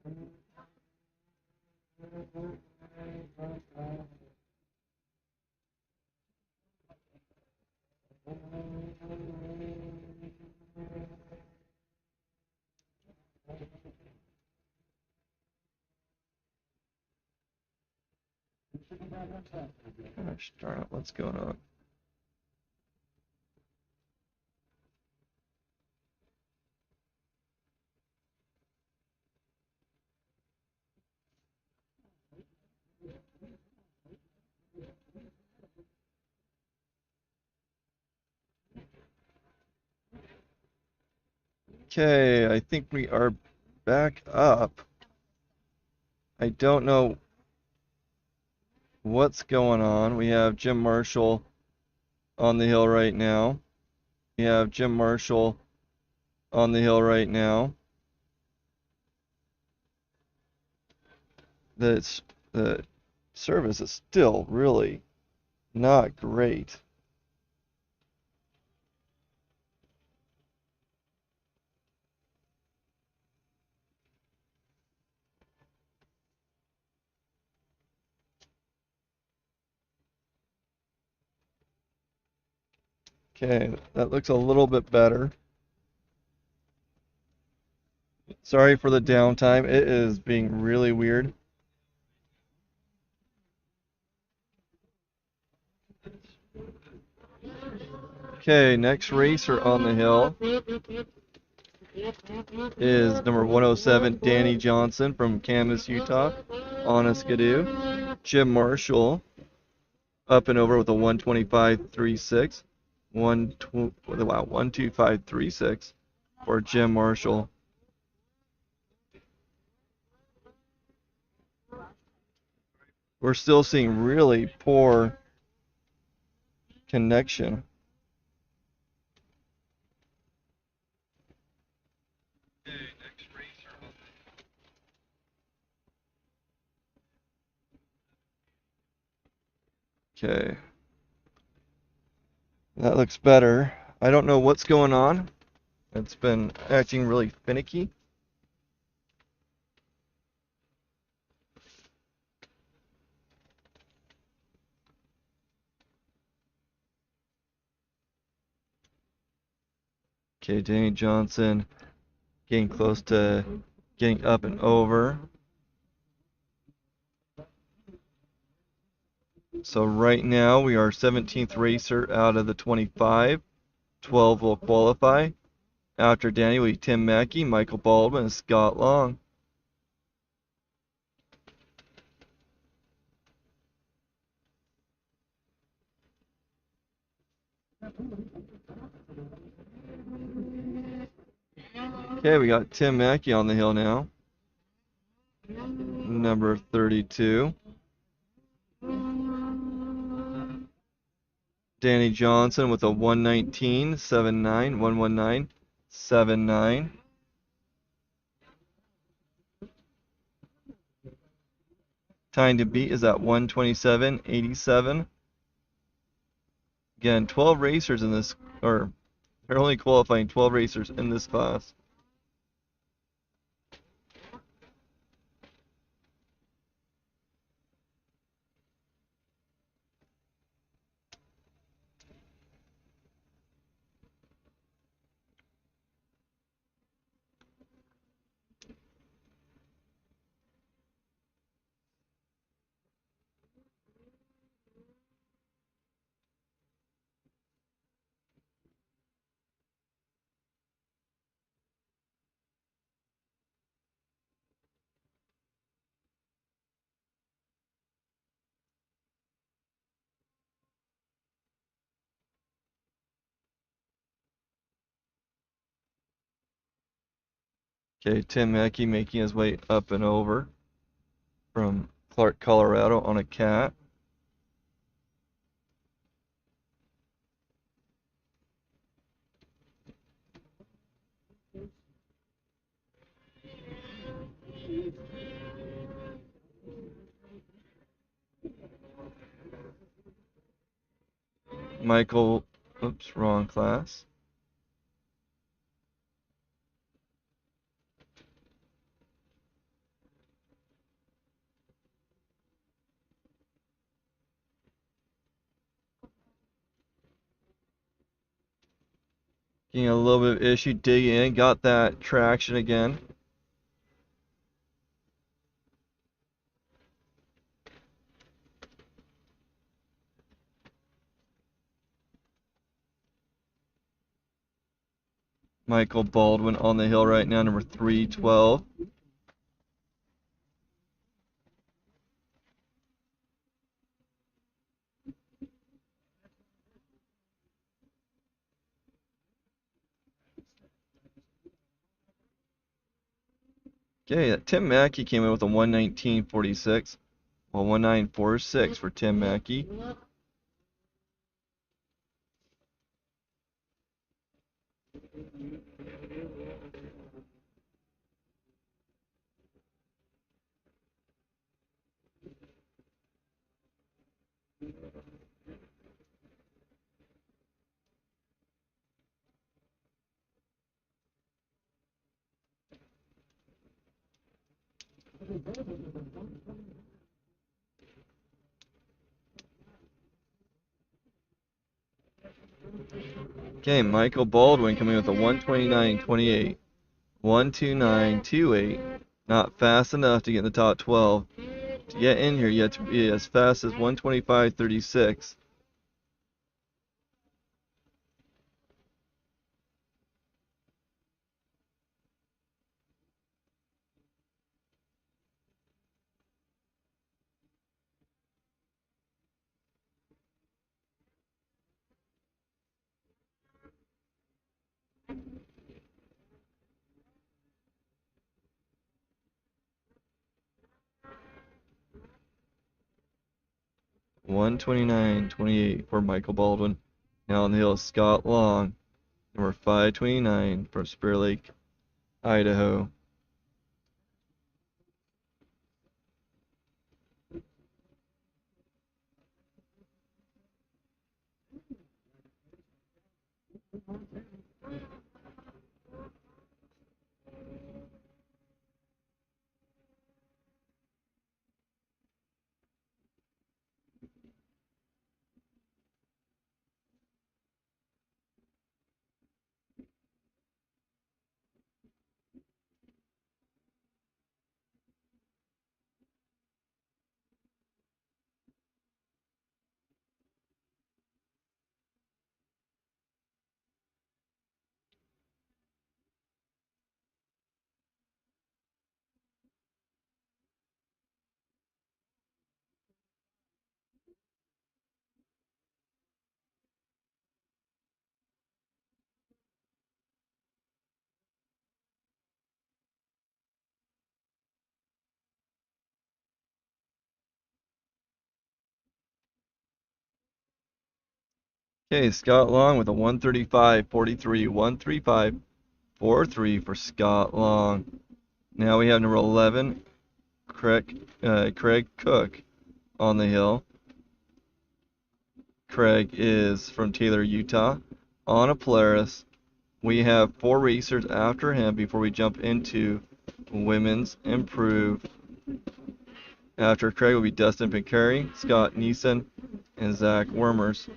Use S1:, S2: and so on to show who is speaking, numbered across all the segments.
S1: Gosh darn it, what's going on? Okay, I think we are back up. I don't know what's going on. We have Jim Marshall on the hill right now. We have Jim Marshall on the hill right now. The service is still really not great. Okay, that looks a little bit better. Sorry for the downtime. It is being really weird. Okay, next racer on the hill is number 107, Danny Johnson from Kansas, Utah, on a Skidoo. Jim Marshall up and over with a 125.36. 125.36 for Jim Marshall. We're still seeing really poor connection. Okay. That looks better. I don't know what's going on. It's been acting really finicky. Okay, Danny Johnson getting close to getting up and over. So right now we are 17th racer out of the 25. 12 will qualify. After Danny, we have Tim Mackey, Michael Baldwin, and Scott Long. Okay, we got Tim Mackey on the hill now. Number 32. Danny Johnson with a 119.79, 119.79. Time to beat is at 127.87. Again, 12 racers in this, or they're only qualifying 12 racers in this class. Okay, Tim Mackey making his way up and over from Clark, Colorado on a cat. Michael, oops, wrong class. Getting a little bit of issue, dig in, got that traction again. Michael Baldwin on the hill right now, number 312. Okay, Tim Mackey came in with a 119.46. Well, 1946 for Tim Mackey. Okay, Michael Baldwin coming with a 129.28. 129.28. Not fast enough to get in the top 12. To get in here, you have to be as fast as 125.36. $129.28 for Michael Baldwin. Now on the hill, Scott Long, number 529 from Spear Lake, Idaho. Okay, Scott Long with a 135.43. 135.43 for Scott Long. Now we have number 11, Craig Cook on the hill. Craig is from Taylor, Utah, on a Polaris. We have 4 racers after him before we jump into Women's Improved. After Craig will be Dustin Pincari, Scott Neeson, and Zach Wormers.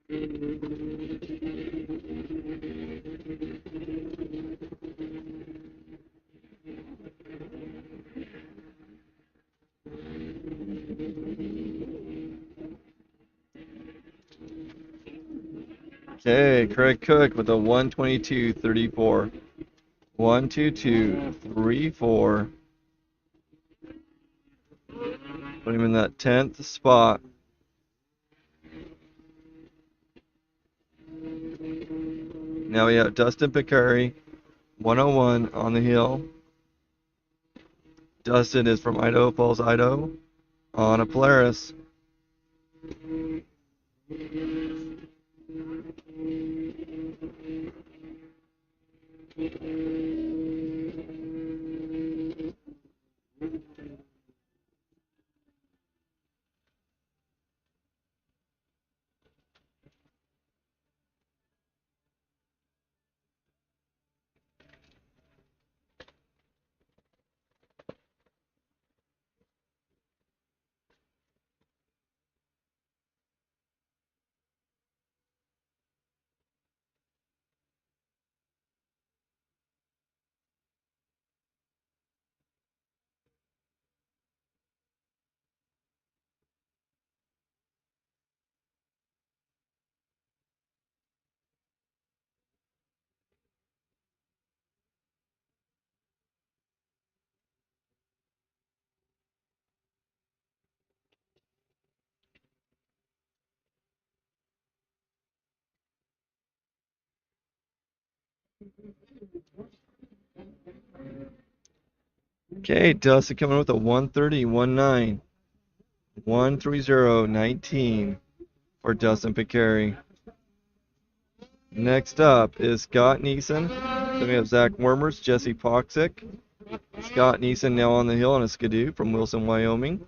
S1: Okay, Craig Cook with a 122.34. 122.34. Put him in that 10th spot. Now we have Dustin Picari, 101 on the hill. Dustin is from Idaho Falls, Idaho, on a Polaris. Okay, Dustin coming with a 130.19. 130.19 for Dustin Picari. Next up is Scott Neeson. Then we have Zach Wormers, Jesse Poxick. Scott Neeson now on the hill on a Skidoo from Wilson, Wyoming.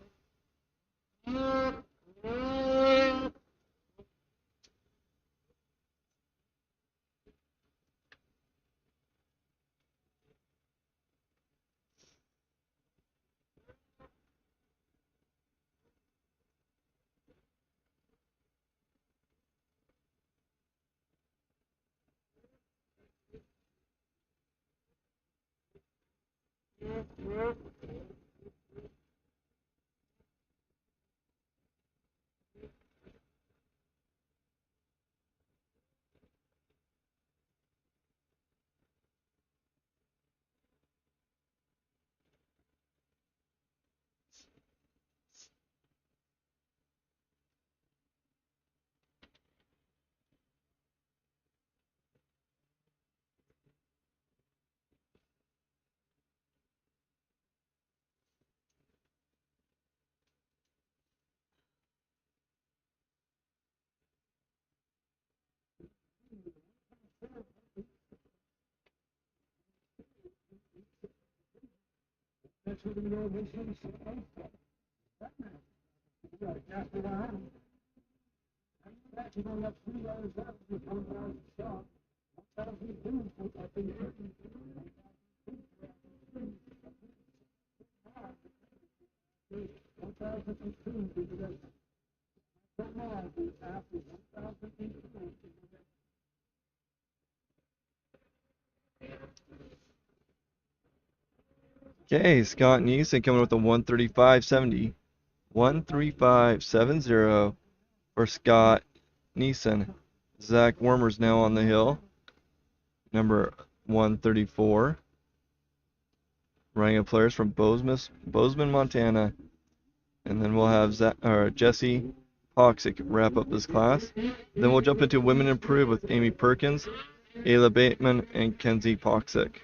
S1: Okay, Scott Neeson coming with a 135.70. 135.70 for Scott Neeson. Zach Wormers now on the hill. Number 134. Running of players from Bozeman, Montana. And then we'll have Jesse Poxick wrap up this class. Then we'll jump into Women Improve with Amy Perkins, Ayla Bateman, and Kenzie Poxick.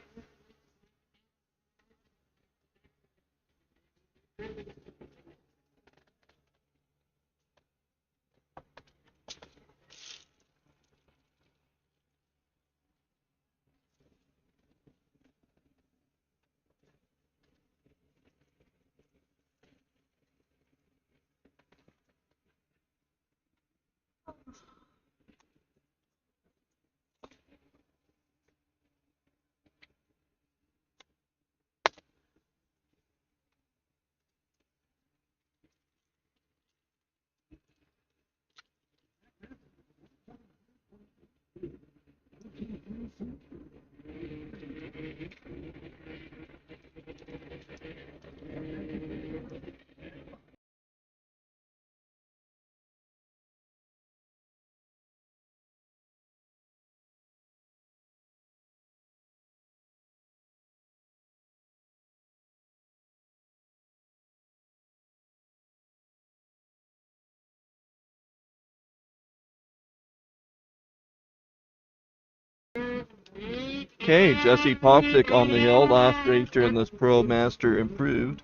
S1: Okay, Jesse Popsick on the hill, last racer in this Pro Master Improved.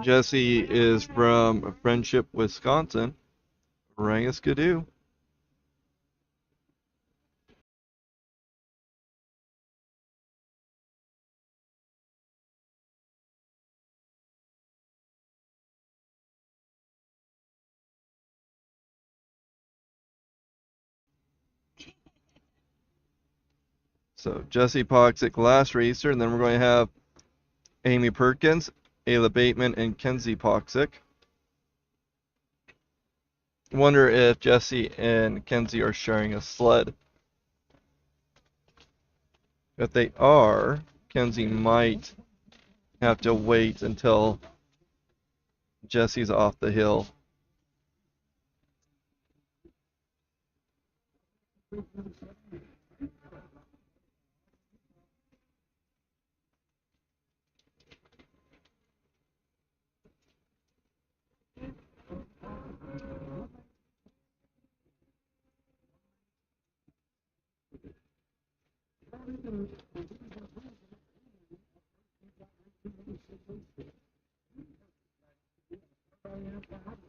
S1: Jesse is from Friendship, Wisconsin. Rangiskadoo. So Jesse Popsick, last racer, and then we're going to have Amy Perkins, Ayla Bateman, and Kenzie Popsick. Wonder if Jesse and Kenzie are sharing a sled. If they are, Kenzie might have to wait until Jesse's off the hill.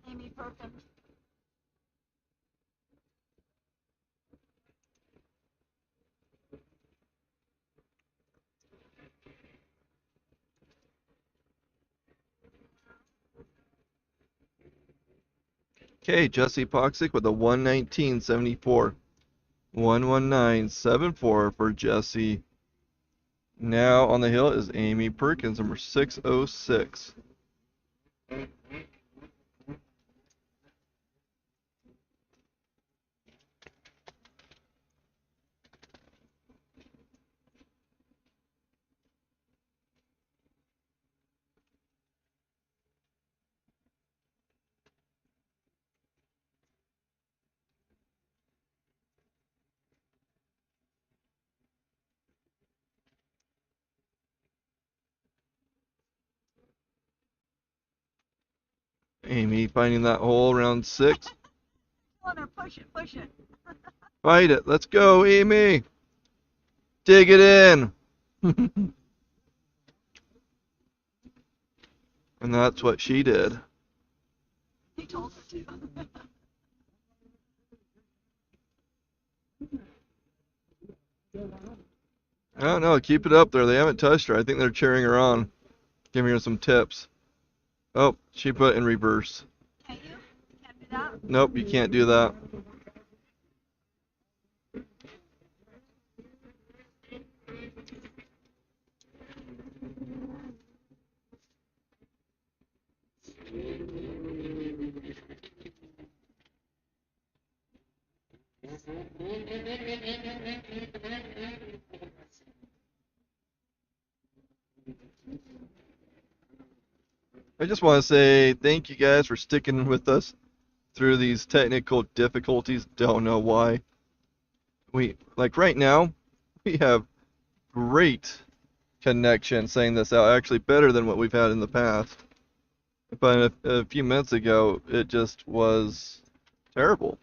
S2: Amy Perkins.
S1: Okay, Jesse Popsick with a 119.74. 119.74 for Jesse. Now on the hill is Amy Perkins, number 606. Amy finding that hole around 6.
S2: Let her push it, push it.
S1: Fight it. Let's go, Amy. Dig it in. And that's what she did.
S2: He told her to.
S1: I don't know. Keep it up there. They haven't touched her. I think they're cheering her on, giving her some tips. Oh, she put it in reverse.
S2: Can't you? Can't do that?
S1: Nope, you can't do that. I just want to say thank you guys for sticking with us through these technical difficulties. Don't know why. Like right now, we have great connection saying this out, actually better than what we've had in the past. But a few minutes ago, it just was terrible.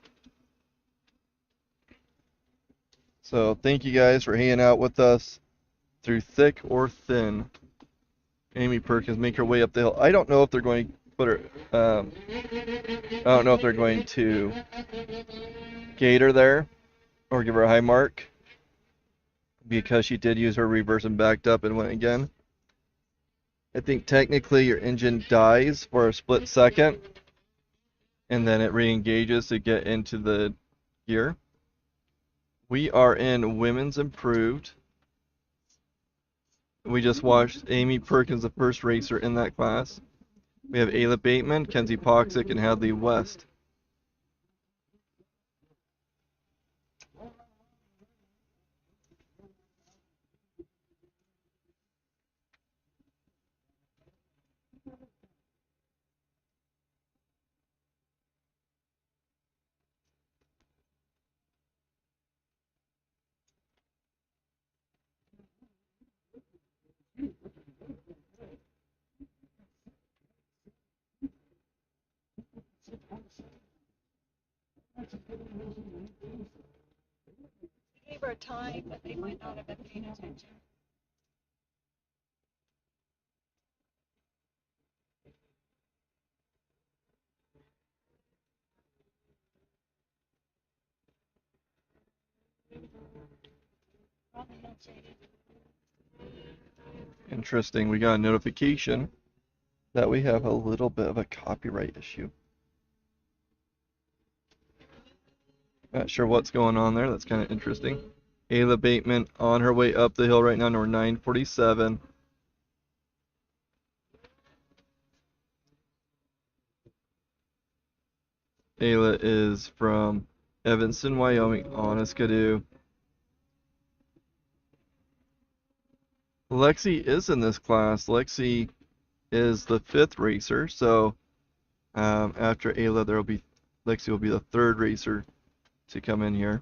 S1: So thank you guys for hanging out with us through thick or thin. Amy Perkins make her way up the hill. I don't know if they're going to put her. I don't know if they're going to gate her there or give her a high mark because she did use her reverse and backed up and went again. I think technically your engine dies for a split second and then it re-engages to get into the gear. We are in Women's Improved. We just watched Amy Perkins, the first racer in that class. We have Ayla Bateman, Kenzie Popsick, and Hadley West.
S2: for a time, but they might not have been paying attention. Probably not shaded.
S1: Interesting. We got a notification that we have a little bit of a copyright issue. Not sure what's going on there. That's kind of interesting. Ayla Bateman on her way up the hill right now, number 947. Ayla is from Evanston, Wyoming, on a Skidoo. Lexi is in this class. Lexi is the 5th racer, so after Ayla, Lexi will be the 3rd racer to come in here.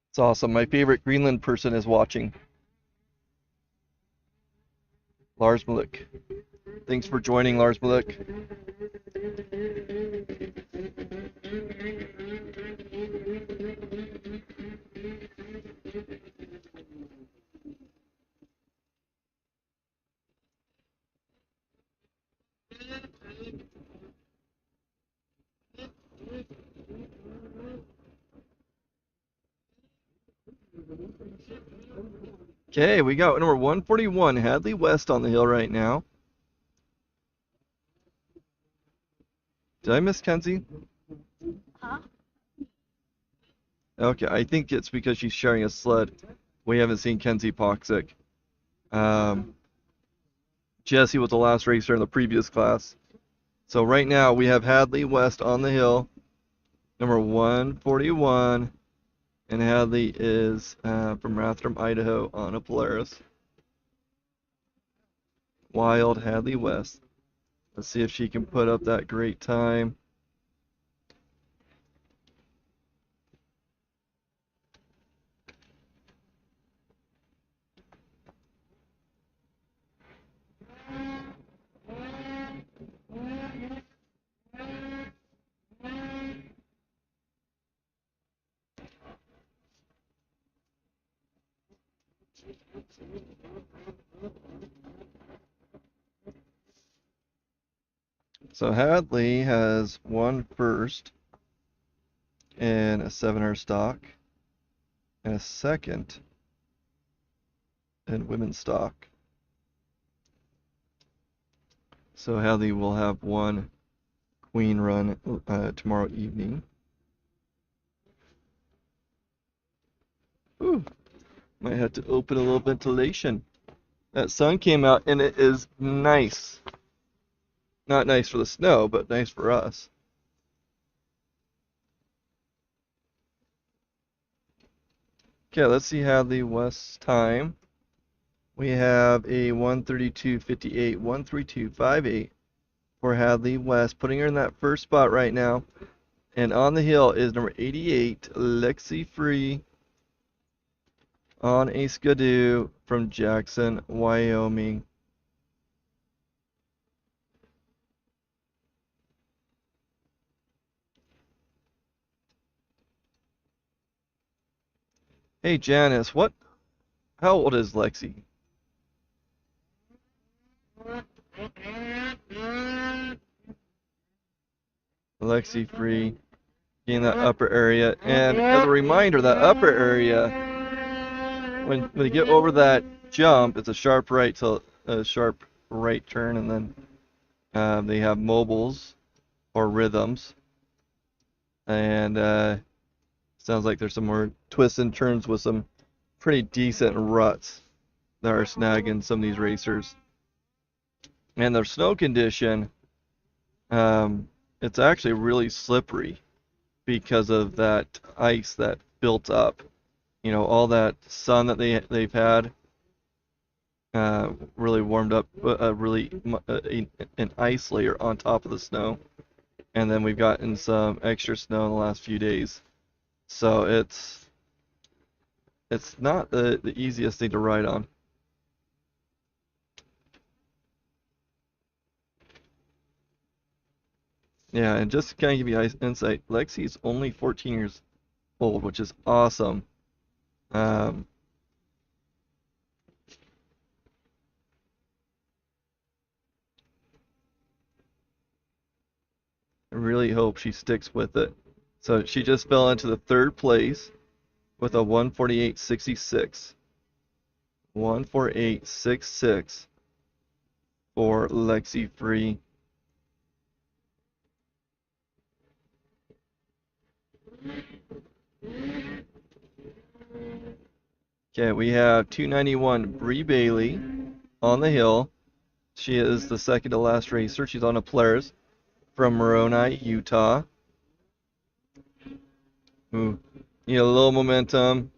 S1: It's awesome. My favorite Greenland person is watching. Lars Malik. Thanks for joining, Lars Malik. Okay, we got number 141, Hadley West on the hill right now. Did I miss Kenzie?
S2: Huh?
S1: Okay, I think it's because she's sharing a sled. We haven't seen Kenzie Poxic. Jesse was the last racer in the previous class. So right now we have Hadley West on the hill, number 141. And Hadley is from Rathdrum, Idaho, on a Polaris. Wild Hadley West. Let's see if she can put up that great time. So Hadley has one first in a 7-hour stock and a second in women's stock. So Hadley will have one queen run tomorrow evening. Ooh, might have to open a little ventilation. That sun came out and it is nice. Not nice for the snow, but nice for us. Okay, let's see Hadley West's time. We have a 132.58, 132.58 for Hadley West, putting her in that first spot right now. And on the hill is number 88, Lexi Free, on a Skidoo from Jackson, Wyoming. Hey Janice, how old is Lexi? Lexi Free in that upper area. And as a reminder, that upper area, when they get over that jump, it's a sharp right turn, and then they have mobiles or rhythms. And sounds like there's some more twists and turns with some pretty decent ruts that are snagging some of these racers. And their snow condition It's actually really slippery because of that ice that built up. You know, all that sun that they've had really warmed up an ice layer on top of the snow, and then we've gotten some extra snow in the last few days. So it's not the easiest thing to ride on. Yeah, and just to kind of give you insight, Lexi's only 14 years old, which is awesome. Um, I really hope she sticks with it. So she just fell into the third place with a 148.66. 148.66 for Lexi Free. Okay, we have 291 Bree Bailey on the hill. She is the second to last racer. She's on a Polaris from Moroni, Utah. Ooh, need a little momentum.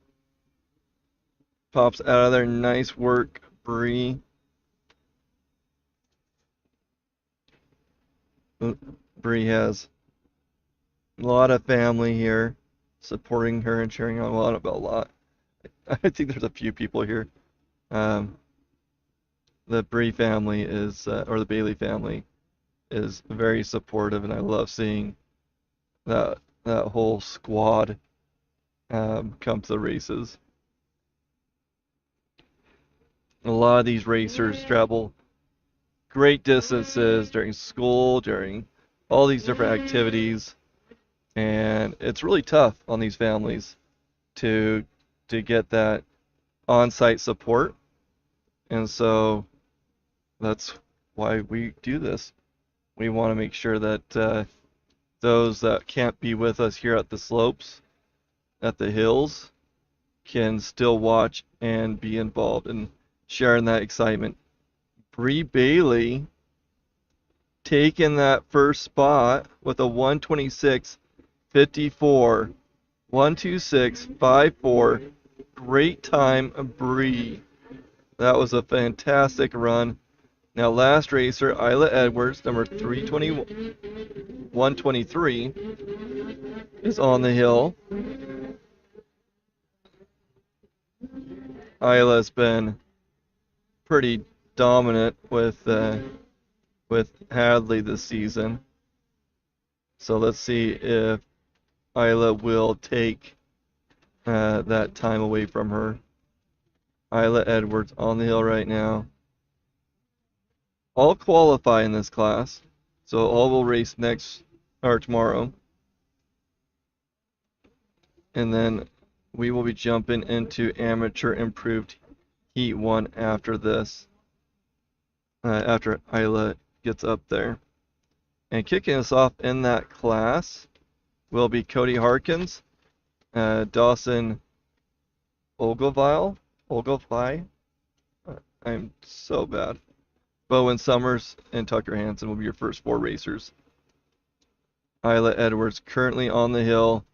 S1: Pops out of there. Nice work, Bree. Bree has a lot of family here supporting her and cheering on a lot. I think there's a few people here. Um, the Bree family is, or the Bailey family is very supportive, and I love seeing that whole squad come to the races. A lot of these racers travel great distances during school, during all these different activities, and it's really tough on these families to get that on-site support. And so that's why we do this. We want to make sure that those that can't be with us here at the slopes, at the hills, can still watch and be involved and sharing that excitement. Bree Bailey taking that first spot with a 126.54. 126.54. Great time, Bree. That was a fantastic run. Now, last racer, Isla Edwards, number 123, is on the hill. Isla's been pretty dominant with Hadley this season. So let's see if Isla will take that time away from her. Isla Edwards on the hill right now. All qualify in this class, so all will race next or tomorrow. And then we will be jumping into amateur improved heat 1 after this, after Isla gets up there. And kicking us off in that class will be Cody Harkins, Dawson Ogilvie. I'm so bad. Bowen Summers and Tucker Hansen will be your first 4 racers. Isla Edwards currently on the hill,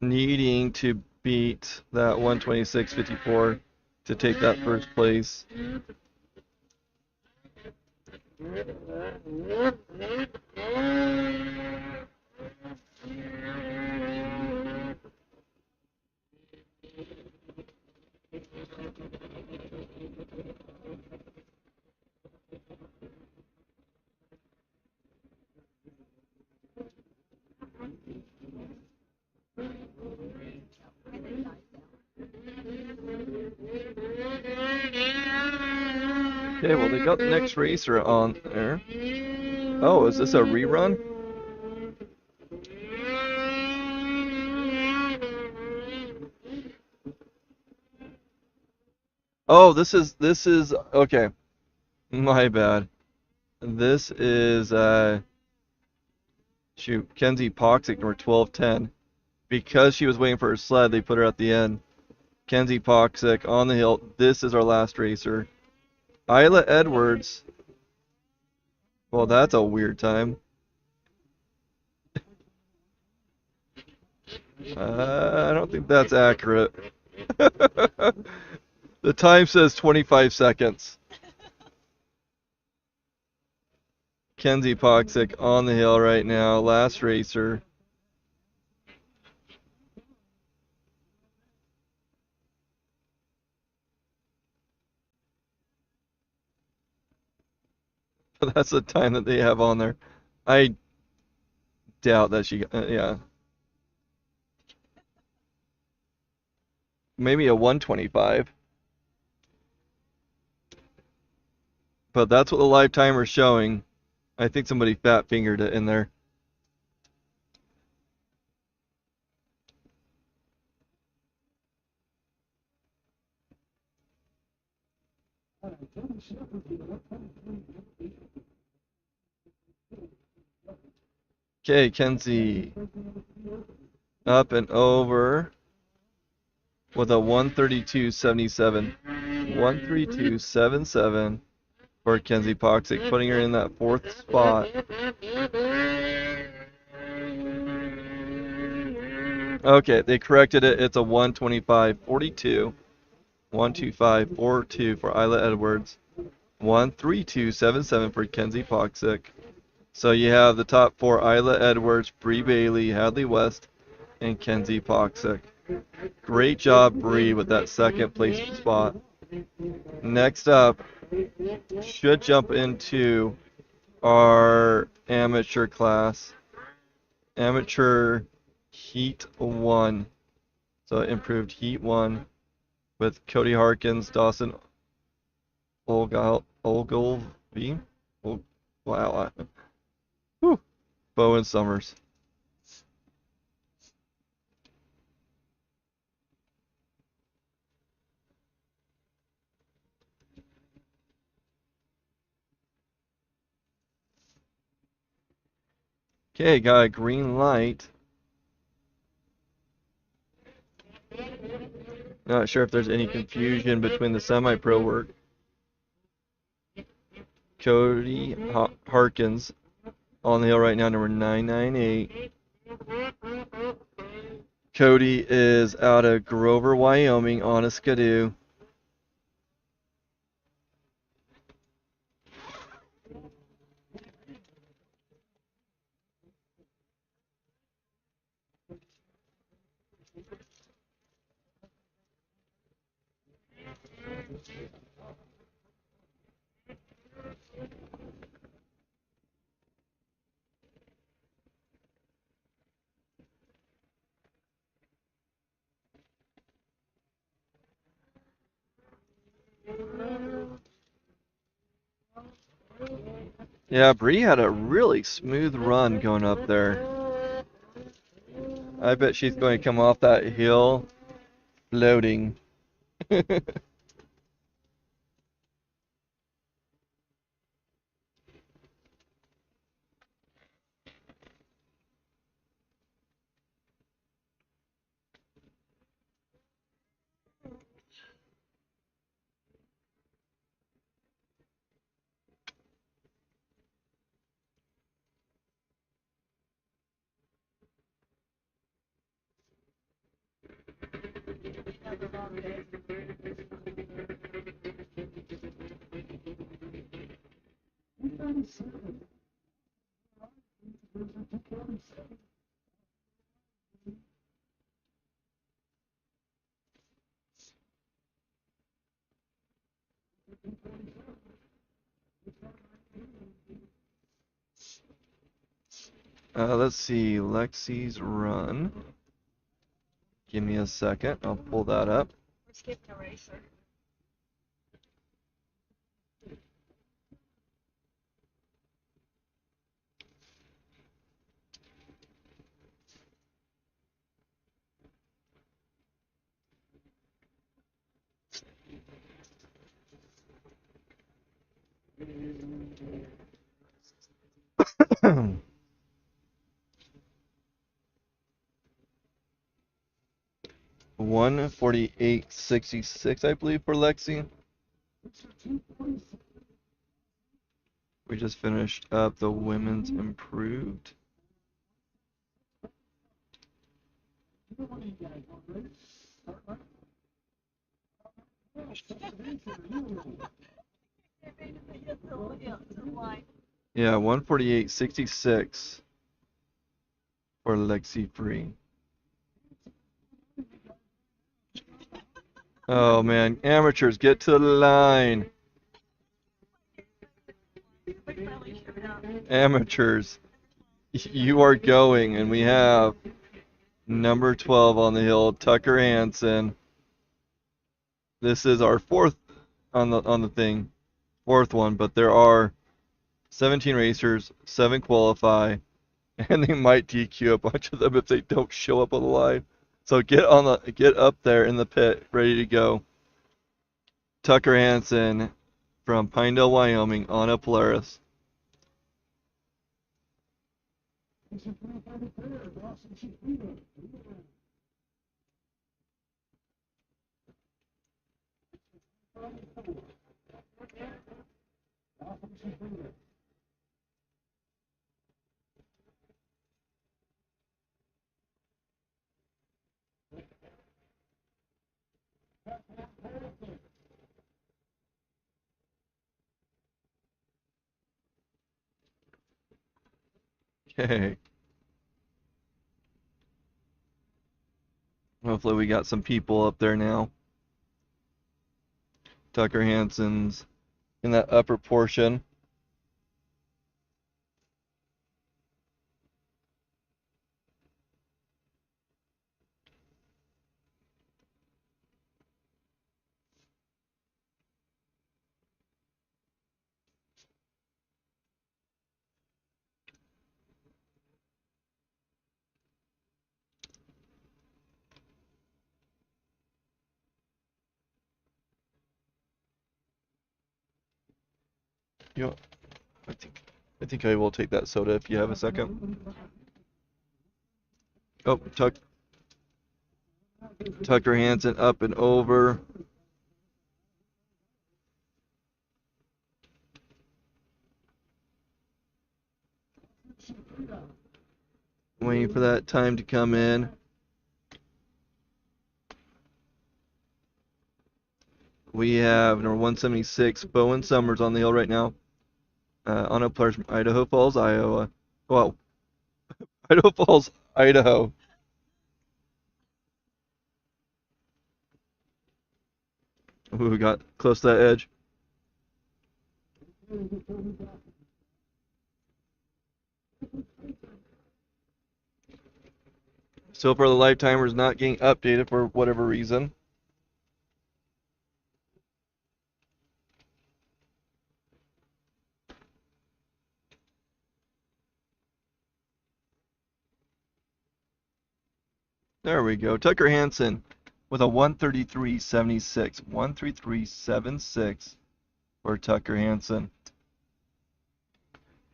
S1: needing to beat that 126.54 to take that first place. Okay, well, they got the next racer on there. Oh, is this a rerun? Oh, this is okay. My bad. This is shoot, Kenzie Poxic, number 1210. Because she was waiting for her sled, they put her at the end. Kenzie Poxic on the hill. This is our last racer. Isla Edwards Well, that's a weird time. I don't think that's accurate. The time says 25 seconds. Kenzie Poxic on the hill right now, last racer. But that's the time that they have on there. I doubt that she, yeah. Maybe a 125. But that's what the live timer's showing. I think somebody fat fingered it in there. Okay, Kenzie up and over with a 132.77. 132.77 for Kenzie Poxic, putting her in that fourth spot. Okay, they corrected it. It's a 125.42. 125.42 for Isla Edwards. 132.77 for Kenzie Poxic. So you have the top four: Isla Edwards, Bree Bailey, Hadley West, and Kenzie Poxic. Great job, Bree, with that second place spot. Next up, should jump into our amateur class. Amateur Heat 1. So improved Heat 1 with Cody Harkins, Dawson Ogilvie. Wow. Whew. Bowen Summers. Okay, got a green light. Not sure if there's any confusion between the semi-pro work. Cody Harkins on the hill right now, number 998. Cody is out of Grover, Wyoming on a Skidoo. Yeah, Bree had a really smooth run going up there. I bet she's going to come off that hill floating. Let's see, Lexi's run. Give me a second, I'll pull that up.
S2: We're skipping a racer.
S1: $148.66, I believe, for Lexi. We just finished up the women's improved. Yeah, 148.66 for Lexi Free. Oh man, amateurs, get to the line. Amateurs, you are going, and we have number 12 on the hill, Tucker Hansen. This is our fourth on the thing, fourth one, but there are 17 racers, 7 qualify, and they might DQ a bunch of them if they don't show up on the line. So get up there in the pit, ready to go. Tucker Hansen from Pinedale, Wyoming, on a Polaris. Okay. Hopefully we got some people up there now. Tucker Hansen's in that upper portion. You know, I think I will take that soda if you have a second. Oh, Tucker Hansen up and over. Waiting for that time to come in. We have number 176, Bowen Summers on the hill right now. On a players from Idaho Falls, Iowa. Well, Idaho Falls, Idaho. Ooh, we got close to that edge. So far, the lifetimer is not getting updated for whatever reason. There we go. Tucker Hansen with a 133.76. 133.76 for Tucker Hansen.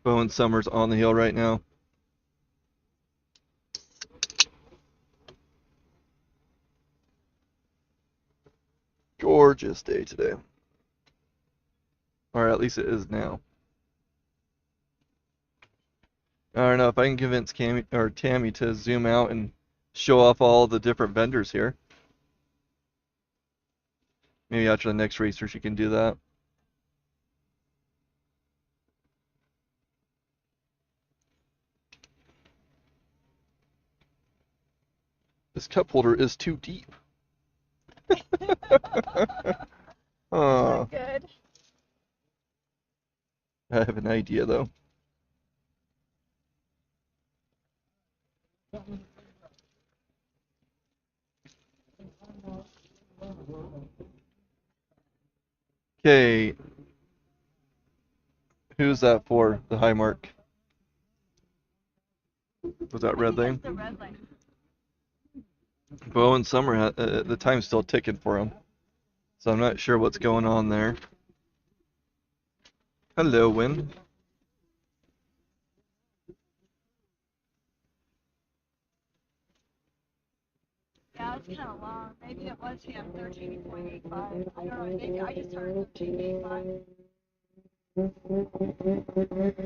S1: Bowen Summers on the hill right now. Gorgeous day today. Or at least it is now. I don't know if I can convince Tammy to zoom out and show off all the different vendors here. Maybe after the next racer she can do that. This cup holder is too deep.
S2: Good.
S1: I have an idea though. Okay. Who's that for? The high mark. Was that red lane?
S2: The red lane.
S1: Bowen Summer, the time's still ticking for him. So I'm not sure what's going on there. Hello, Win.
S2: Yeah, it's kind of long. Maybe it was him, 13.85. I don't know. Maybe I just heard 13.85. Got time. Got time.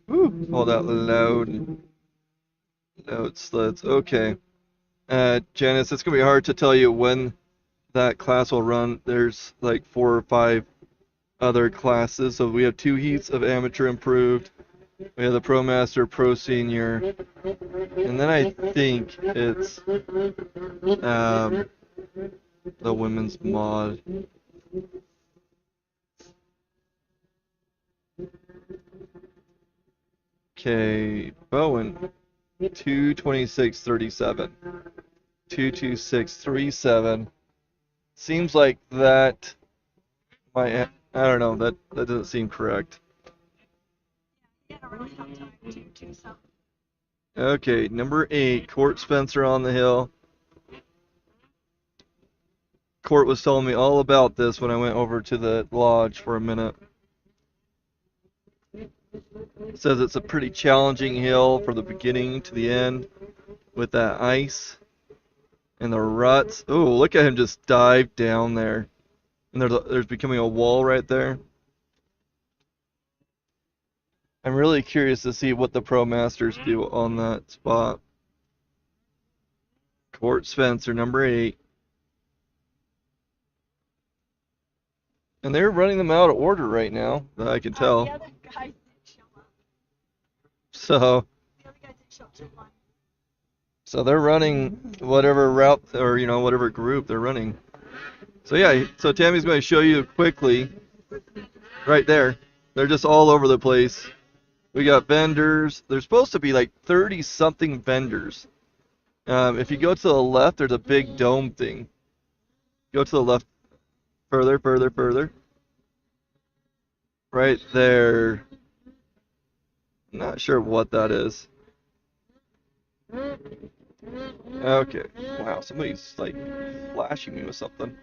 S1: Woo, all that loud sleds. Okay. Janice, it's gonna be hard to tell you when that class will run. There's like 4 or 5 other classes. So we have 2 heats of amateur improved. We have the Pro Master, Pro Senior, and then I think it's the women's mod. Okay, Bowen, 226.37, 226.37. Seems like that might. I don't know. That doesn't seem correct.
S2: You had a really tough time too, so.
S1: Okay, number 8, Court Spencer on the hill. Court was telling me all about this when I went over to the lodge for a minute. Says it's a pretty challenging hill from the beginning to the end with that ice and the ruts. Oh, look at him just dive down there. And there's becoming a wall right there. I'm really curious to see what the Pro Masters do on that spot. Court Spencer, number 8. And they're running them out of order right now, that I can tell.
S2: The other guys didn't show up.
S1: So
S2: The other guys didn't show up to run.
S1: So they're running whatever route or whatever group they're running. So yeah, so Tammy's going to show you quickly right there. They're just all over the place. We got vendors. There's supposed to be like 30 something vendors. If you go to the left, there's a big dome thing. Go to the left further, further, further. Right there. Not sure what that is. Okay. Wow, somebody's like flashing me with something.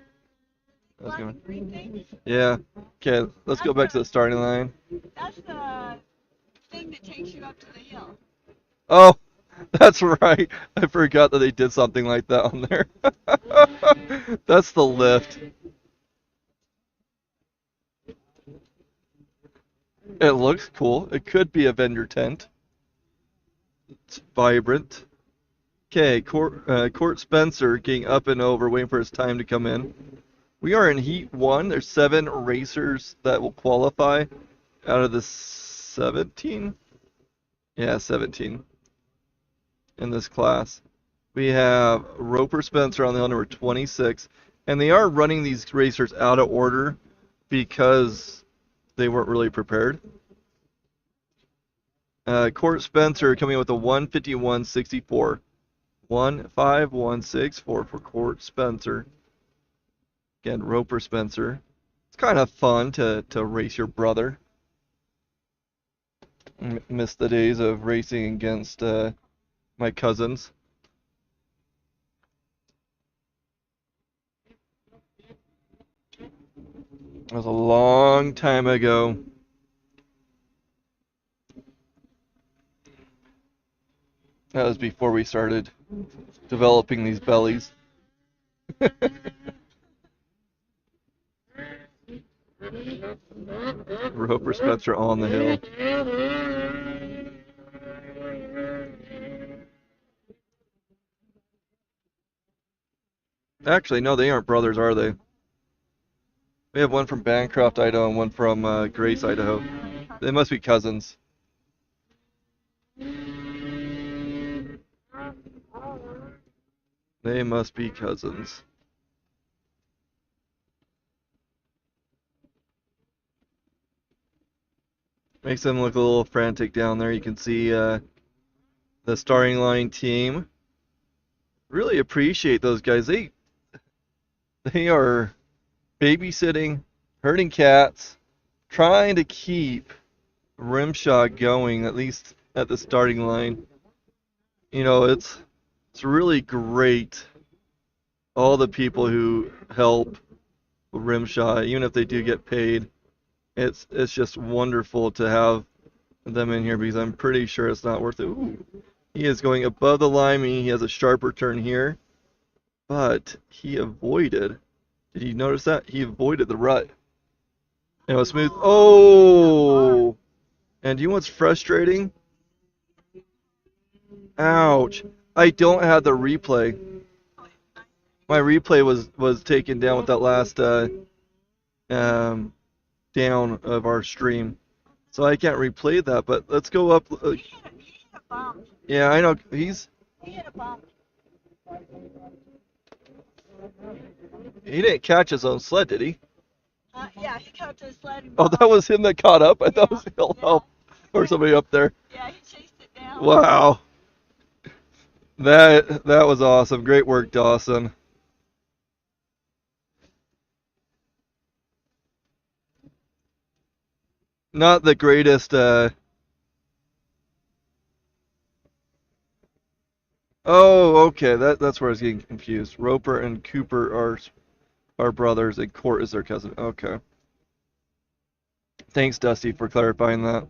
S1: That's
S2: Flying
S1: going.
S2: green thing?
S1: Yeah. Okay, let's go back to the starting line.
S2: That's the thing that takes you up to the hill.
S1: Oh, that's right. I forgot that they did something like that on there. That's the lift. It looks cool. It could be a vendor tent. It's vibrant. Okay, Court Spencer getting up and over, waiting for his time to come in. We are in Heat 1. There's 7 racers that will qualify out of the 17? Yeah, 17 in this class. We have Roper Spencer on the hill, number 26. And they are running these racers out of order because they weren't really prepared. Court Spencer coming in with a 151.64. 151.64 for Court Spencer. Again, Roper Spencer. It's kind of fun to race your brother. Miss the days of racing against my cousins. It was a long time ago. That was before we started developing these bellies. Roper Spencer on the hill. Actually, no, they aren't brothers, are they? We have one from Bancroft, Idaho, and one from Grace, Idaho. They must be cousins. They must be cousins. Makes them look a little frantic down there. You can see the starting line team. Really appreciate those guys. They are babysitting, herding cats, trying to keep rimshot going, at least at the starting line. It's really great all the people who help Rimshot, even if they do get paid, it's just wonderful to have them in here because I'm pretty sure it's not worth it. Ooh, he is going above the line, meaning he has a sharper turn here, but he avoided. Did you notice that? He avoided the rut. And it was smooth. Oh! And you know what's frustrating? Ouch. I don't have the replay. My replay was taken down with that last um, down of our stream. So I can't replay that, but let's go up.
S2: He hit a bump.
S1: Yeah, I know.
S2: He hit a bump.
S1: He didn't catch his own sled, did he?
S2: Yeah, he caught the sled and
S1: Oh, that was him that caught up? I thought it was Hill
S2: yeah.
S1: Help or somebody up there.
S2: Yeah, he chased it down.
S1: Wow. That was awesome. Great work, Dawson. Not the greatest Oh, okay. That's where I was getting confused. Roper and Cooper are brothers and Court is their cousin. Okay. Thanks, Dusty, for clarifying that.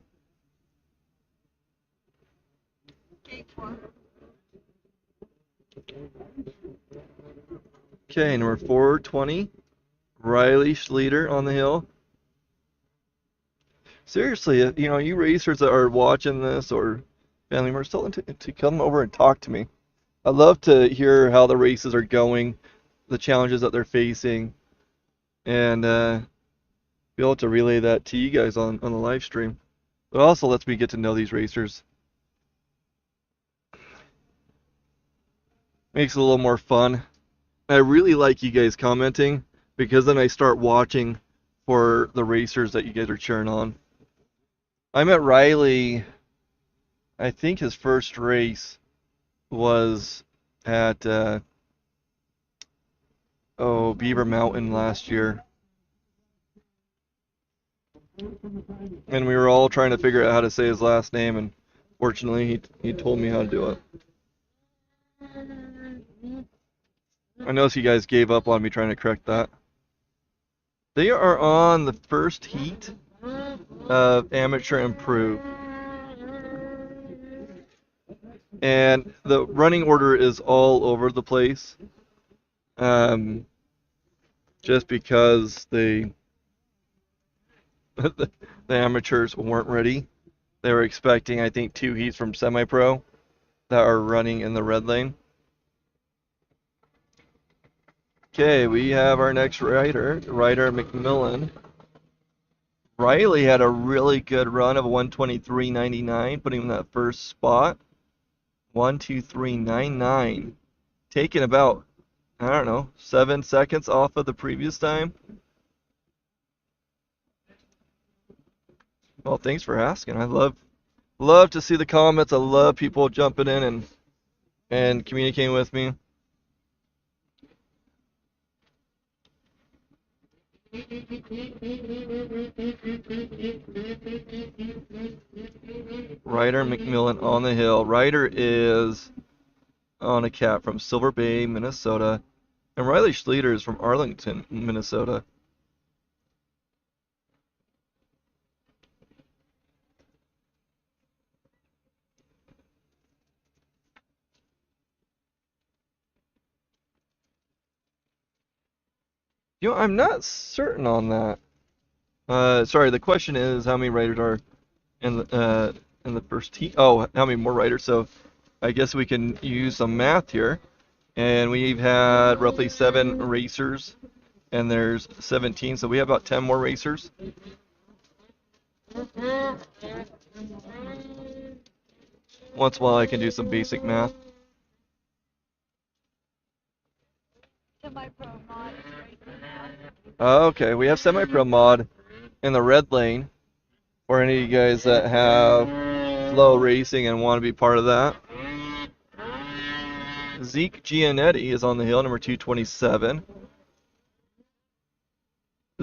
S1: Okay, number 420. Riley Schleter on the hill. Seriously, you racers that are watching this or family members, tell them to come over and talk to me. I love to hear how the races are going, the challenges that they're facing, and be able to relay that to you guys on the live stream. But also lets me get to know these racers. Makes it a little more fun. I really like you guys commenting because then I start watching for the racers that you guys are cheering on. I met Riley, I think his first race was at Beaver Mountain last year. And we were all trying to figure out how to say his last name, and fortunately he told me how to do it. I noticed you guys gave up on me trying to correct that. They are on the first heat of Amateur Improve. And the running order is all over the place. Just because the amateurs weren't ready. They were expecting, I think, 2 heats from semi-pro that are running in the red lane. Okay, we have our next rider, Ryder McMillan. Riley had a really good run of 123.99, putting him in that first spot. 123.99, taking about, I don't know, 7 seconds off of the previous time. Well, thanks for asking. I love to see the comments. I love people jumping in and communicating with me. Ryder McMillan on the hill. Ryder is on a cap from Silver Bay, Minnesota. And Riley Schleter is from Arlington, Minnesota. I'm not certain on that. Sorry, the question is how many riders are in the first heat? Oh, how many more riders? So I guess we can use some math here. And we've had roughly 7 racers, and there's 17, so we have about 10 more racers. Once in a while I can do some basic math.
S2: Semi-pro mod is racing now.
S1: Okay, we have semi-pro mod in the red lane for any of you guys that have flow racing and want to be part of that. Zeke Gianetti is on the hill, number 227.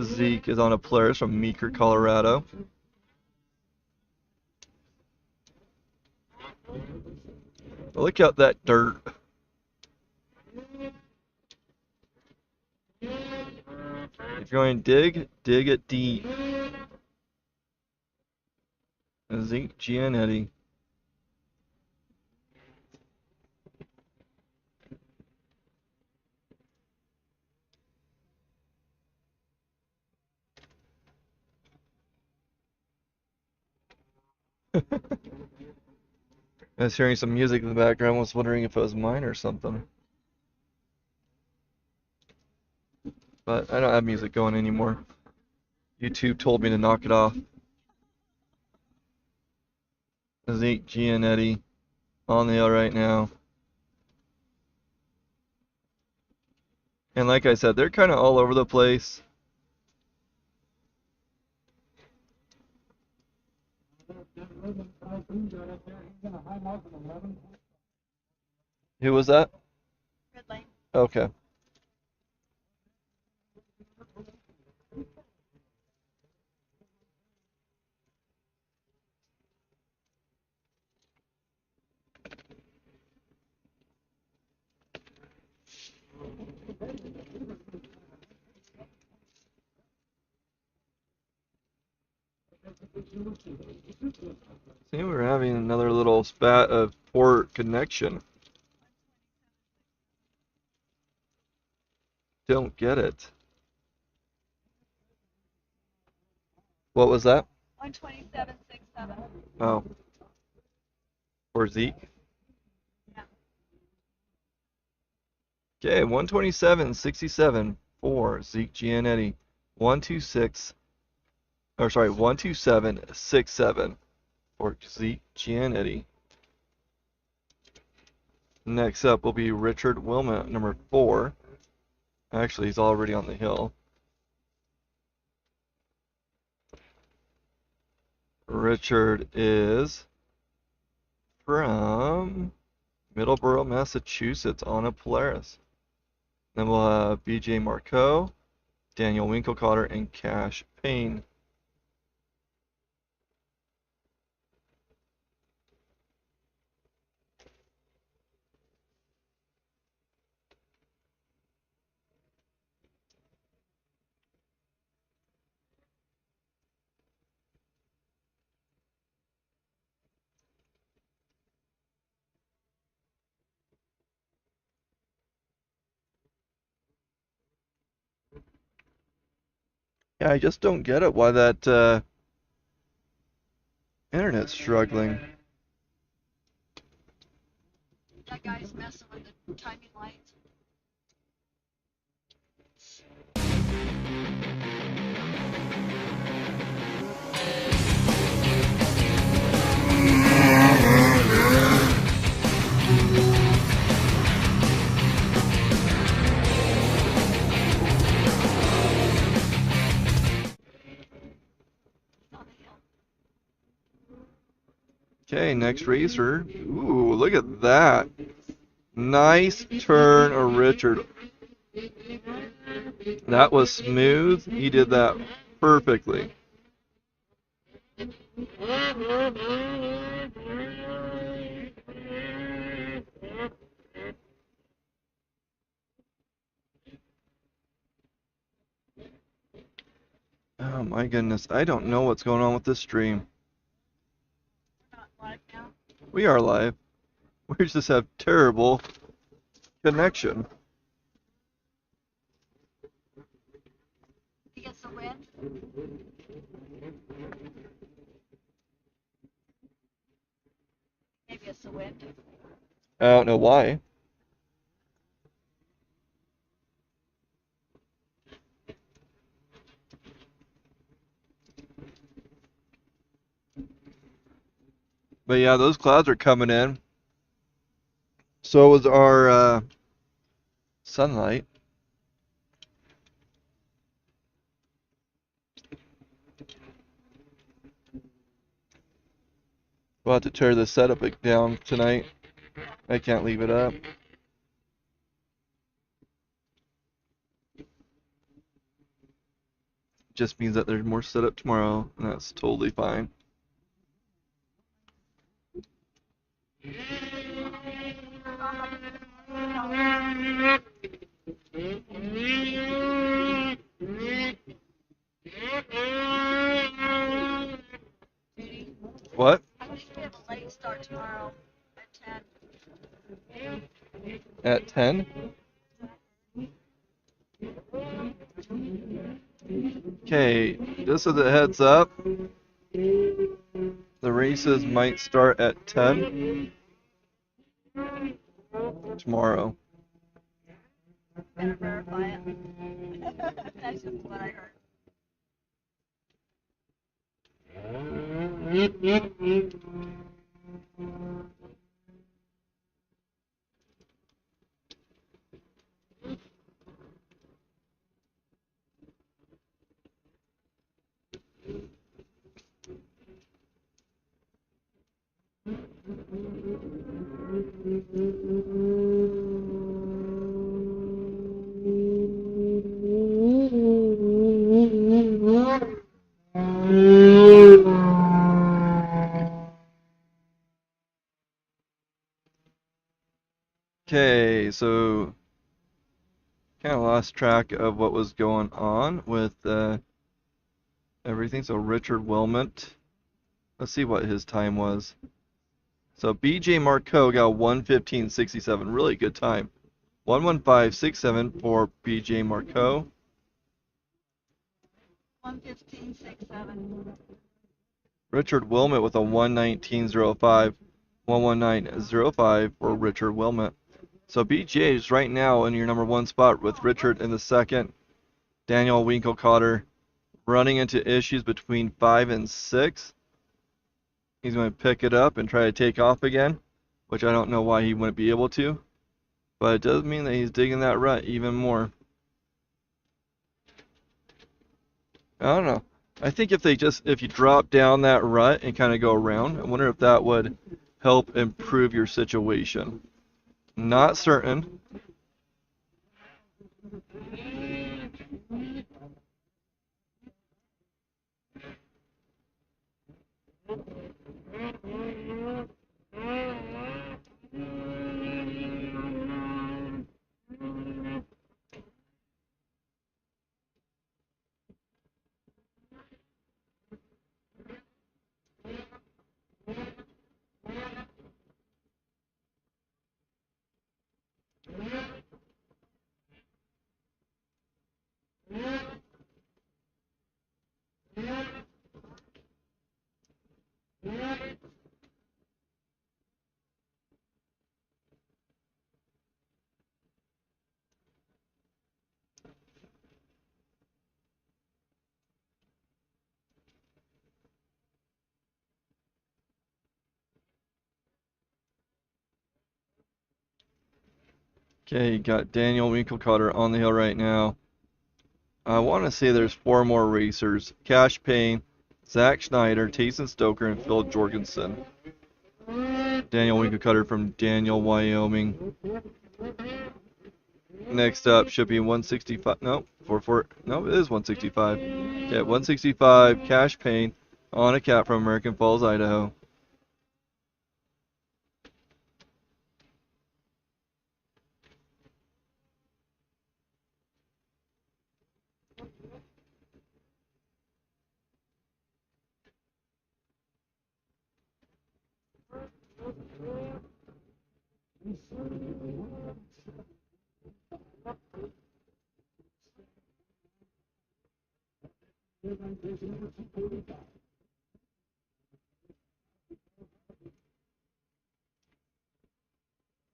S1: Zeke is on a Polaris from Meeker, Colorado. Look out that dirt. If you're going dig, dig it deep. Zeke Gianetti. I was hearing some music in the background, was wondering if it was mine or something. But I don't have music going anymore. YouTube told me to knock it off. Zeke Gianetti on the hill right now. And like I said, they're kind of all over the place. Who was that?
S2: Red Lane.
S1: Okay. See, we're having another little spat of poor connection. Don't get it. What was that?
S2: 127.67.
S1: Oh. For Zeke?
S2: Yeah.
S1: Okay, 127.67 for Zeke Gianetti. 126, or sorry, 127.67 for Zeke Gianetti. Next up will be Richard Wilmot, number 4. Actually, he's already on the hill. Richard is from Middleborough, Massachusetts, on a Polaris. Then we'll have BJ Marcoux, Daniel Winkelcotter, and Cash Payne. Yeah, I just don't get it why that internet's struggling.
S2: That guy's messing with the timing lights.
S1: Okay, next racer. Ooh, look at that. Nice turn of Richard. That was smooth. He did that perfectly. Oh my goodness, I don't know what's going on with this stream.
S2: We're not live now.
S1: We are live. We just have terrible connection.
S2: He gets the wind. Maybe it's the wind.
S1: I don't know why. But yeah, those clouds are coming in. So is our sunlight. We'll have to tear this setup down tonight. I can't leave it up. Just means that there's more setup tomorrow, and that's totally fine.
S2: meet start tomorrow at 10.
S1: At 10? Okay, just as a heads up, the races might start at 10 tomorrow.
S2: Better verify it. That's just what I heard.
S1: Okay, so kind of lost track of what was going on with everything. So Richard Wilmot, let's see what his time was. So BJ Marcoux got 1:15.67, really good time. 1:15.67 for BJ Marcoux.
S2: 1:15.67.
S1: Richard Wilmot with a 1:19.05. 1:19.05 for Richard Wilmot. So BJ is right now in your number one spot with Richard in the second. Daniel Winkelcotter running into issues between 5 and 6. He's going to pick it up and try to take off again, which I don't know why he wouldn't be able to. But it does mean that he's digging that rut even more. I don't know. I think if you drop down that rut and kind of go around, I wonder if that would help improve your situation. Not certain. Okay, got Daniel Winkelcotter on the hill right now. I want to say there's 4 more racers. Cash Payne, Zach Schneider, Tayson Stoker, and Phil Jorgensen. Daniel Winkelcotter from Daniel, Wyoming. Next up should be 165. No, no, it is 165. Okay, 165. Cash Payne on a cat from American Falls, Idaho.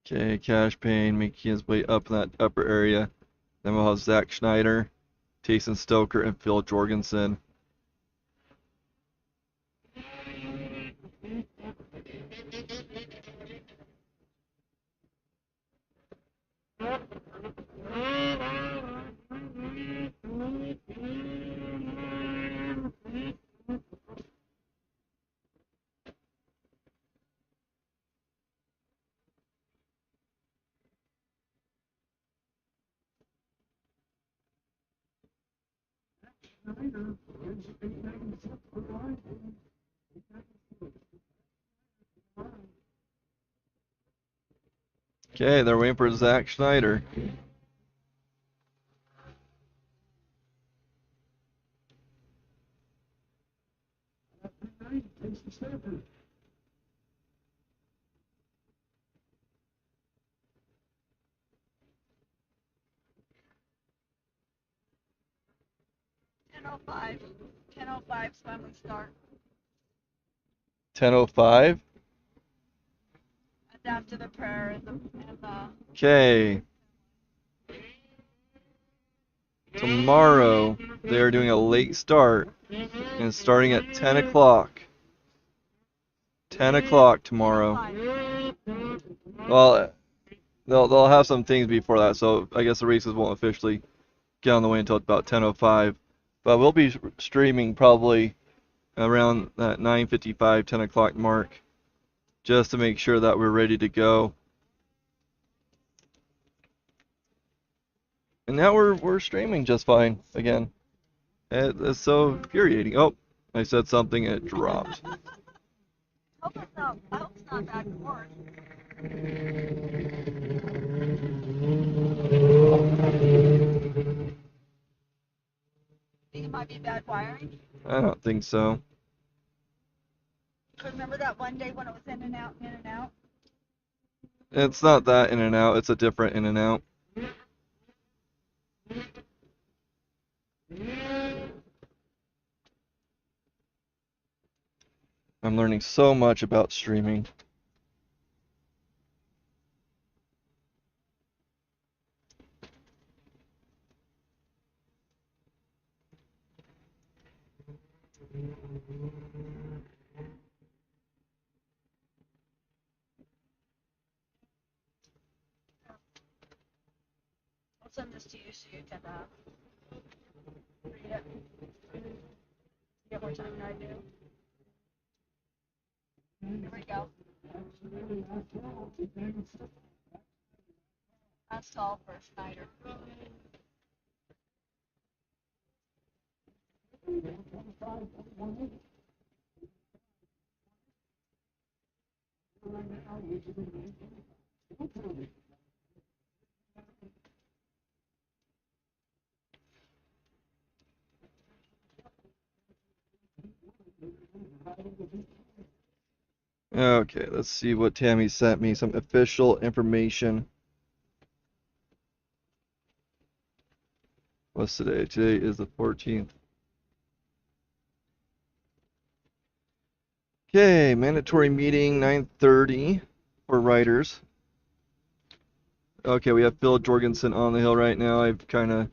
S1: Okay, Cash Payne making his way up in that upper area. Then we'll have Zach Schneider, Tayson Stoker, and Phil Jorgensen. Okay, they're waiting for Zach Schneider.
S2: 10:05. 10:05 is when we start.
S1: 10:05.
S2: And after the prayer and the
S1: Okay. Tomorrow they are doing a late start and starting at 10 o'clock. 10 o'clock tomorrow.
S2: 10:05.
S1: Well, they'll have some things before that, so I guess the races won't officially get on the way until about 10:05. But we'll be streaming probably around that 9:55, 10 o'clock mark, just to make sure that we're ready to go. And now we're streaming just fine again. It's so infuriating. Oh, I said something and it dropped.
S2: I hope it's not back and forth. Think it might be bad wiring?
S1: I don't think so.
S2: Remember that one day when it was in and out, in and out?
S1: It's not that in and out, it's a different in and out. I'm learning so much about streaming.
S2: I'll send this to you so you can read it. Get more time than I do. Here we go. That's all for Snyder.
S1: Okay, let's see what Tammy sent me. Some official information. What's today? Today is the 14th. Okay, mandatory meeting 9:30 for writers. Okay, we have Phil Jorgensen on the hill right now. I've kind of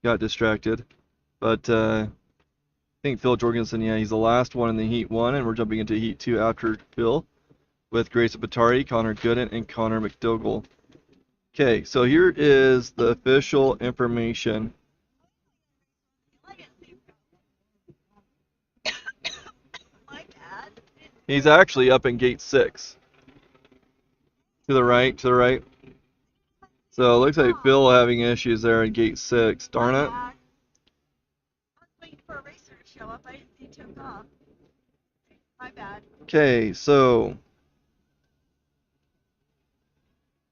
S1: got distracted. But I think Phil Jorgensen, yeah, he's the last one in the Heat 1, and we're jumping into Heat 2 after Phil with Grayson Batari, Connor Gooden, and Connor McDougall. Okay, so here is the official information.
S2: My bad.
S1: He's actually up in gate 6. To the right, to the right. So it looks like Phil having issues there in gate 6. Darn it.
S2: I was waiting for a racer to show up. I didn't see he took off. My bad.
S1: Okay, so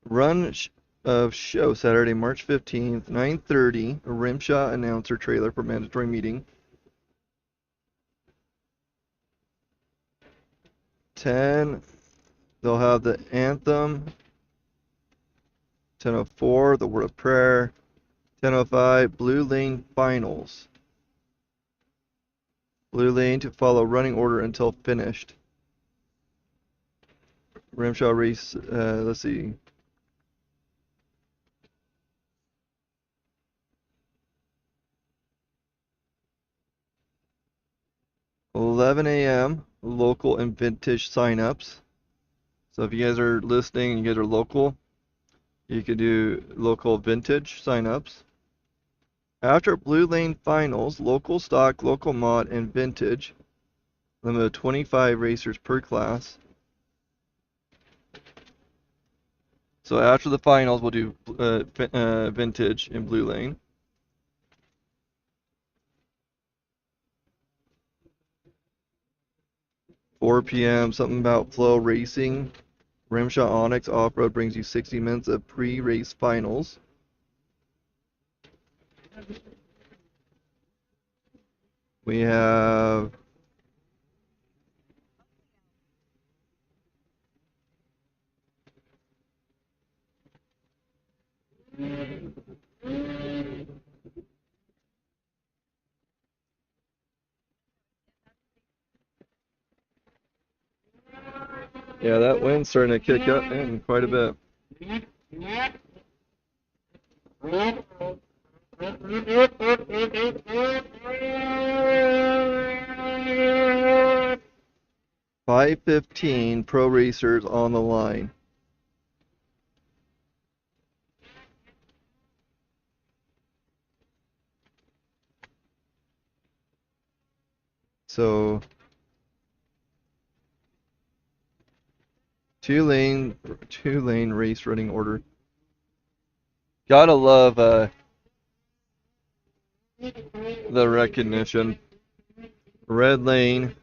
S1: run of show Saturday, March 15th, 9:30, a rimshot announcer trailer for mandatory meeting. 10, they'll have the anthem. 10:04, the word of prayer. 10:05, Blue Lane finals. Blue Lane to follow running order until finished. Rimshot race, let's see. $11 a.m. local and vintage signups. So if you guys are listening and you guys are local, you can do local vintage signups. After Blue Lane finals, local stock, local mod, and vintage. Limit of 25 racers per class. So after the finals, we'll do vintage in Blue Lane. $4 p.m. Something about Flow Racing. Rimshot Onyx Off-Road brings you 60 minutes of pre-race finals. We have Yeah, that wind's starting to kick up in quite a bit. 5:15 pro racers on the line. So two-lane race running order. Gotta love the recognition. Red lane,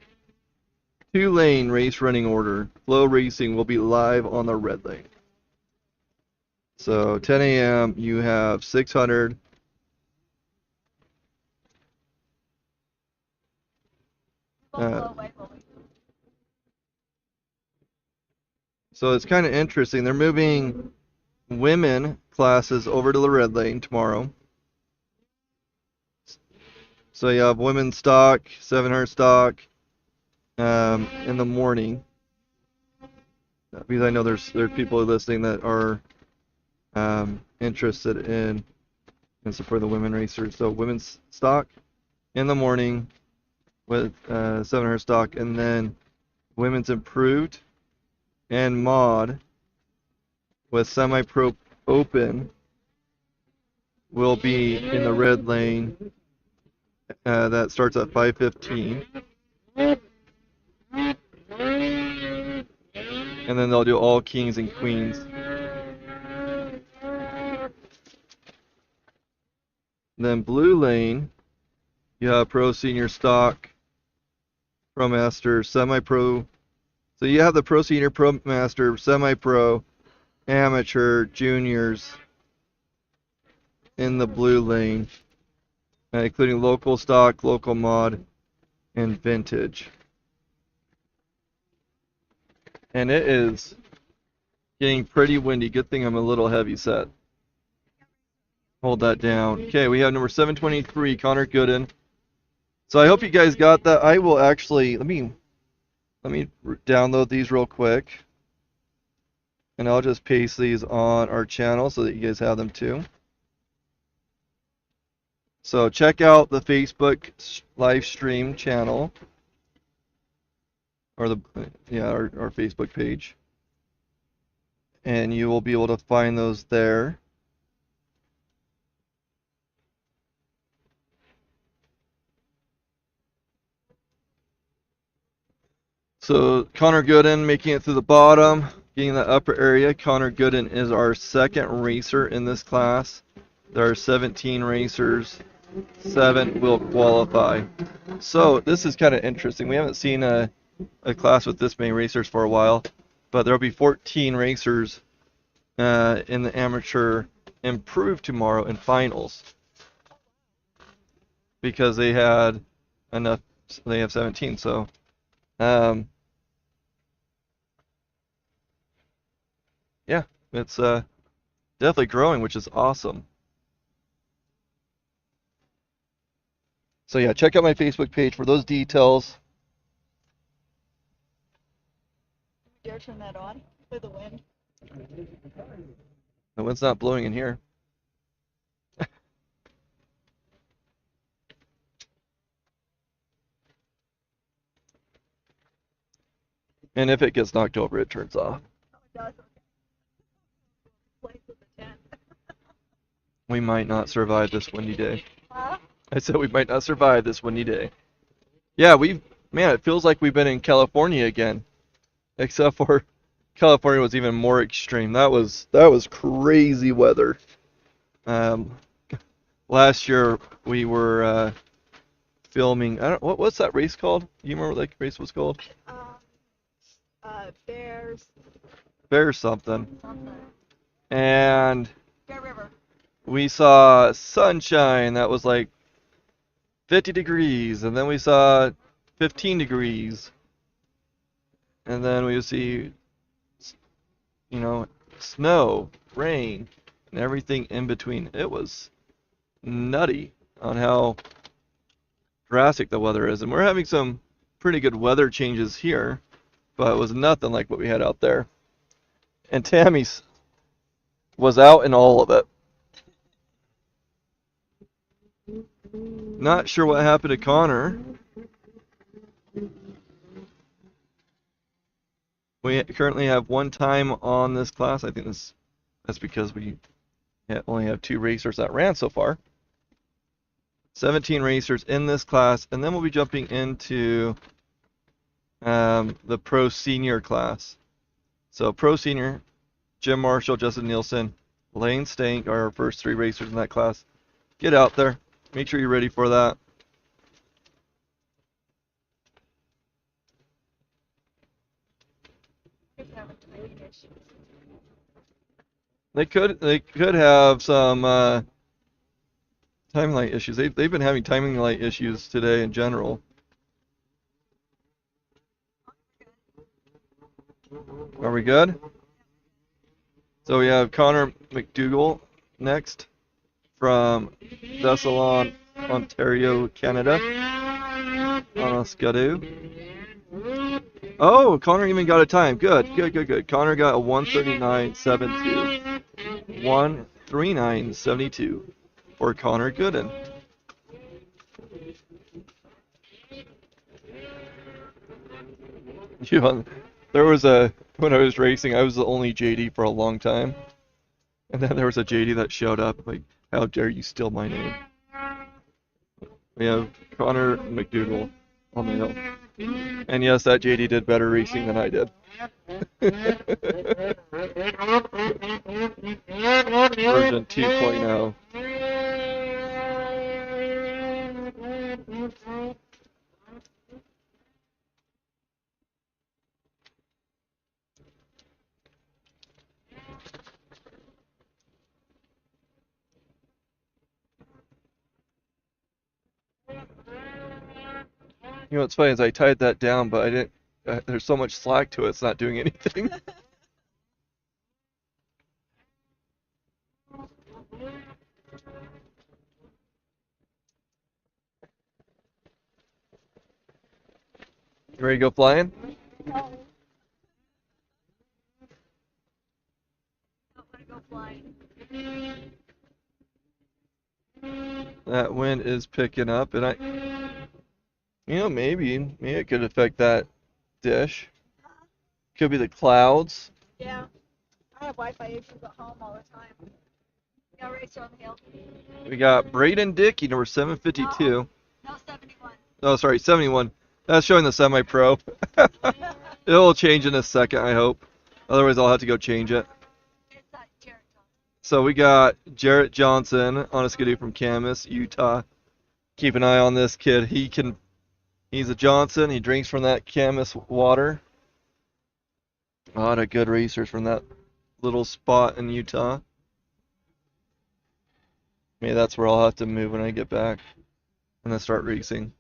S1: two-lane race running order. Flow Racing will be live on the red lane. So 10 a.m. you have 600. So it's kind of interesting. They're moving women classes over to the red lane tomorrow. So you have women's stock, 700 stock in the morning. Because I know there's people listening that are interested in supporting the women racers. So women's stock in the morning with 700 stock, and then women's improved and mod with semi-pro open will be in the red lane. That starts at 5:15. And then they'll do all kings and queens. Then blue lane, you have pro senior stock, pro master, semi-pro. So you have the pro senior, pro master, semi-pro, amateur, juniors in the blue lane, including local stock, local mod, and vintage. And it is getting pretty windy. Good thing I'm a little heavy set. Hold that down. Okay, we have number 723, Connor Gooden. So I hope you guys got that. I will actually let me download these real quick, and I'll just paste these on our channel so that you guys have them too. So check out the Facebook live stream channel, or our Facebook page, and you will be able to find those there. So Connor Gooden making it through the bottom, getting the upper area. Connor Gooden is our second racer in this class. There are 17 racers. 7 will qualify. So this is kind of interesting. We haven't seen a class with this many racers for a while, but there will be 14 racers in the amateur improved tomorrow in finals because they had enough. They have 17. So yeah, it's definitely growing, which is awesome. So yeah, check out my Facebook page for those details.
S2: Dare turn that on for the wind.
S1: The wind's not blowing in here. And if it gets knocked over, it turns off. We might not survive this windy day.
S2: Huh?
S1: I said we might not survive this windy day. Yeah, man, it feels like we've been in California again. Except for California was even more extreme. That was crazy weather. Last year we were filming. What's that race called? You remember what that race was called? Bears something. And
S2: Bear River.
S1: we saw sunshine that was like 50 degrees, and then we saw 15 degrees, and then we would see, snow, rain, and everything in between. It was nutty on how drastic the weather is, and we're having some pretty good weather changes here. but it was nothing like what we had out there. And Tammy's was out in all of it. Not sure what happened to Connor. We currently have one time on this class. I think that's because we only have 2 racers that ran so far. 17 racers in this class, and then we'll be jumping into the Pro Senior class. So Pro Senior, Jim Marshall, Justin Nielsen, Lane Stank are our first 3 racers in that class. Get out there. Make sure you're ready for that. They could have some timing light issues. They've been having timing light issues today in general. Are we good? So we have Connor McDougall next from Thessalon, Ontario, Canada. On a Skidoo. Oh, Connor even got a time. Good. Connor got a 1:39.72. 1:39.72 for Connor Gooden. There was when I was racing, I was the only JD for a long time. And then there was a JD that showed up, like, how dare you steal my name? We have Connor McDougall on the hill. And yes, that JD did better racing than I did. Version 2.0. You know what's funny is I tied that down, but I didn't. There's so much slack to it, it's not doing anything. You ready to go flying?
S2: No. I don't want to go flying.
S1: That wind is picking up, and maybe it could affect that dish. Could be the clouds.
S2: Yeah. I have Wi-Fi issues at home all the time. Yeah, racer on the hill.
S1: We got Braden Dickey, number 752.
S2: No, 71.
S1: Oh, sorry, 71. That's showing the semi-pro. It'll change in a second, I hope. Otherwise, I'll have to go change it.
S2: It's Jarrett Johnson.
S1: So we got Jarrett Johnson on a Skidoo from Camas, Utah. Keep an eye on this kid. He's a Johnson. He drinks from that Camas water. A lot of good racers from that little spot in Utah. Maybe that's where I'll have to move when I get back and then start racing.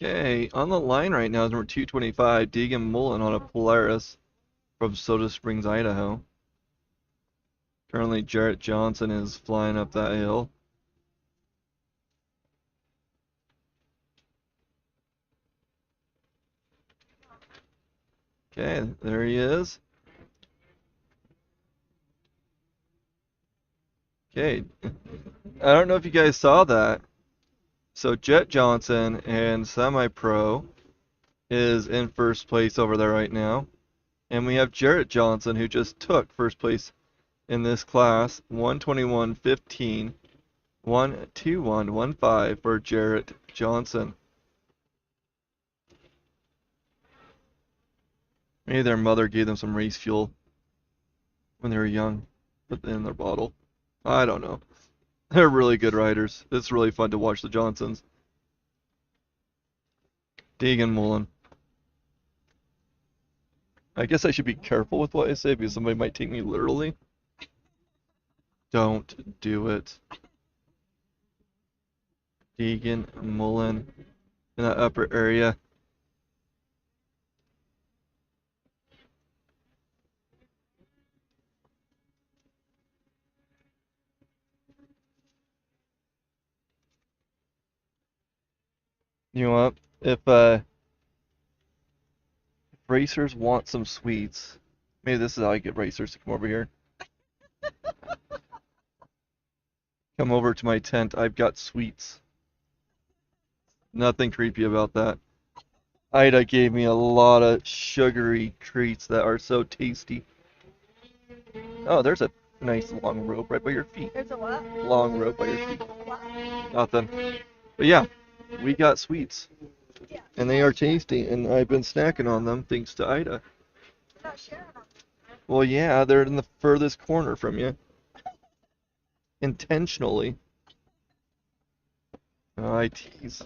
S1: Okay, on the line right now is number 225, Deegan Mullen on a Polaris from Soda Springs, Idaho. Currently, Jarrett Johnson is flying up that hill. Okay, there he is. Okay, I don't know if you guys saw that. So Jet Johnson and Semi-Pro is in first place over there right now. And we have Jarrett Johnson, who just took first place in this class, 121.15, 121.15 for Jarrett Johnson. Maybe their mother gave them some race fuel when they were young, put it in their bottle. I don't know. They're really good riders. It's really fun to watch the Johnsons. Deegan Mullen. I guess I should be careful with what I say because somebody might take me literally. Don't do it. Deegan Mullen in that upper area. You know what? If racers want some sweets, maybe this is how I get racers to come over here. Come over to my tent. I've got sweets. Nothing creepy about that. Ida gave me a lot of sugary treats that are so tasty. Oh, there's a nice long rope right by your feet.
S2: There's a what?
S1: Long rope by your feet.
S2: What?
S1: Nothing. But yeah, we got sweets.
S2: Yeah.
S1: And they are tasty, and I've been snacking on them thanks to Ida.
S2: You're not sharing them.
S1: Well, yeah, they're in the furthest corner from you. Intentionally. Oh, I tease.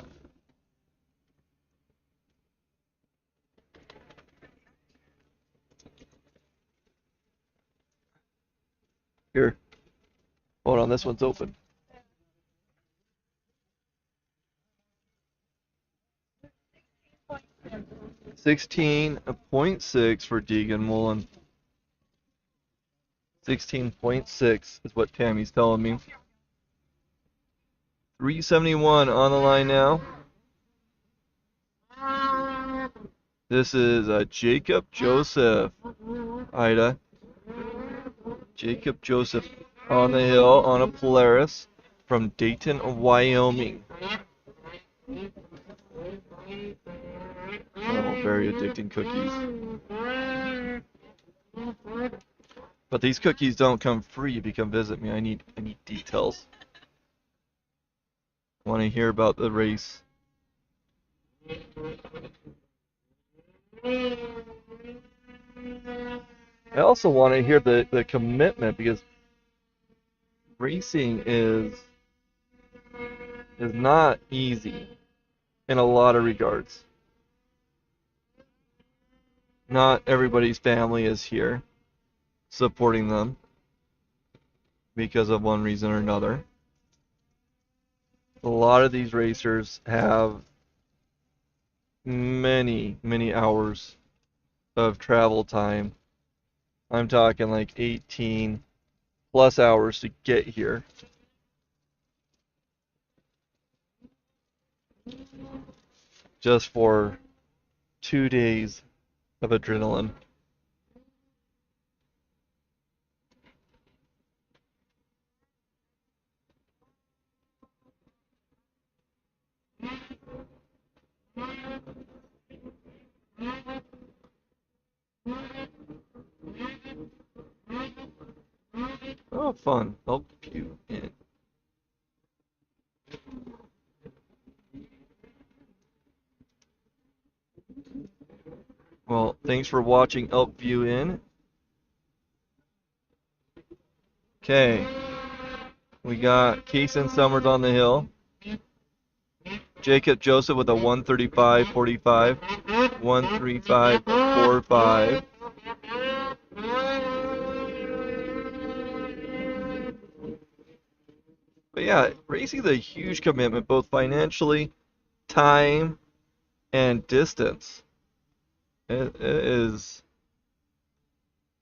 S1: Here. Hold on, this one's open. 16.6 for Deegan Mullen. 16.6 is what Tammy's telling me. 371 on the line now. This is Jacob Joseph. Ida. Jacob Joseph on the hill on a Polaris from Dayton, Wyoming. Oh, very addicting cookies. But these cookies don't come free if you come visit me. I need details. Want to hear about the race. I also want to hear the commitment because racing is not easy in a lot of regards. Not everybody's family is here supporting them because of one reason or another. A lot of these racers have many, many hours of travel time. I'm talking like 18 plus hours to get here. Just for 2 days of adrenaline. Oh, fun. Help you in. Well, thanks for watching Elkview In. Okay. We got Kaysen Summers on the hill. Jacob Joseph with a 135.45. 135.45. But yeah, racing is a huge commitment, both financially, time, and distance. It is.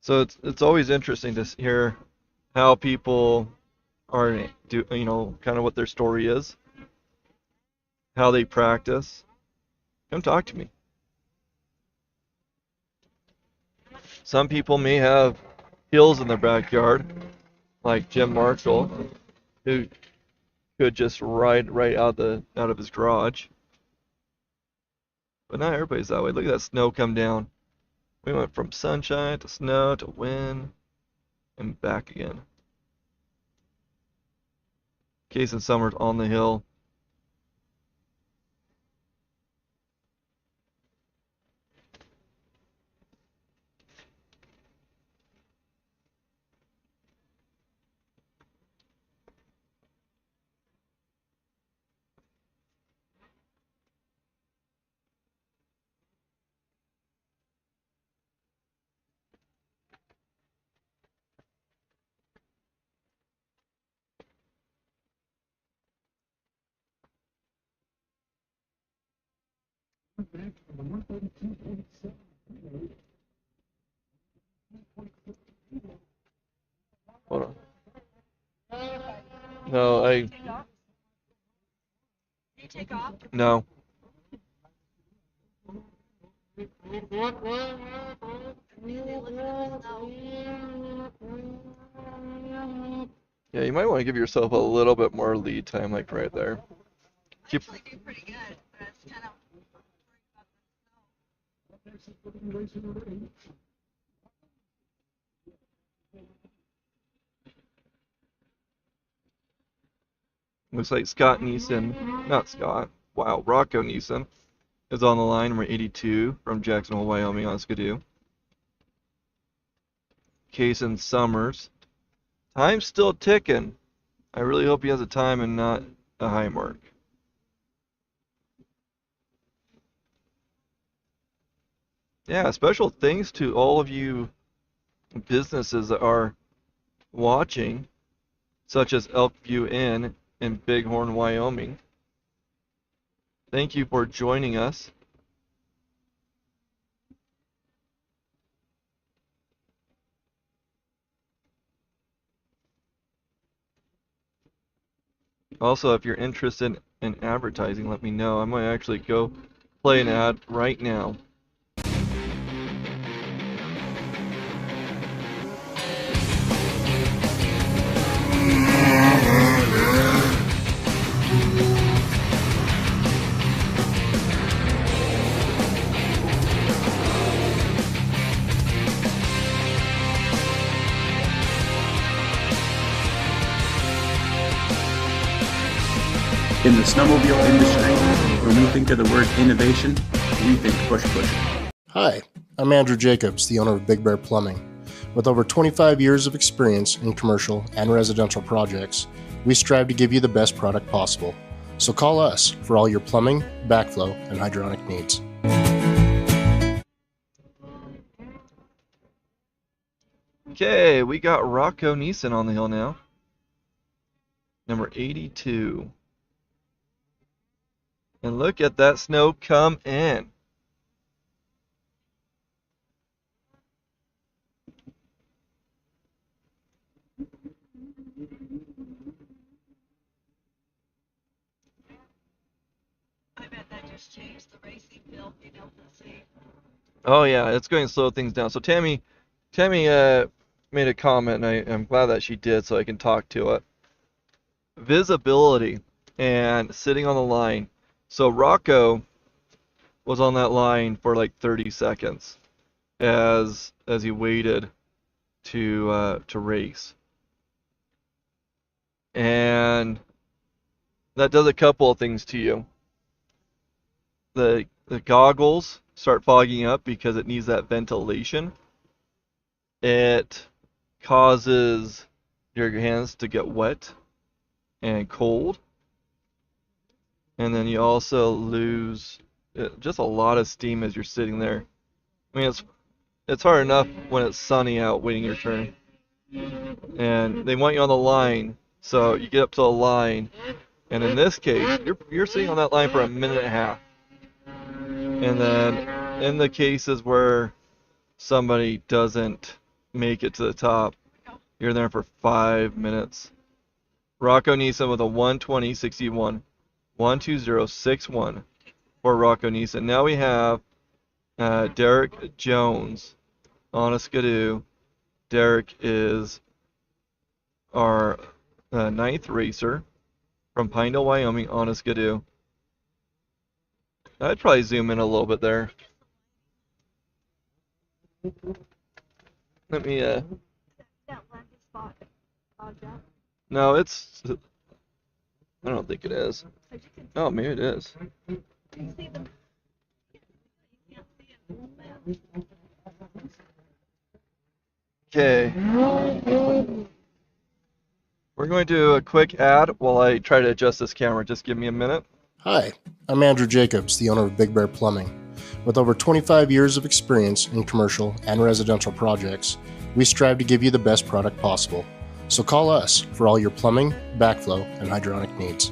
S1: So it's always interesting to hear how people are kind of what their story is, how they practice. Come talk to me. Some people may have hills in their backyard, like Jim Marshall, who could just ride right out of his garage. But not everybody's that way. Look at that snow come down. We went from sunshine to snow to wind and back again. Kaysen Summers on the hill. Hold on. No,
S2: Take off? Do you take off?
S1: no. Yeah, you might want to give yourself a little bit more lead time, like right there.
S2: I actually do pretty good, but it's kind of worried about the snow.
S1: Looks like Scott Neeson, not Scott, wow, Rocco Neeson is on the line, number 82 from Jacksonville, Wyoming on Skidoo. Kason Summers. Time's still ticking. I really hope he has a time and not a high mark. Yeah, special thanks to all of you businesses that are watching, such as Elkview Inn in Bighorn, Wyoming. Thank you for joining us. Also, if you're interested in advertising, let me know. I might actually go play an ad right now.
S3: In the snowmobile industry, when we think of the word innovation, we think push.
S4: Hi, I'm Andrew Jacobs, the owner of Big Bear Plumbing. With over 25 years of experience in commercial and residential projects, we strive to give you the best product possible. So call us for all your plumbing, backflow, and hydronic needs.
S1: Okay, we got Rocco Neeson on the hill now. Number 82. And look at that snow come in.
S2: I bet that just changed the racing field, being able to see.
S1: Oh yeah, it's going to slow things down. So Tammy made a comment, and I'm glad that she did, so I can talk to it. Visibility and sitting on the line. So Rocco was on that line for like 30 seconds as he waited to race. And that does a couple of things to you. The goggles start fogging up because it needs that ventilation. It causes your hands to get wet and cold. And then you also lose just a lot of steam as you're sitting there. I mean, it's hard enough when it's sunny out waiting your turn. And they want you on the line, so you get up to the line, and in this case, you're sitting on that line for a minute and a half. And then in the cases where somebody doesn't make it to the top, you're there for 5 minutes. Rocco Neeson with a 1:20.61. 1:20.61 for Rocco Neeson. Now we have Derek Jones on a Skidoo. Derek is our 9th racer from Pinedale, Wyoming on a Skidoo. I'd probably zoom in a little bit there. Let me
S2: That landing spot fogged up.
S1: no, it's I don't think it is.
S2: So you can
S1: Oh, maybe it is.
S2: see them. You can't see it in the map.
S1: Okay. We're going to do a quick ad while I try to adjust this camera. Just give me a minute.
S4: Hi, I'm Andrew Jacobs, the owner of Big Bear Plumbing. With over 25 years of experience in commercial and residential projects, we strive to give you the best product possible. So call us for all your plumbing, backflow, and hydronic needs.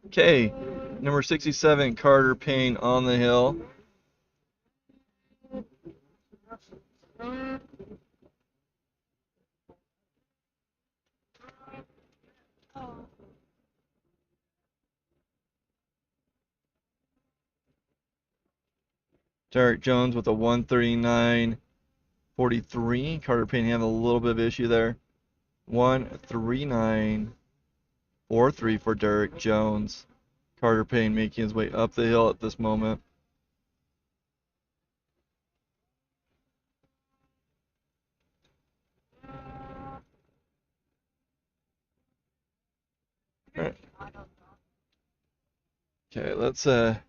S1: Okay, number 67, Carter Payne on the hill.
S2: Oh.
S1: Derek Jones with a 139.43. Carter Payne having a little bit of issue there. 139.43 for Derek Jones. Carter Payne making his way up the hill at this moment. All right. Okay, let's here,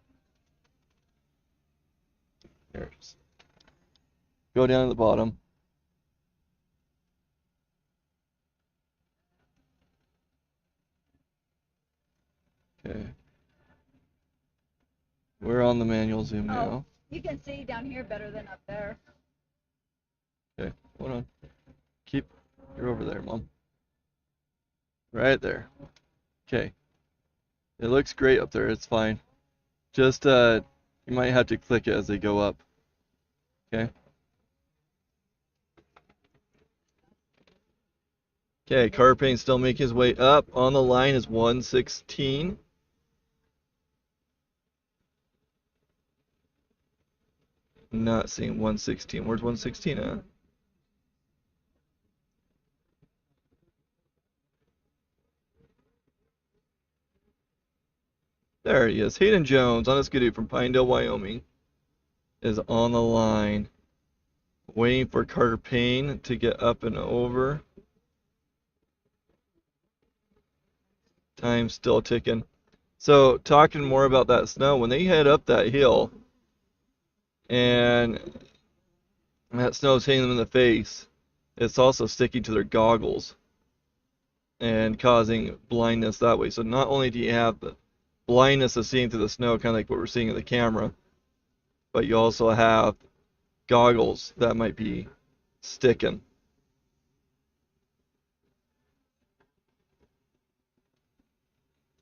S1: go down to the bottom. Okay. We're on the manual zoom now.
S2: You can see down here better than up there.
S1: Okay, hold on. You're over there, Mom. Right there. Okay. It looks great up there, it's fine. Just, you might have to click it as they go up. Okay. Okay, Carter Payne still making his way up. On the line is 116. Not seeing 116. Where's 116 at? There he is. Hayden Jones on a skidoo from Pinedale, Wyoming is on the line. Waiting for Carter Payne to get up and over. Time's still ticking. So, talking more about that snow, when they head up that hill and that snow's hitting them in the face, it's also sticking to their goggles and causing blindness that way. So, not only do you have the blindness of seeing through the snow, kind of like what we're seeing in the camera, but you also have goggles that might be sticking.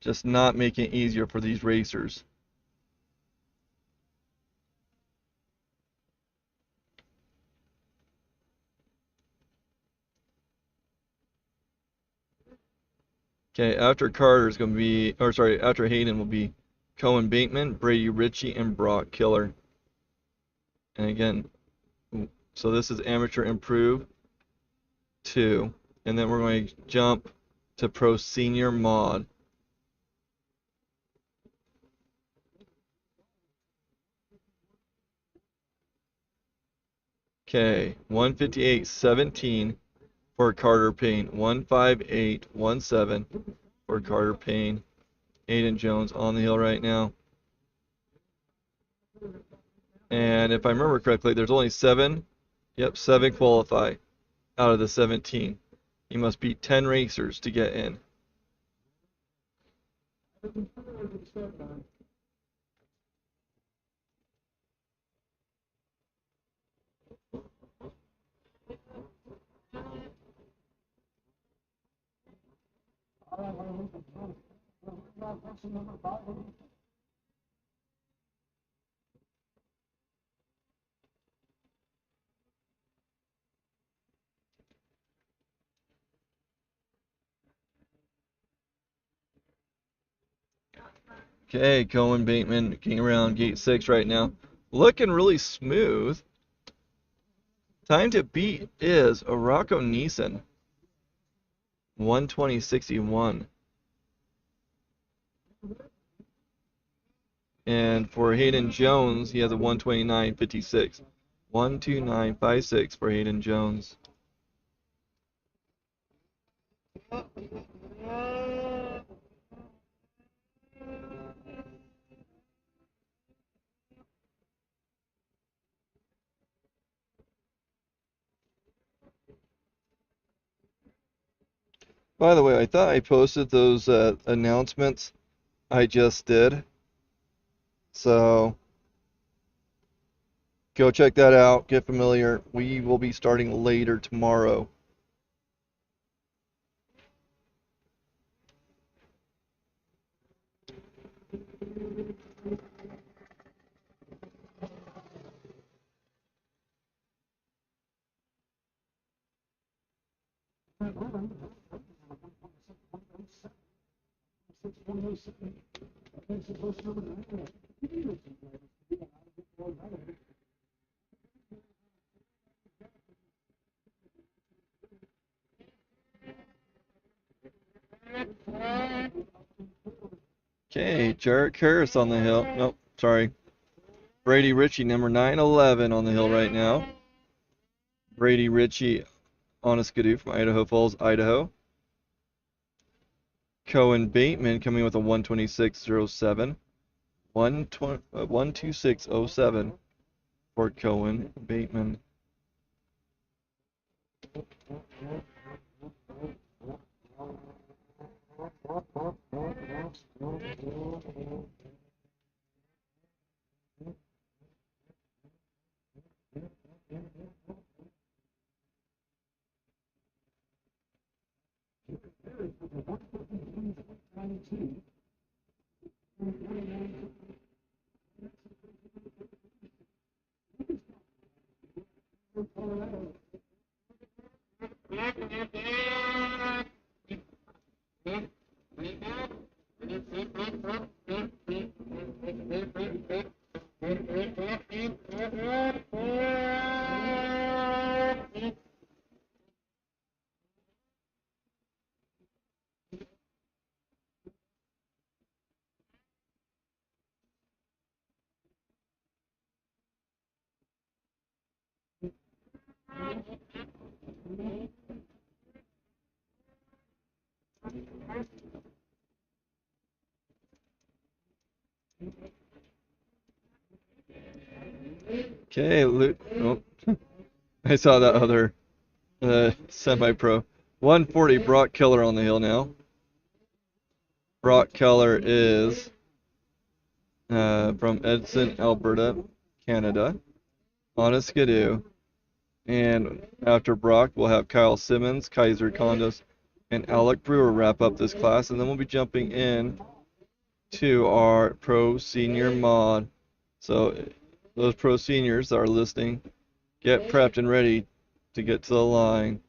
S1: Just not making it easier for these racers. Okay, after Carter's going to be, or sorry, after Hayden will be Cohen Bateman, Brady Ritchie, and Brock Killer. And again, so this is Amateur Improve 2. And then we're going to jump to Pro Senior Mod. Okay, 158.17 for Carter Payne. 158.17 for Carter Payne. Hayden Jones on the hill right now. And if I remember correctly, there's only 7. Yep, 7 qualify out of the 17. You must beat 10 racers to get in. Okay, Cohen Bateman getting around gate 6 right now. Looking really smooth. Time to beat is Rocco Neeson. 120.61. And for Hayden Jones, he has a 129.56. 129.56 for Hayden Jones. By the way, I thought I posted those announcements I just did. So go check that out. Get familiar. We will be starting later tomorrow. Okay, Jarrett Harris on the hill. Nope, sorry. Brady Ritchie, number 911 on the hill right now. Brady Ritchie on a skidoo from Idaho Falls, Idaho. Cohen Bateman coming with a 126.07. 126.07 for Cohen Bateman. Okay, Luke. Oh, I saw that other semi-pro. 140 Brock Keller on the hill now. Brock Keller is from Edson, Alberta, Canada, on a skidoo. And after Brock, we'll have Kyle Simmons, Kaiser Condos, and Alec Brewer wrap up this class. And then we'll be jumping in to our pro senior mod. So those pro seniors that are listening, get prepped and ready to get to the line.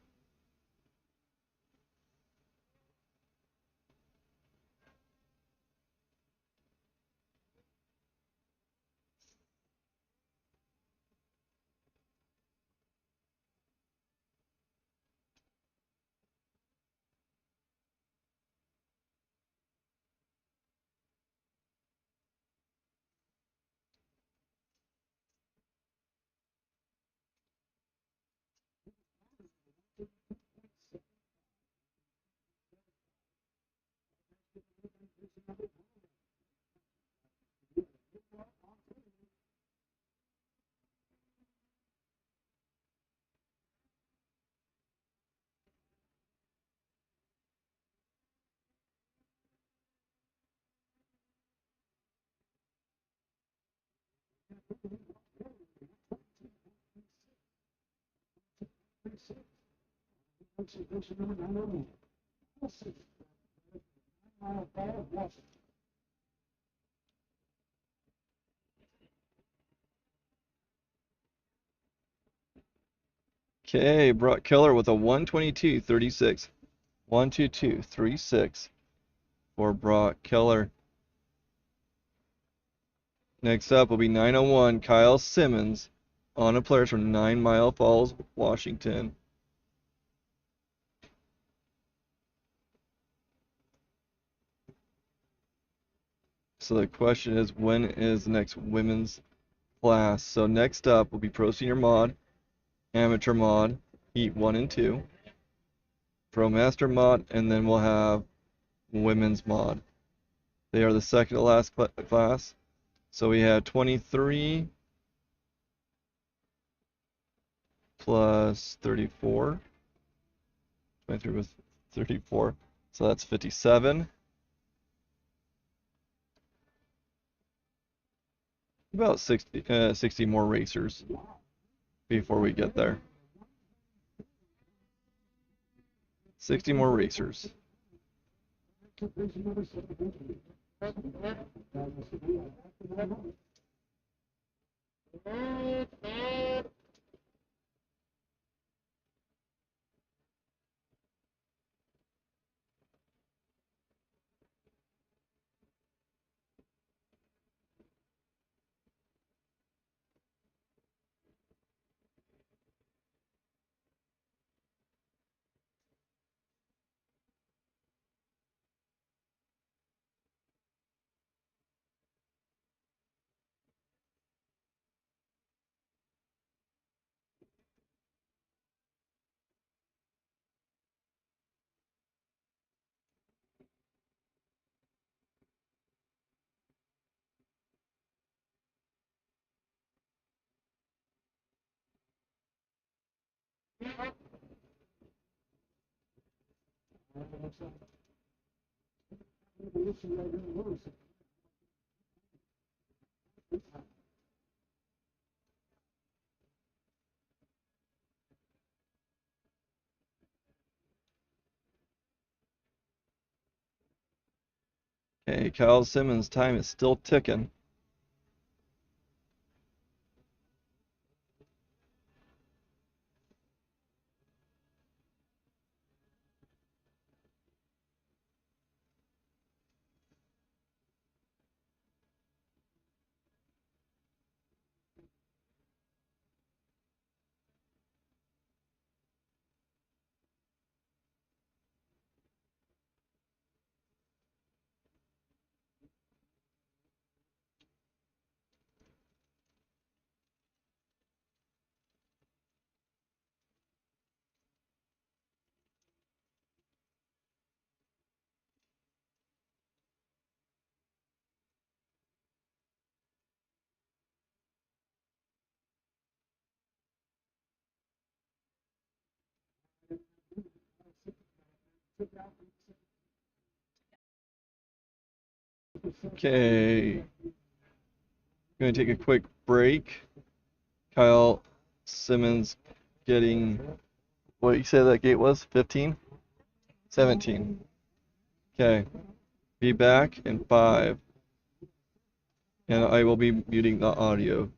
S1: Okay, Brock Keller with a 122.36. 122.36 for Brock Keller. Next up will be 901 Kyle Simmons on a player from 9 Mile Falls, Washington. So the question is, when is the next women's class? So next up will be Pro Senior Mod, Amateur Mod, Heat 1 and 2, Pro Master Mod, and then we'll have Women's Mod. They are the second to last class. So we have 23 plus 34. 23 with 34. So that's 57. About 60 more racers before we get there. 60 more racers. Okay, Kyle Simmons' time is still ticking. Okay, going to take a quick break. Kyle Simmons getting, what you said that gate was? 15? 17. Okay, be back in 5. And I will be muting the audio.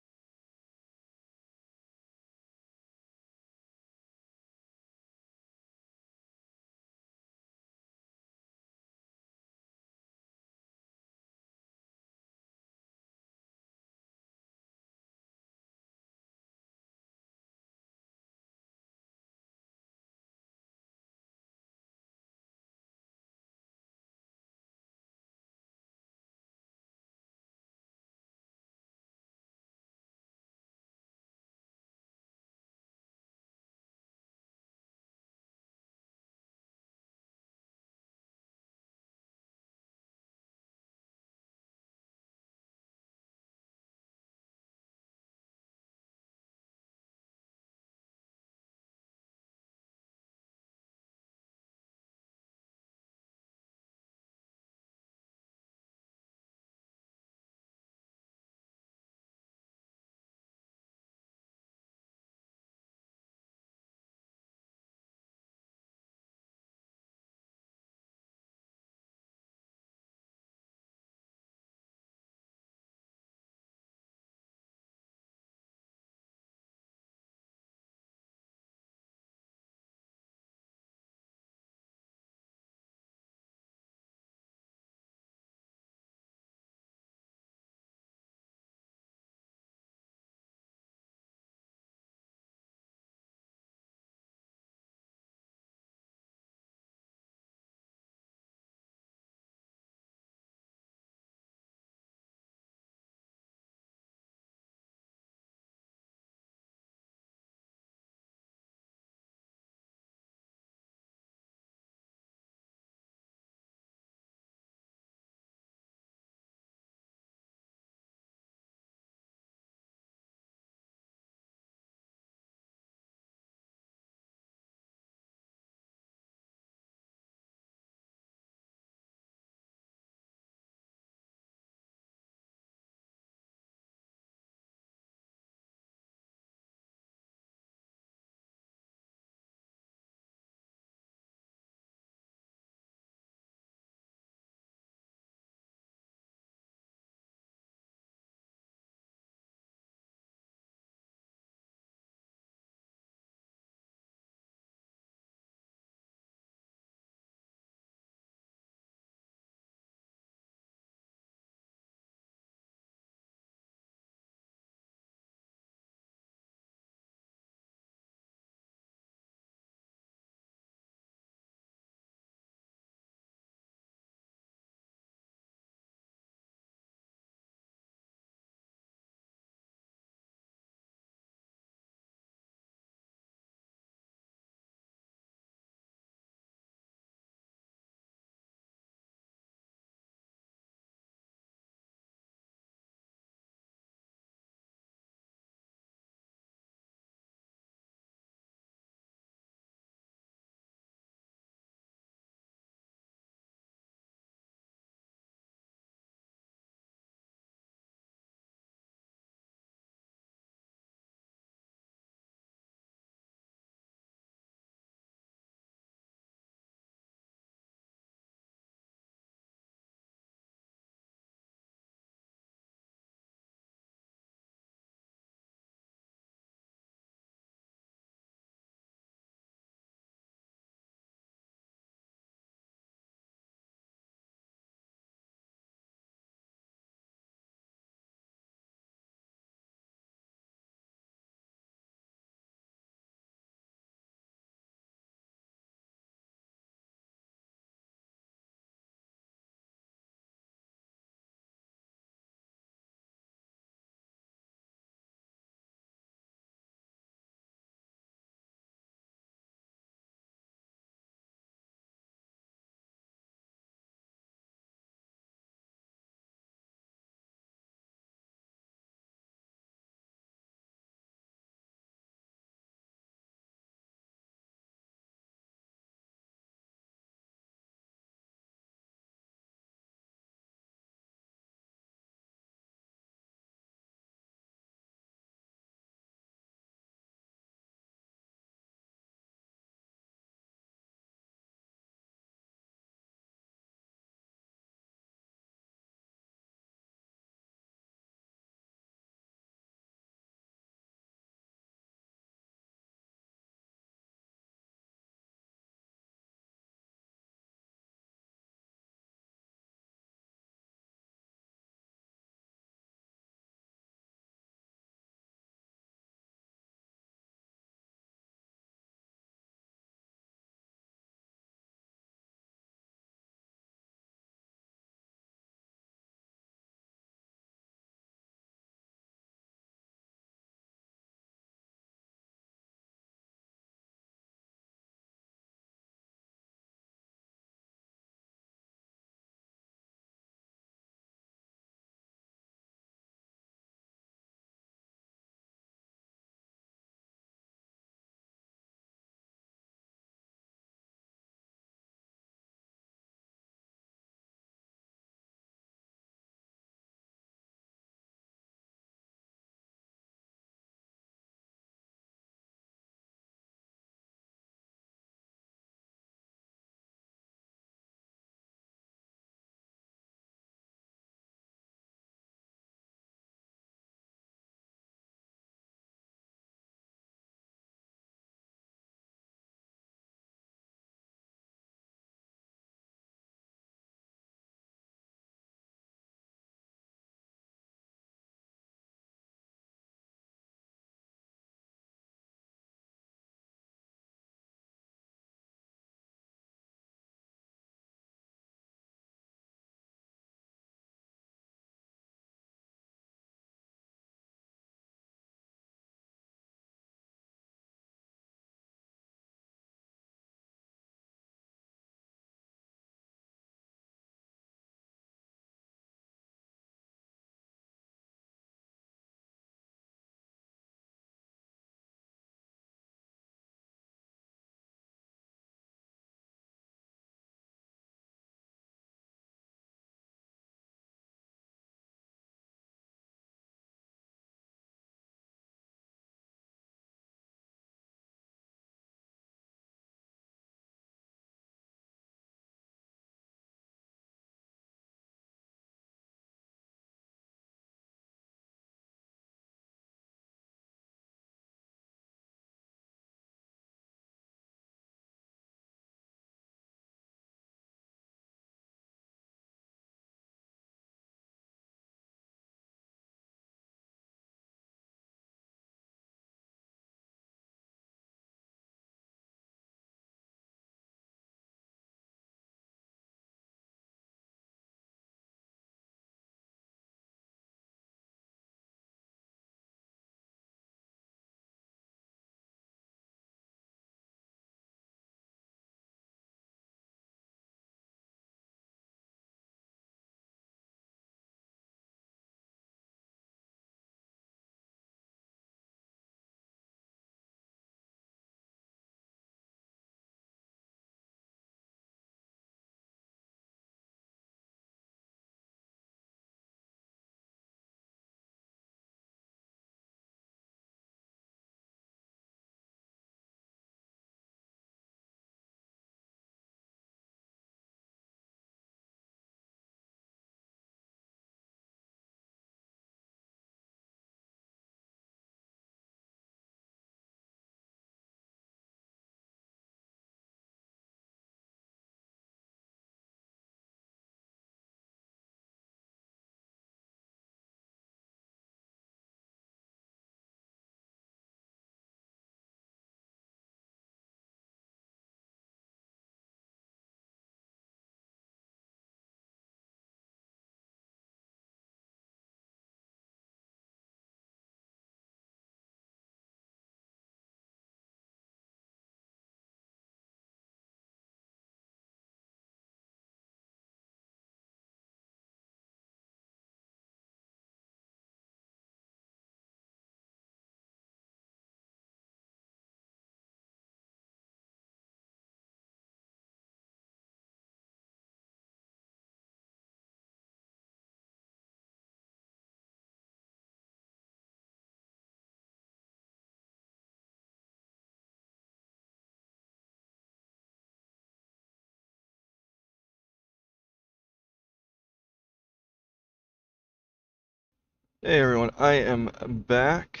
S1: Hey everyone, I am back.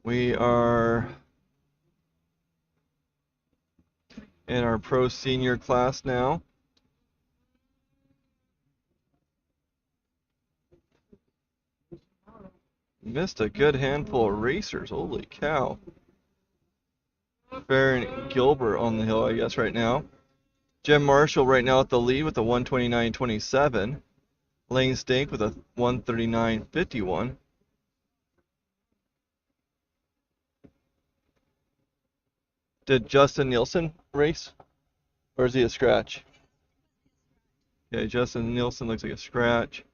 S1: We are in our pro senior class now. Missed a good handful of racers, holy cow. Baron Gilbert on the hill, I guess, right now. Jim Marshall right now at the lead with a 129.27. Lane Stink with a 139.51. Did Justin Nielsen race? Or is he a scratch? Okay, Justin Nielsen looks like a scratch.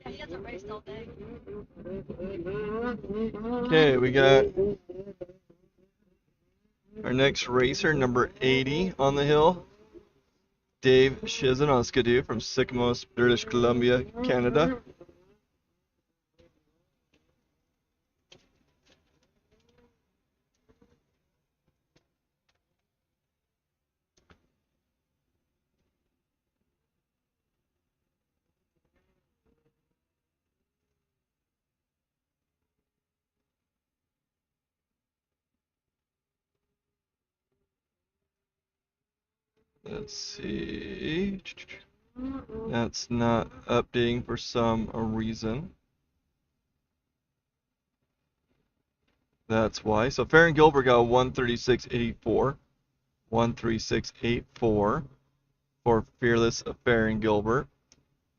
S2: Yeah, he hasn't raced all day.
S1: Okay, we got our next racer, number 80 on the hill. Dave Shizen on Skidoo from Sycamore, British Columbia, Canada. Let's see. That's not updating for some reason. That's why. So Farron Gilbert got a 136.84. 136.84 for Fearless Farron Gilbert.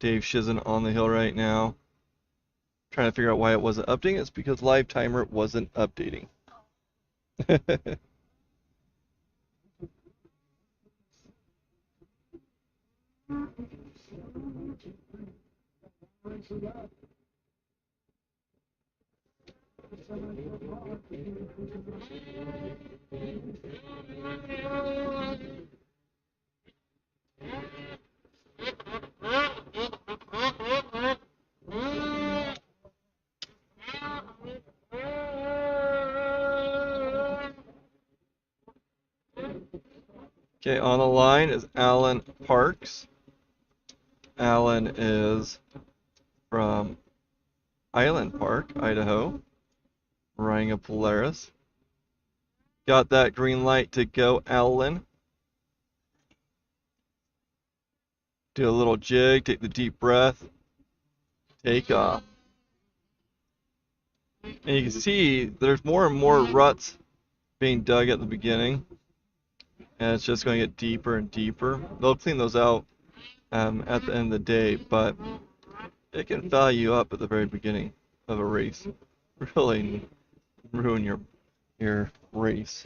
S1: Dave Shizen on the hill right now. Trying to figure out why it wasn't updating. It's because Live Timer wasn't updating. Okay, on the line is Alan Parks. Alan is from Island Park, Idaho, riding a Polaris. Got that green light to go, Alan. Do a little jig, take the deep breath, take off. And you can see there's more and more ruts being dug at the beginning. And it's just going to get deeper and deeper. They'll clean those out at the end of the day, but it can foul you up at the very beginning of a race. Really ruin your race.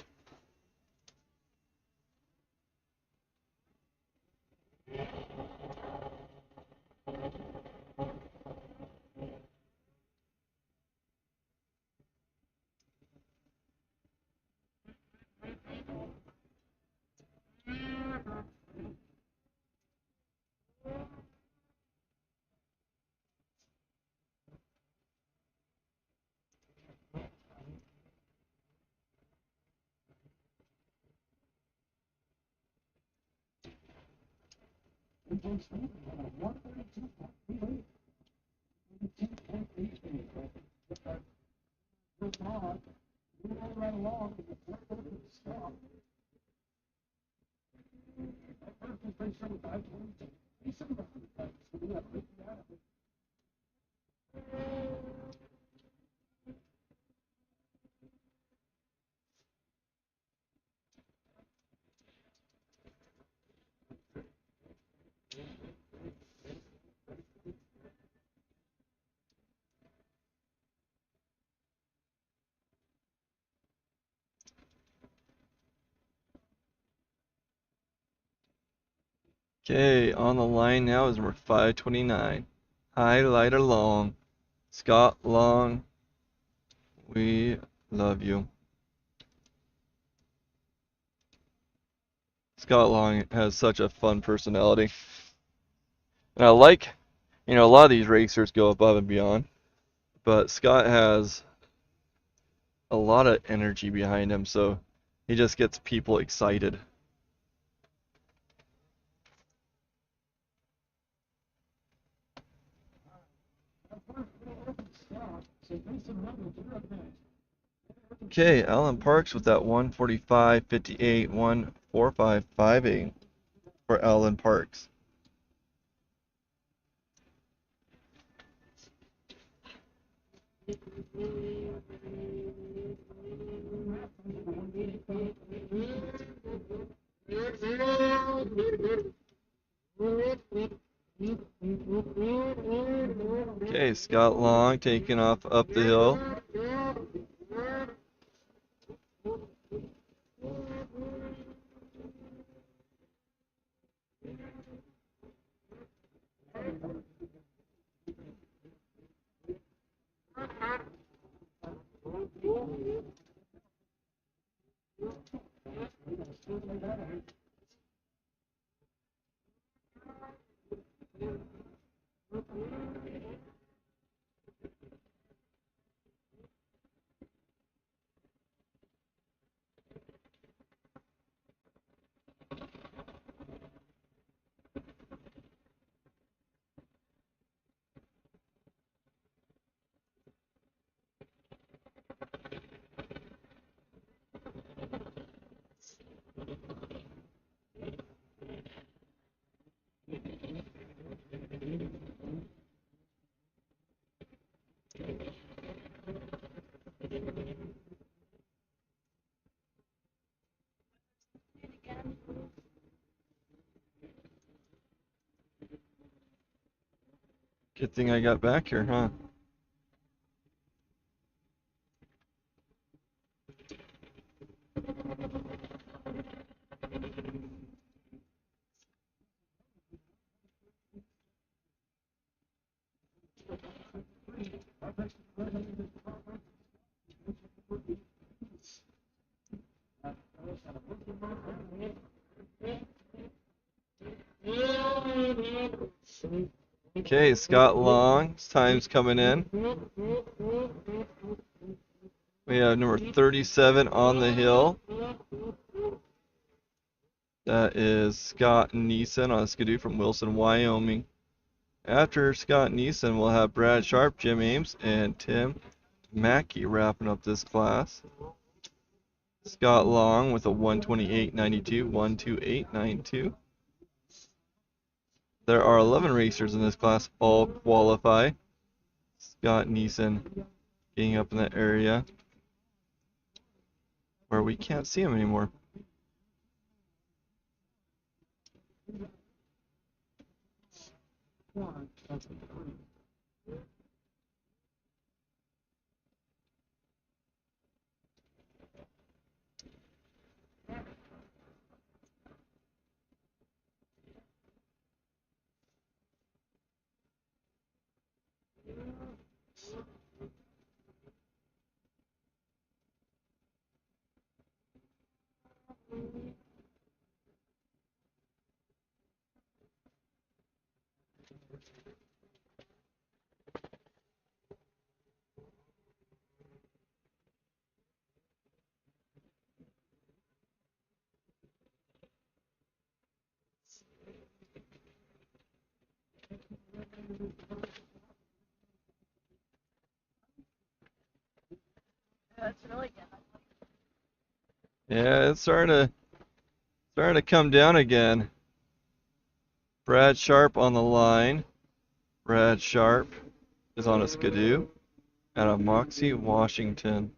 S1: Okay, on the line now is number 529. Highlighter Long. Scott Long, we love you. Scott Long has such a fun personality. And I like, a lot of these racers go above and beyond. But Scott has a lot of energy behind him, so he just gets people excited. Okay, Alan Parks with that 145.58, 145.58 for Alan Parks. Okay, Scott Long taking off up the hill. Good thing I got back here, huh? Okay, Scott Long's time's coming in. We have number 37 on the hill. That is Scott Neeson on a Skidoo from Wilson, Wyoming. After Scott Neeson, we'll have Brad Sharp, Jim Ames, and Tim Mackey wrapping up this class. Scott Long with a 128.92, 128.92. There are 11 racers in this class, all qualify. Scott Neeson getting up in that area where we can't see him anymore.
S2: That's really good.
S1: Yeah, it's starting to come down again. Brad Sharp on the line. Brad Sharp is on a Skidoo out of Moxie, Washington.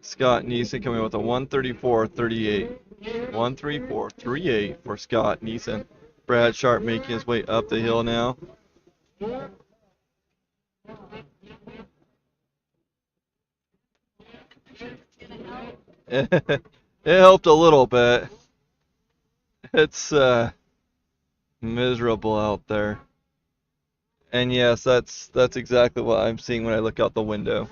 S1: Scott Neeson coming with a 134.38. 134.38 for Scott Neeson. Brad Sharp making his way up the hill now. It helped a little bit. It's miserable out there. And yes, that's exactly what I'm seeing when I look out the window.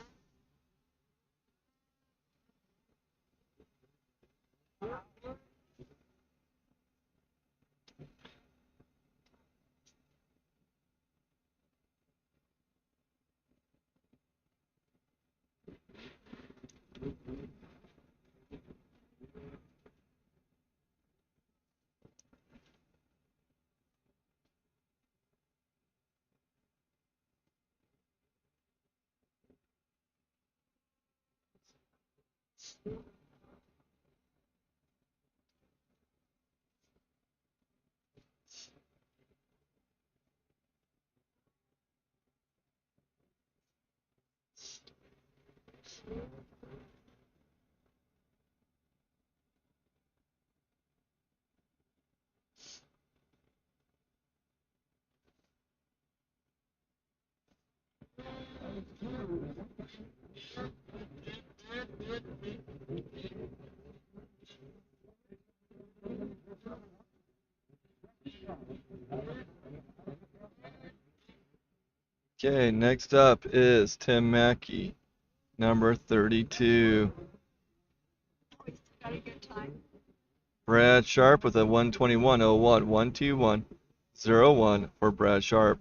S1: Okay, next up is Tim Mackey, number 32.
S2: Oh, he's still got a good time.
S1: Brad Sharp with a 121.01, 121.01 for Brad Sharp.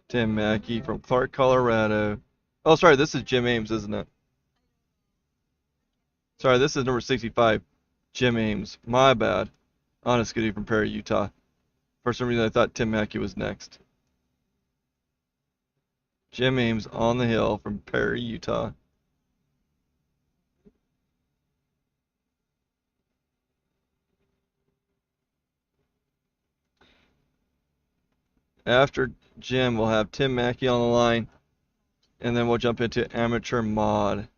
S1: Tim Mackey from Clark, Colorado. Oh, sorry, this is Jim Ames, isn't it? Sorry, this is number 65, Jim Ames. My bad. Honest Goody from Perry, Utah. For some reason, I thought Tim Mackey was next. Jim Ames on the hill from Perry, Utah. After Jim, we'll have Tim Mackey on the line, and then we'll jump into amateur mod.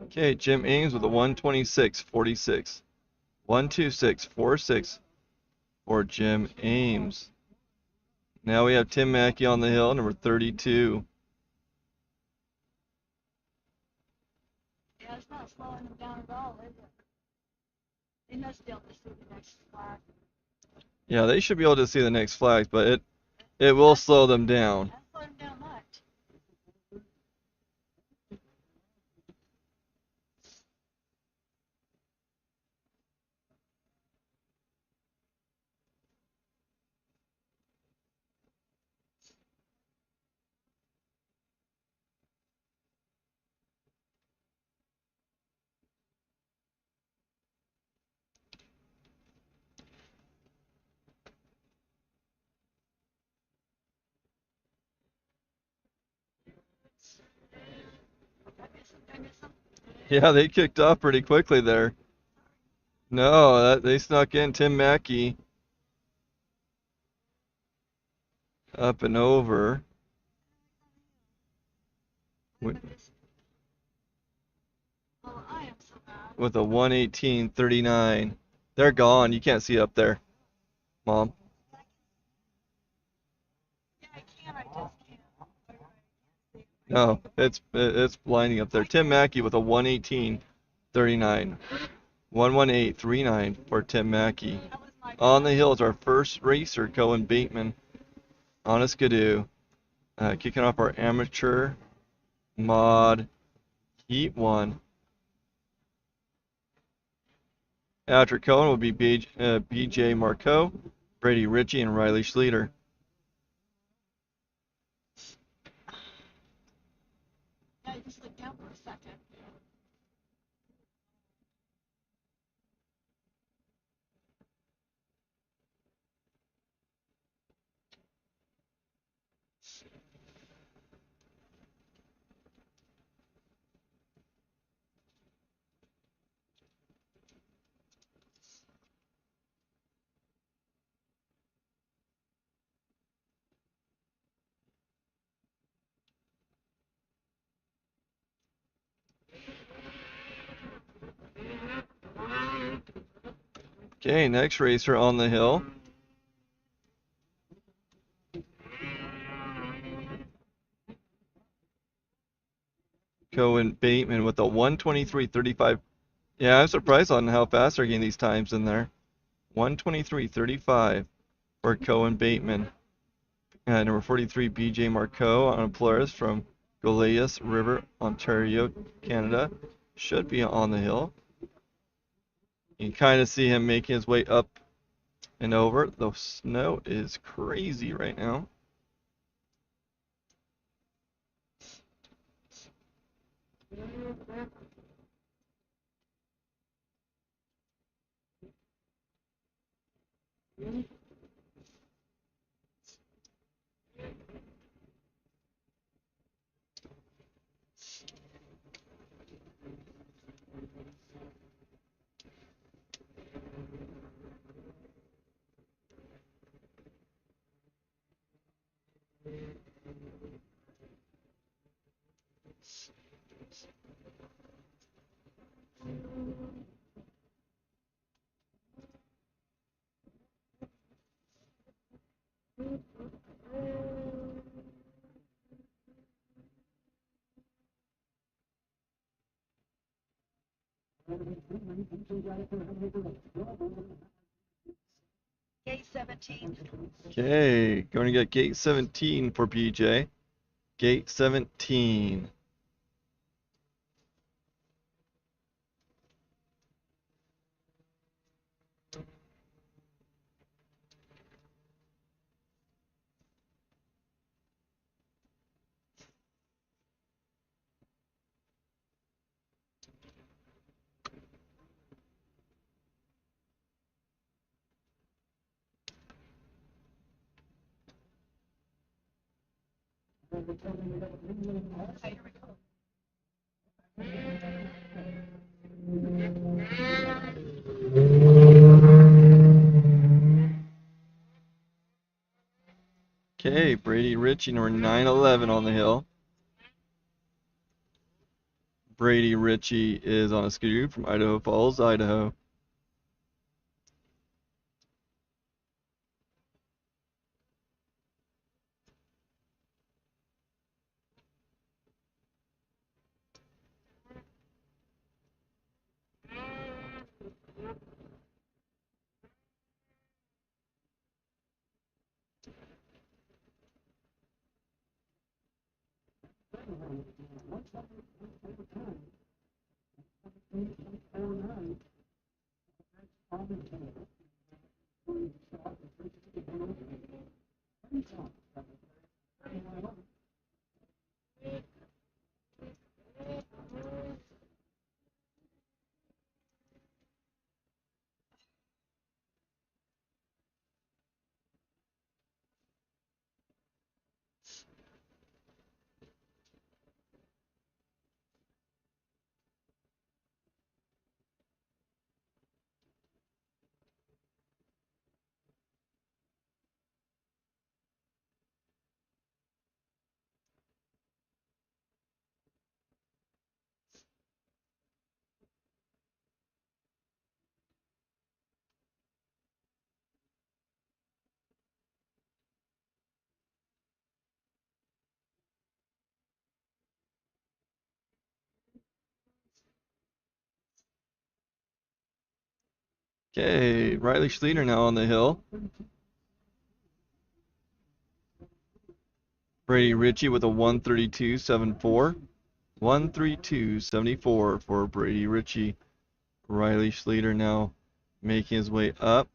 S1: Okay, Jim Ames with a 126.46. 126.46 for Jim Ames. Now we have Tim Mackey on the hill, number 32.
S2: Yeah, it's not slowing them down at all, is it? They must be able to see the next flag.
S1: Yeah, they should be able to see the next flags, but it will slow them down.
S2: That's slowing them down much. Did I miss them?
S1: Yeah, they kicked off pretty quickly there. No, they snuck in Tim Mackey up and over.
S2: What did I miss? Oh, I am so bad.
S1: With a 118.39. They're gone. You can't see up there, Mom.
S2: Yeah, I can, I just can't.
S1: No, it's blinding up there. Tim Mackey with a 118.39. 118.39 for Tim Mackey.
S2: That was my
S1: On the hill is our first racer, Cohen Bateman, on a skidoo. Kicking off our amateur mod heat 1. After Cohen will be BJ Marcoux, Brady Ritchie, and Riley Schleter.
S2: Yeah, you just looked down for a second.
S1: Okay, next racer on the hill. Cohen Bateman with a 123.35. Yeah, I'm surprised on how fast they're getting these times in there. 123.35 for Cohen Bateman. Number 43, BJ Marcoux on a Polaris from Goliath River, Ontario, Canada. Should be on the hill. You can kind of see him making his way up and over. The snow is crazy right now.
S2: Gate 17.
S1: Okay, going to get gate 17 for BJ. Gate 17.
S2: Here we go.
S1: Okay, Brady Ritchie, number 911 on the hill. Brady Ritchie is on a skidoo from Idaho Falls, Idaho. Okay, Riley Schleter now on the hill. Brady Ritchie with a 132.74. 132.74 for Brady Ritchie. Riley Schleter now making his way up.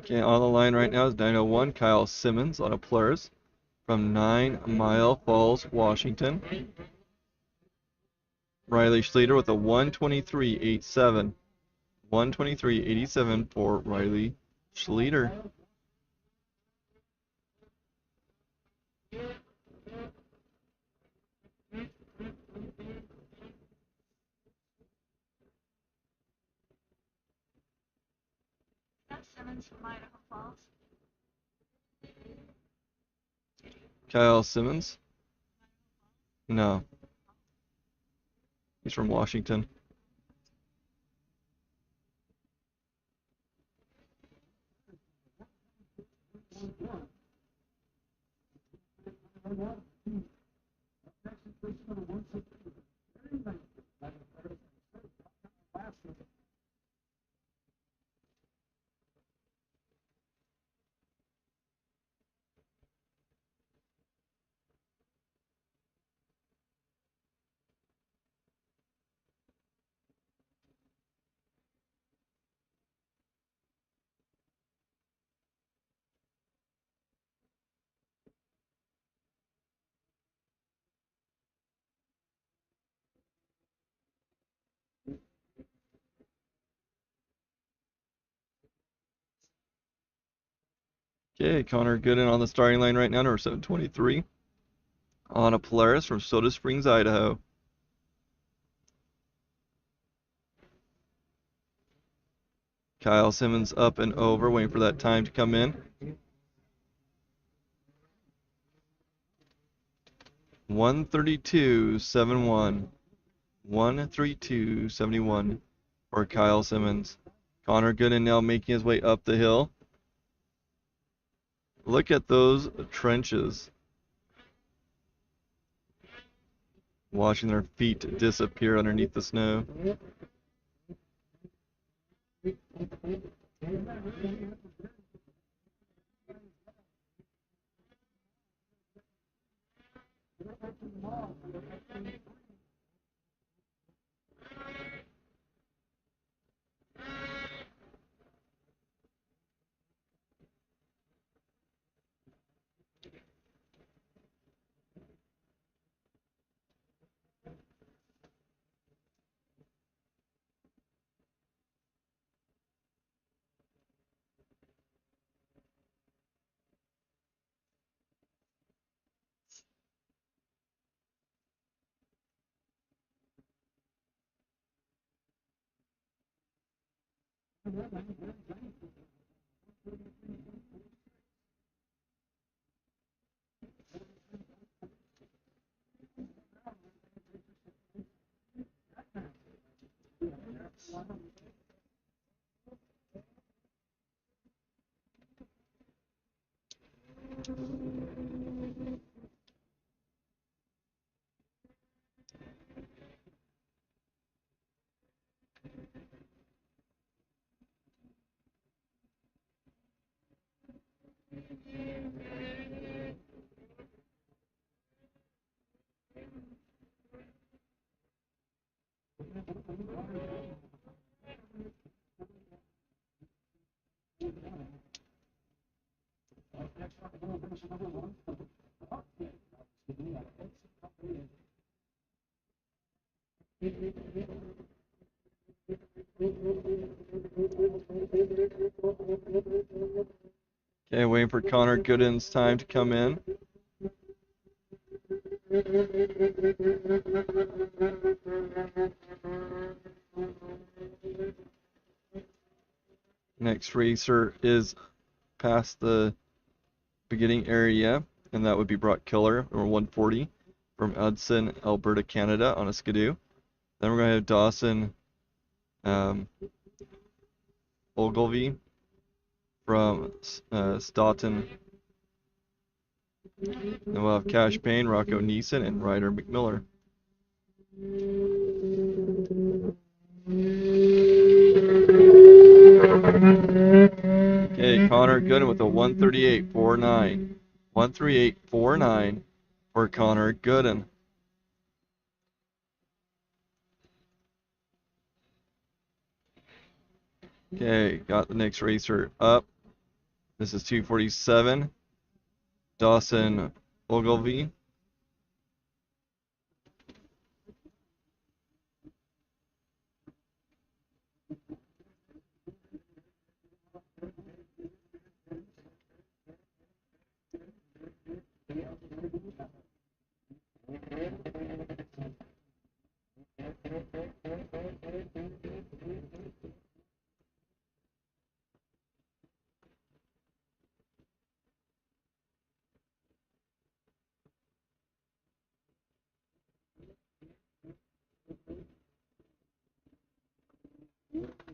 S1: Okay, on the line right now is 901 Kyle Simmons on a Polaris from 9 Mile Falls, Washington. Riley Schleter with a 123.87. 123.87 for Riley Schleter.
S2: That's Simmons from Idaho Falls.
S1: Kyle Simmons? No. He's from Washington. Okay, Connor Gooden on the starting line right now, number 723. On a Polaris from Soda Springs, Idaho. Kyle Simmons up and over, waiting for that time to come in. 132.71. 132.71 for Kyle Simmons. Connor Gooden now making his way up the hill. Look at those trenches. Watching their feet disappear underneath the snow. Okay, waiting for Connor Gooden's time to come in. Next racer is past the beginning area, and that would be Brock Killer, number 140, from Hudson, Alberta, Canada, on a Skidoo. Then we're going to have Dawson Ogilvie from Stoughton. Then we'll have Cash Payne, Rocco Neeson, and Ryder McMiller. Okay, Connor Gooden with a 138.49. 138.49 for Connor Gooden. Okay, got the next racer up. This is 247. Dawson Ogilvy.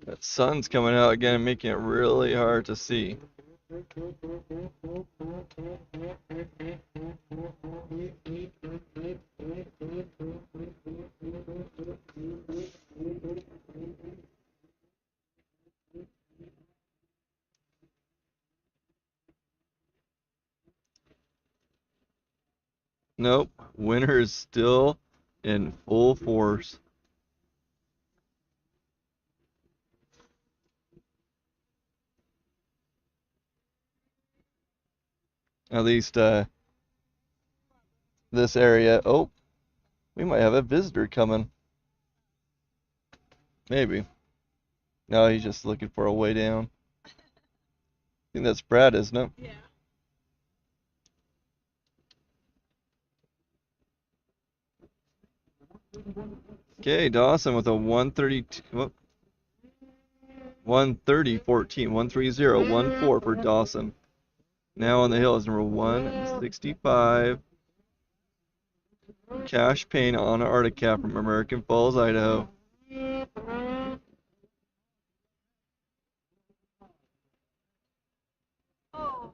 S1: That sun's coming out again, making it really hard to see. Nope, winter is still in full force. At least this area. Oh, we might have a visitor coming. Maybe. No, he's just looking for a way down. I think that's Brad, isn't it?
S2: Yeah.
S1: Okay, Dawson with a 132. Whoop. 130 14, 130 14 for Dawson. Now on the hill is number 165. Cash Payne on an Arctic Cat from American Falls, Idaho.
S2: Oh.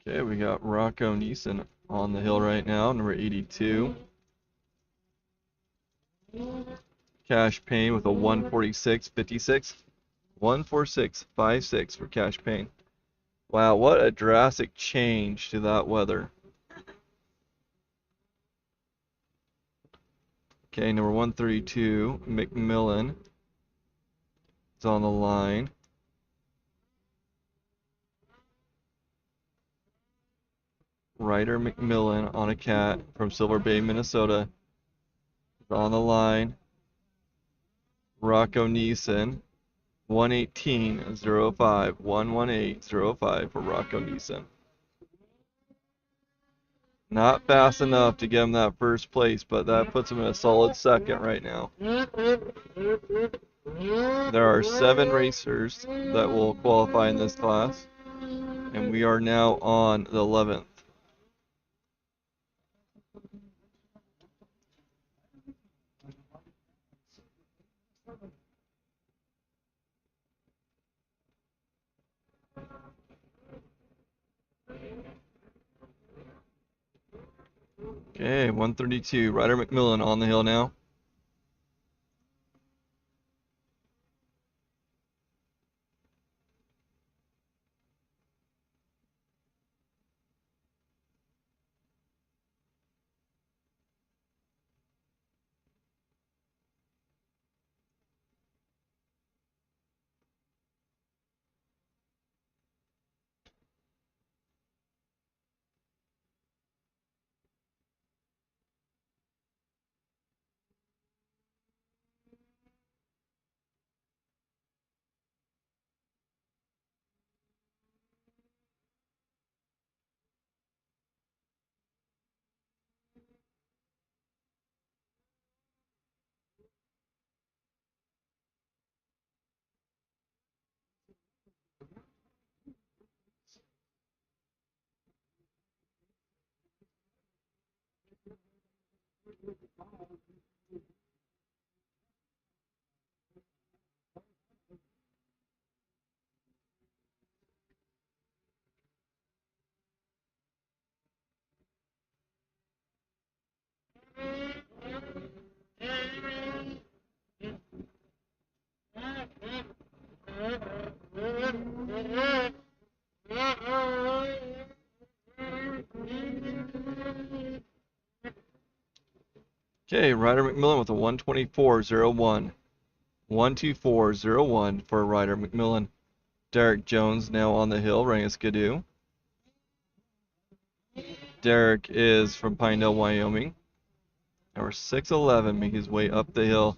S1: Okay, we got Rocco Neeson on the hill right now, number 82. Cash Payne with a 146.56. 146.56 for Cash Payne. Wow, what a drastic change to that weather. Okay, number 132, McMillan is on the line. Ryder McMillan on a cat from Silver Bay, Minnesota. On the line, Rocco Neeson, 118.05, 118.05 for Rocco Neeson. Not fast enough to get him that first place, but that puts him in a solid second right now. There are 7 racers that will qualify in this class, and we are now on the 11th. Okay, 132. Ryder McMillan on the hill now. Okay, Ryder McMillan with a 124.01. 124.01 for Ryder McMillan. Derek Jones now on the hill, running a skidoo. Derek is from Pinedale, Wyoming. Number 6'11", making his way up the hill.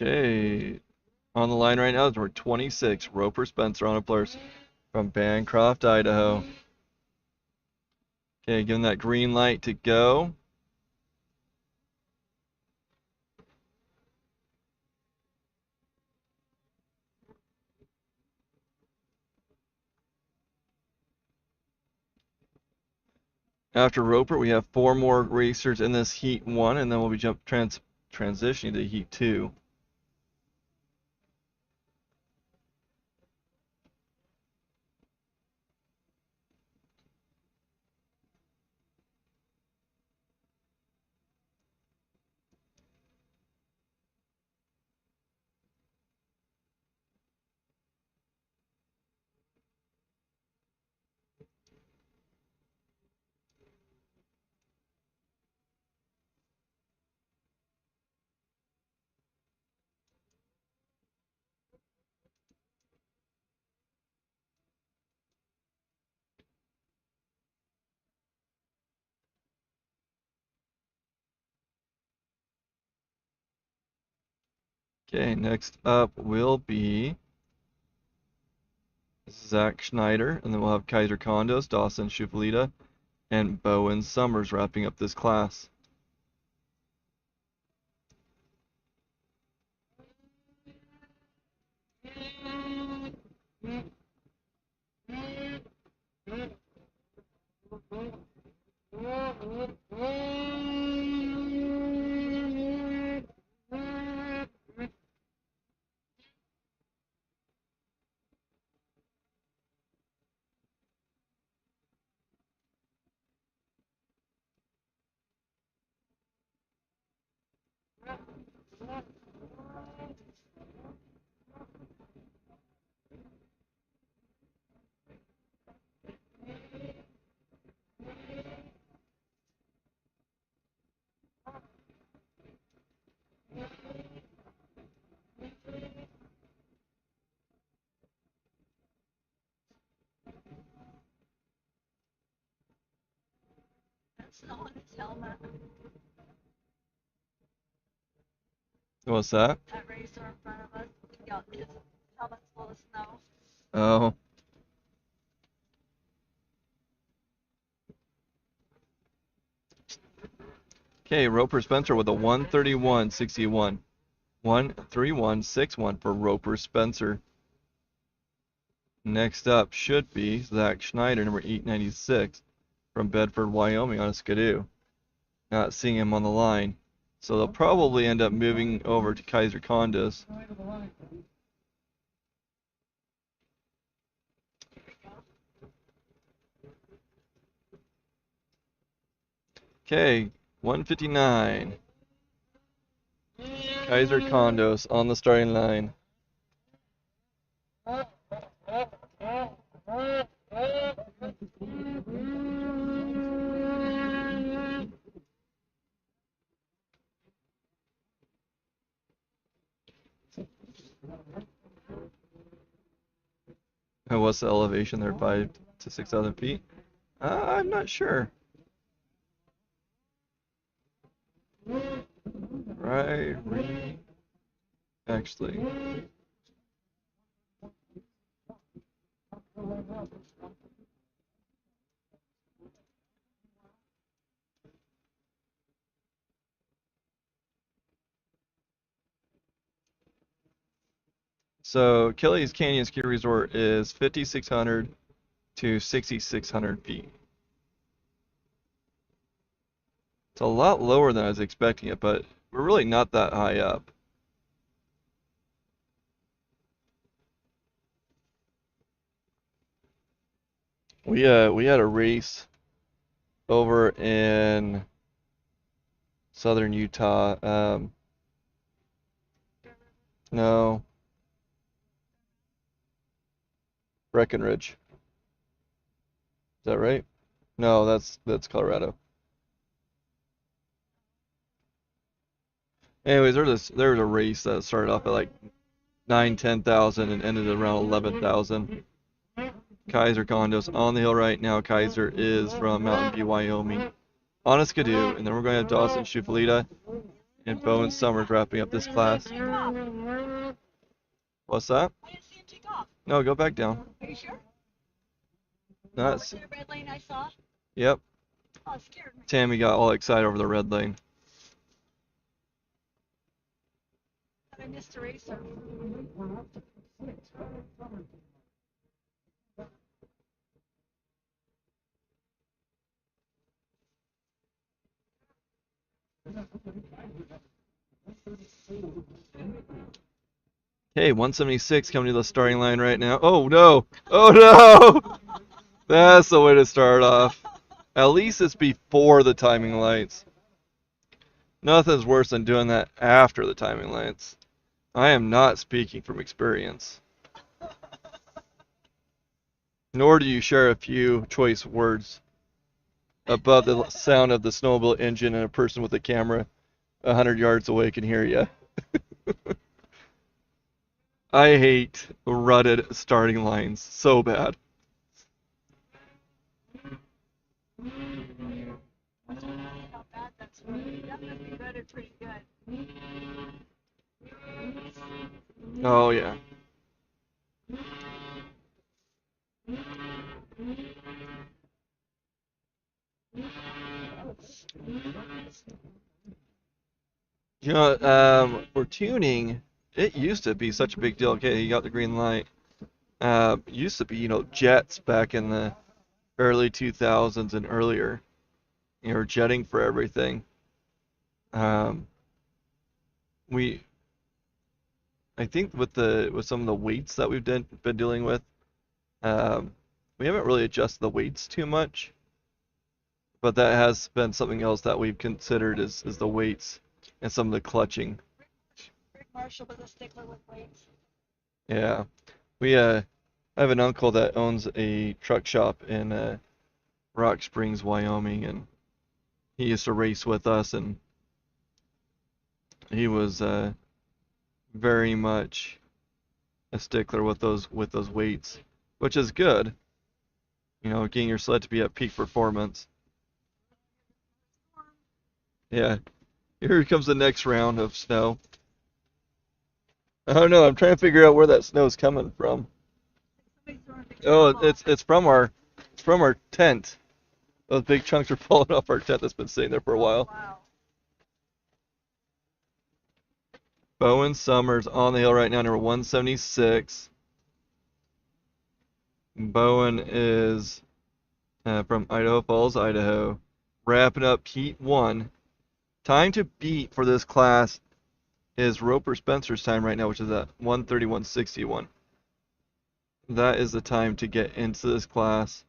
S1: Okay, on the line right now is number 26, Roper Spencer on a Polaris from Bancroft, Idaho. Okay, giving that green light to go. After Roper, we have 4 more racers in this Heat 1, and then we'll be transitioning to Heat 2. Okay, next up will be Zach Schneider, and then we'll have Kaiser Condos, Dawson Shufalita, and Bowen Summers wrapping up this class.
S2: That's not on his helmet.
S1: What's that?
S2: That racer in front of us. Yeah, his helmet's full of snow.
S1: Oh. Okay, Roper Spencer with a 131.61. 131.61 for Roper Spencer. Next up should be Zach Schneider, number 896, from Bedford, Wyoming, on a Skidoo. Not seeing him on the line. So they'll probably end up moving over to Kaiser Condos. Okay, 159. Kaiser Condos on the starting line. And what's the elevation there? 5 to 6,000 feet? I'm not sure. Right, actually. So Kelly's Canyon Ski Resort is 5,600 to 6,600 feet. It's a lot lower than I was expecting it, but we're really not that high up. We had a race over in southern Utah. No, Breckenridge. Is that right? No, that's Colorado. Anyways, there was a race that started off at like 10,000 and ended at around 11,000. Kaiser Condos on the hill right now. Kaiser is from Mountain View, Wyoming, on a Skidoo, and then we're going to have Dawson Shufalita and Bowen Summers wrapping up this class. What's that?
S2: I didn't see him take off.
S1: No, go back down.
S2: Are you sure?
S1: That's
S2: The red lane I saw?
S1: yep.
S2: Oh, it scared me.
S1: Tammy got all excited over the red lane.
S2: I missed a racer.
S1: Okay, 176 coming to the starting line right now. Oh no! Oh no! That's the way to start off. At least it's before the timing lights. Nothing's worse than doing that after the timing lights. I am not speaking from experience. Nor do you share a few choice words above the sound of the snowmobile engine and a person with a camera 100 yards away can hear you. I hate rutted starting lines so bad.
S2: How bad that's really. That must be better, pretty good.
S1: Oh yeah. You know, for tuning, it used to be such a big deal. Okay, you got the green light. It used to be, jets back in the early 2000s and earlier. You know, jetting for everything. Um, we, I think with some of the weights that we've been dealing with, um, we haven't really adjusted the weights too much, but that has been something else that we've considered is the weights and some of the clutching.
S2: Rick Marshall was a stickler with weights.
S1: Yeah, we I have an uncle that owns a truck shop in Rock Springs, Wyoming, and he used to race with us, and he was very much a stickler with those weights, which is good. You know, getting your sled to be at peak performance. Yeah, here comes the next round of snow. I don't know. I'm trying to figure out where that snow's coming from.
S2: Somebody's throwing a big
S1: Oh,
S2: snowball.
S1: it's from our tent. Those big chunks are falling off our tent that's been sitting there for a while.
S2: Wow.
S1: Bowen Summers on the hill right now, number 176. Bowen is from Idaho Falls, Idaho. Wrapping up Heat 1. Time to beat for this class is Roper Spencer's time right now, which is at 1:31:61. That is the time to get into this class.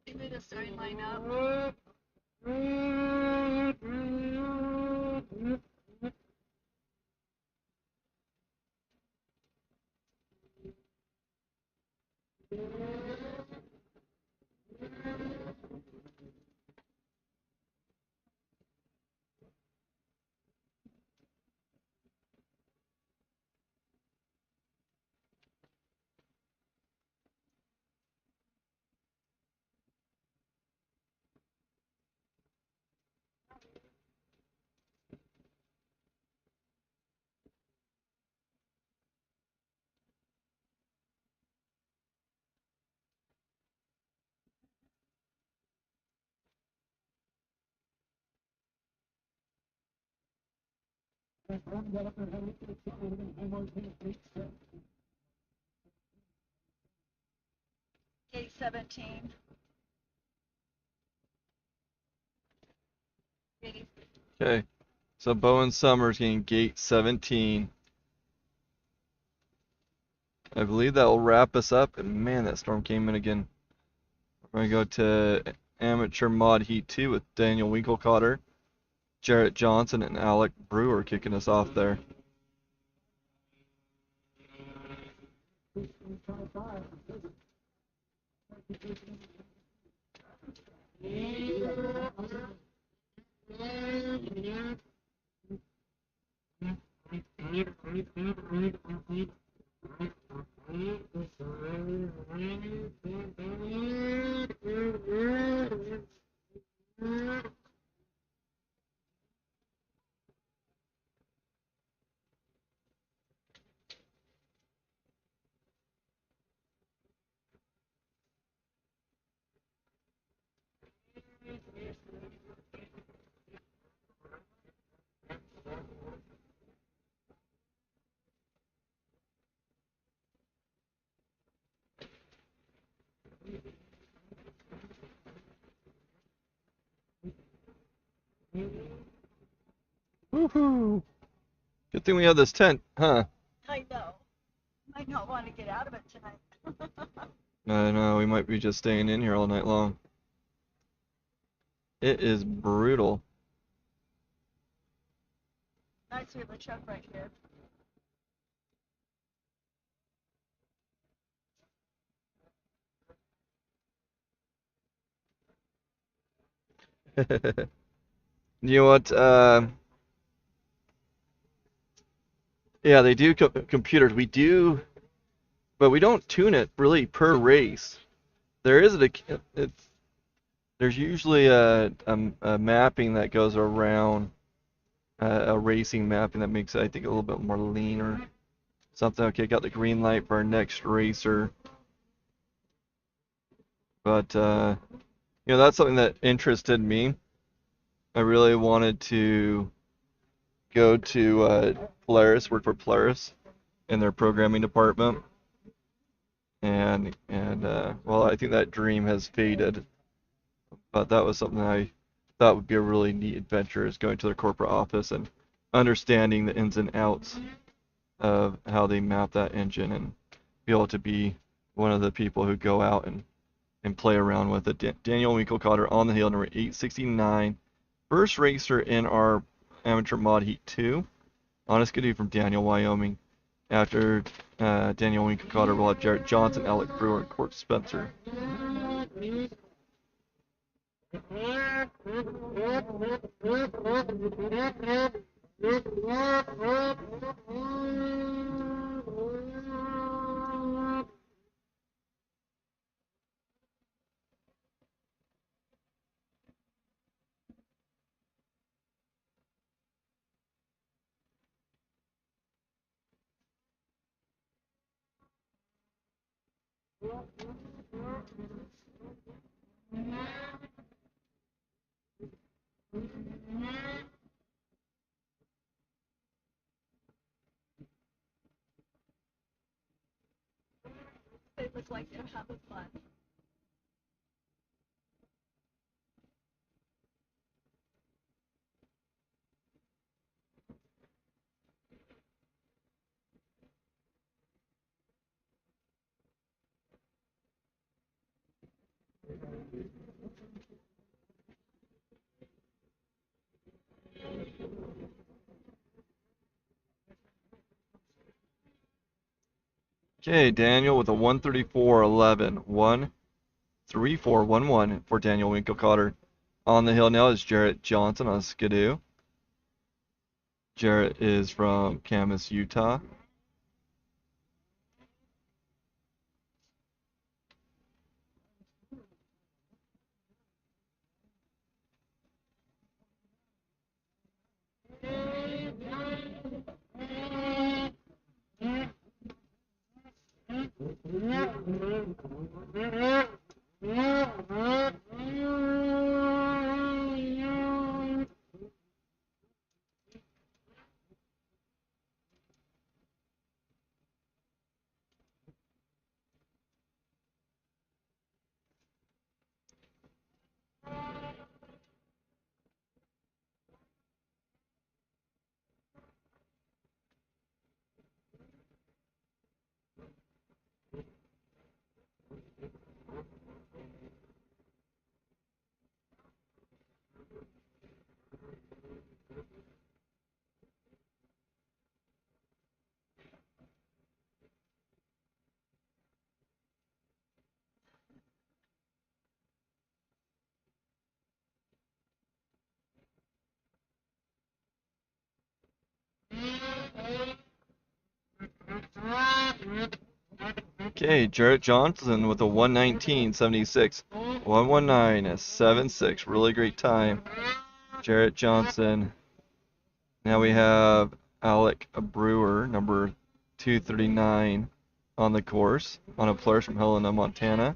S2: They made a starting lineup. Gate 17. Gate.
S1: Okay, so Bowen Summers getting gate 17. I believe that will wrap us up. And man, that storm came in again. We're going to go to Amateur Mod Heat 2 with Daniel Winkelcotter, Jarrett Johnson, and Alec Brewer kicking us off there. Woohoo! Good thing we have this tent, huh?
S2: I know. Might not want to get out of it tonight.
S1: I know, we might be just staying in here all night long. It is brutal.
S2: Nice we have a truck right here.
S1: You know what? Yeah, they do computers. We do, but we don't tune it really per race. There is it's there's usually a mapping that goes around a racing mapping that makes it, I think, a little bit more lean or something. Okay, got the green light for our next racer, but that's something that interested me. I really wanted to go to Polaris, work for Polaris in their programming department, and well, I think that dream has faded. But that was something I thought would be a really neat adventure, is going to their corporate office and understanding the ins and outs of how they map that engine and be able to be one of the people who go out and play around with it. Daniel Winkelkotter on the hill, number 869. First racer in our amateur mod heat 2. On a skidoo from Daniel, Wyoming. After Daniel Winkelkotter, we'll have Jarrett Johnson, Alec Brewer, and Court Spencer.
S2: They look like they're having fun.
S1: Okay, Daniel with a 134.11. 134.11 for Daniel Winkelkotter. On the hill now is Jarrett Johnson on a skidoo. Jarrett is from Camas, Utah. Okay, Jarrett Johnson with a 119.76. 119.76. Really great time. Jarrett Johnson. Now we have Alec Brewer, number 239 on the course, on a Polaris from Helena, Montana.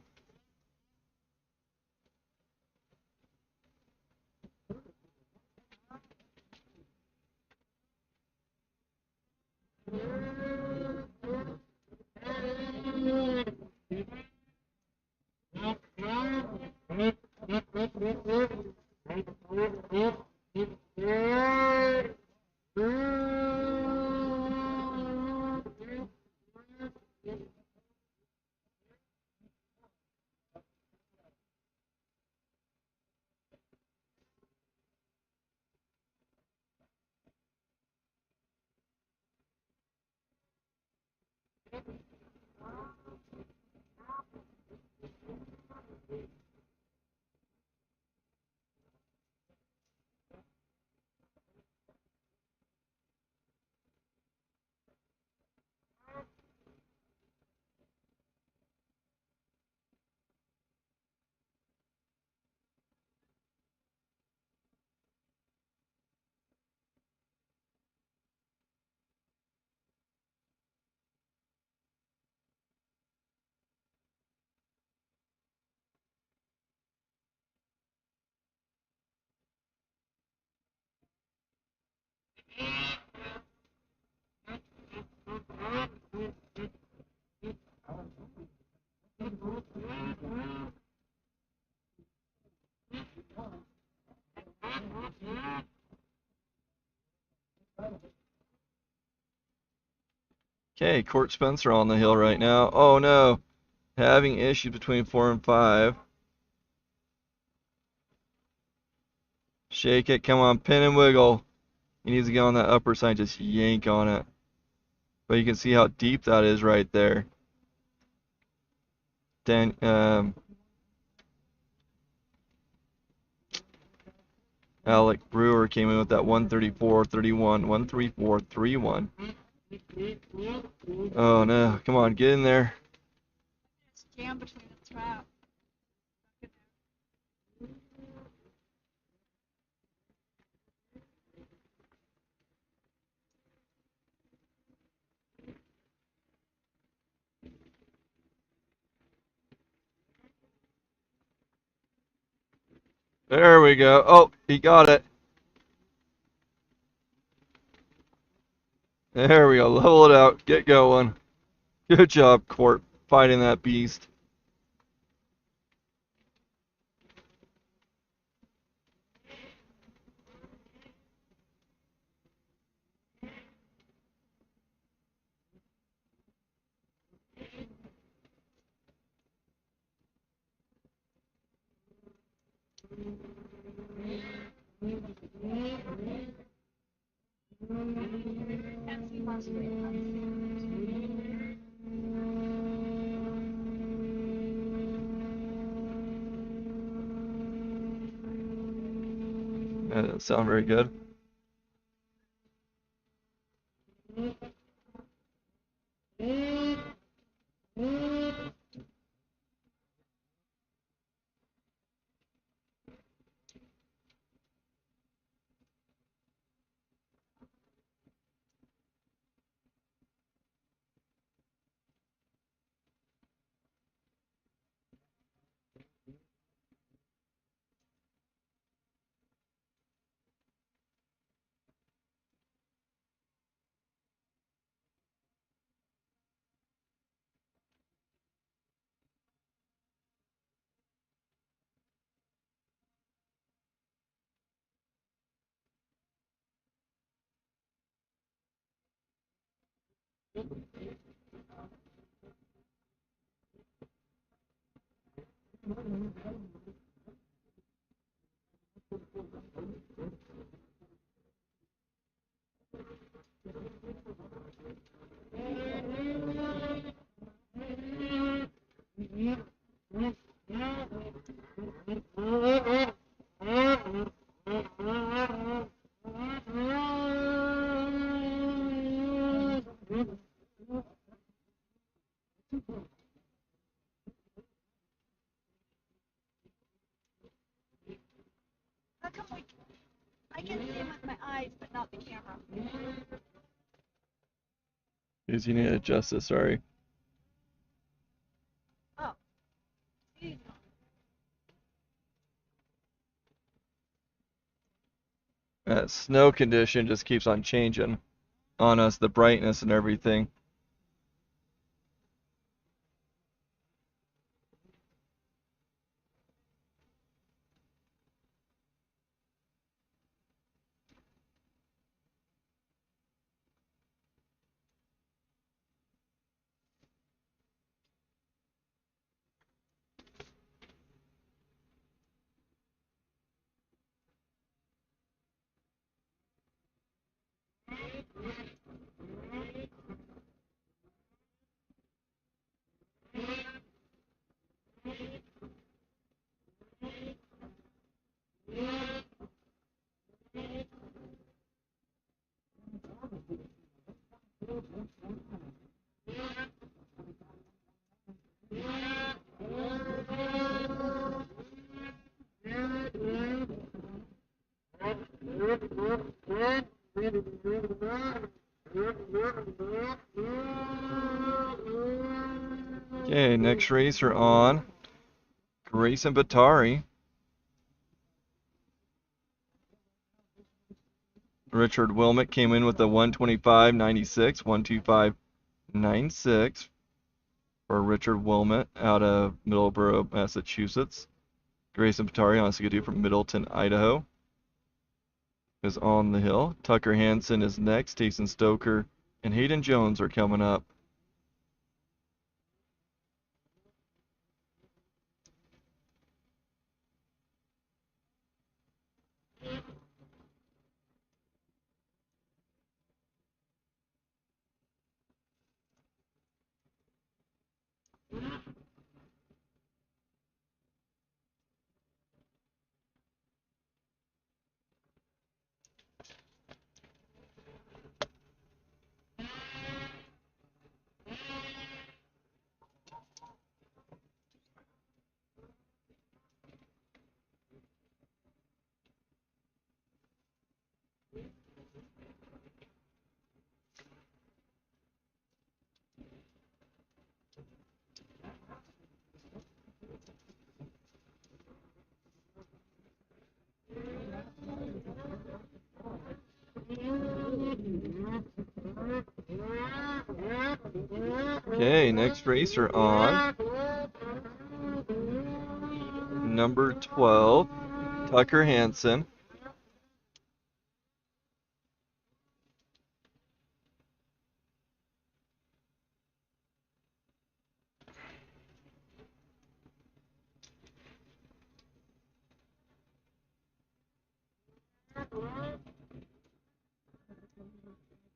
S1: Okay, Court Spencer on the hill right now. Oh no, having issues between 4 and 5. Shake it, come on, pin and wiggle. He needs to get on that upper side, just yank on it. But you can see how deep that is right there. Dan, Alec Brewer came in with that 134.31, 134.31. Oh no, come on, get in there.
S2: It's jammed between the trap.
S1: There we go. Oh, he got it. There we go. Level it out. Get going. Good job, Court, fighting that beast.
S2: Can't see my screen.
S1: That doesn't sound very good.
S2: How come I can see him with my eyes, but not the camera?
S1: Because you need to adjust this, sorry.
S2: Oh. See?
S1: That snow condition just keeps on changing on us, the brightness and everything. Okay, next racer on. Grayson Batari Richard Wilmot came in with a 125.96, 125.96 for Richard Wilmot out of Middleborough, Massachusetts. Grayson Patari on Skidoo from Middleton, Idaho is on the hill. Tucker Hansen is next. Tayson Stoker and Hayden Jones are coming up. Okay, next racer on. Number 12, Tucker Hansen.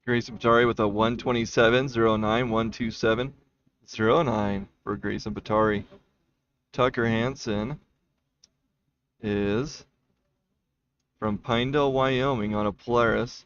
S1: Grayson Patari with a 127.09, 127.09 for Grayson Patari. Tucker Hansen is from Pinedale, Wyoming on a Polaris.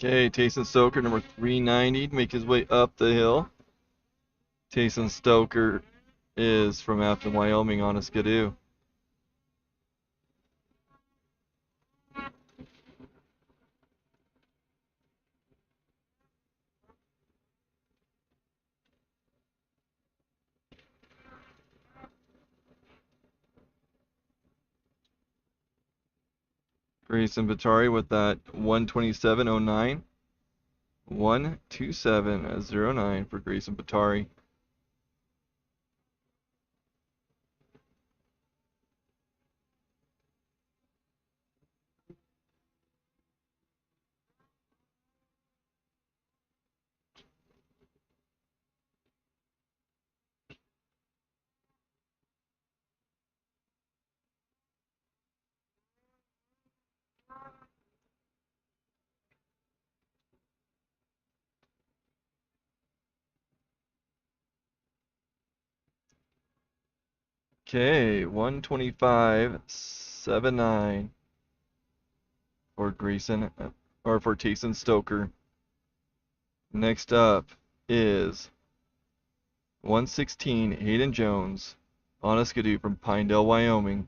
S1: Okay, Tayson Stoker, number 390, to make his way up the hill. Tayson Stoker is from Afton, Wyoming on a Skidoo. Grayson Patari with that 127.09. 127.09 for Grayson Patari. Okay, 125.79 for Grayson, or for Tayson Stoker. Next up is 116 Hayden Jones on a Skidoo from Pinedale, Wyoming.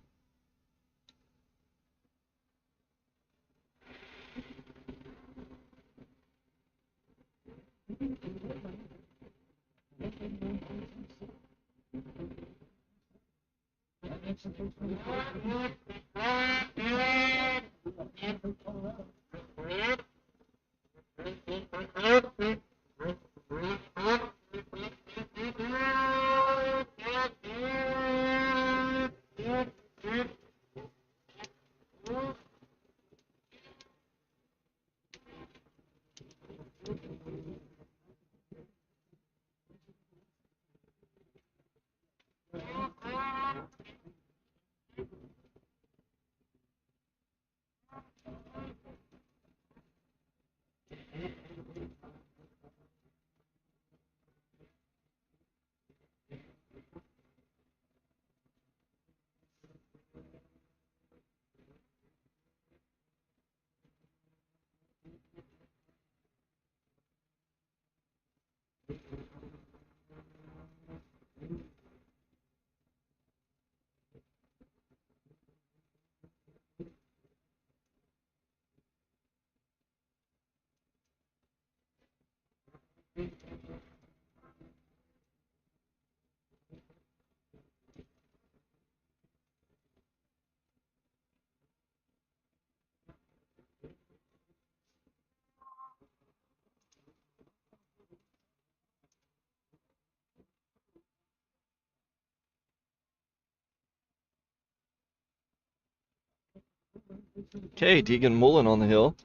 S1: Okay, Deegan Mullen on the hill.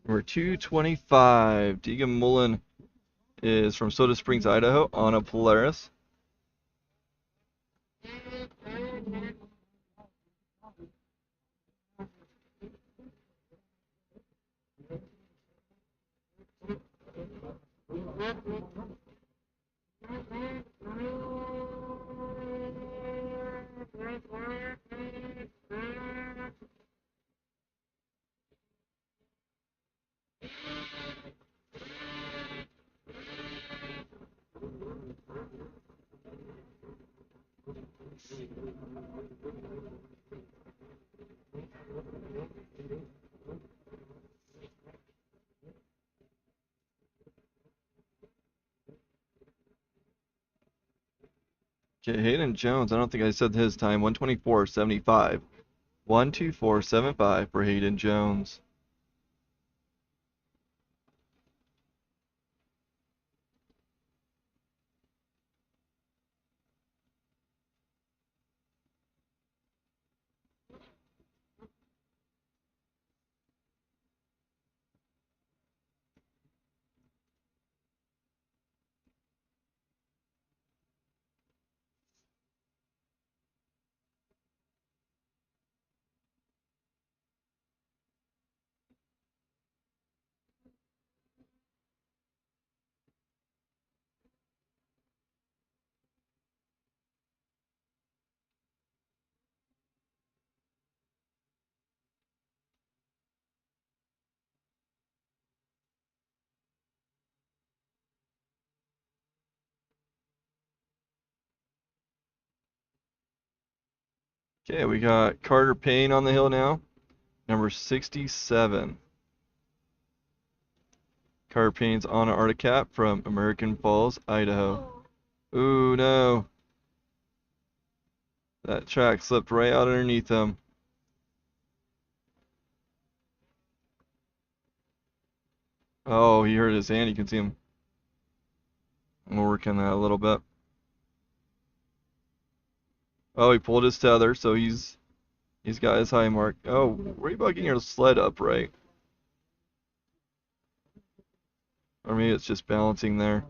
S1: Number 225. Deegan Mullen is from Soda Springs, Idaho, on a Polaris. Okay, Hayden Jones, I don't think I said his time, 124.75. 124.75 for Hayden Jones. Okay, we got Carter Payne on the hill now, number 67. Carter Payne's on an Arctic Cat from American Falls, Idaho. Ooh, no. That track slipped right out underneath him. Oh, he hurt his hand. You can see him. We'll work on that a little bit. Oh, he pulled his tether, so he's got his high mark. Oh, were you bugging your sled upright? Or maybe it's just balancing there.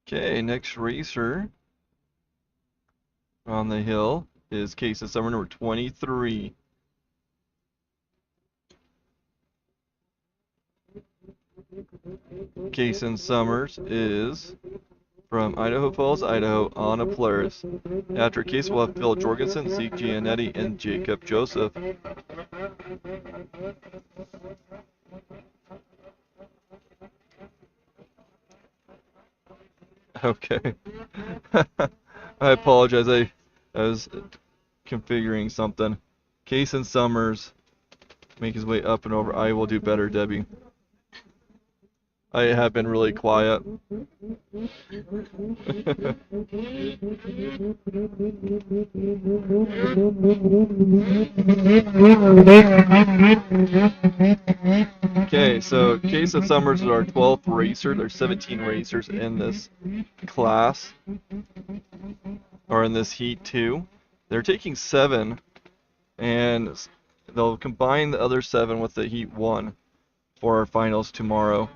S1: Okay, next racer on the hill is Case of Summer number 23. Kason Summers is from Idaho Falls, Idaho, on a Polaris. After Case will have Phil Jorgensen, Zeke Giannetti, and Jacob Joseph. Okay. I apologize. I was configuring something. Kason Summers make his way up and over. I will do better, Debbie. I have been really quiet. Okay, so Case of Summers is our 12th racer. There's 17 racers in this class, or in this heat 2. They're taking 7, and they'll combine the other 7 with the heat 1 for our finals tomorrow.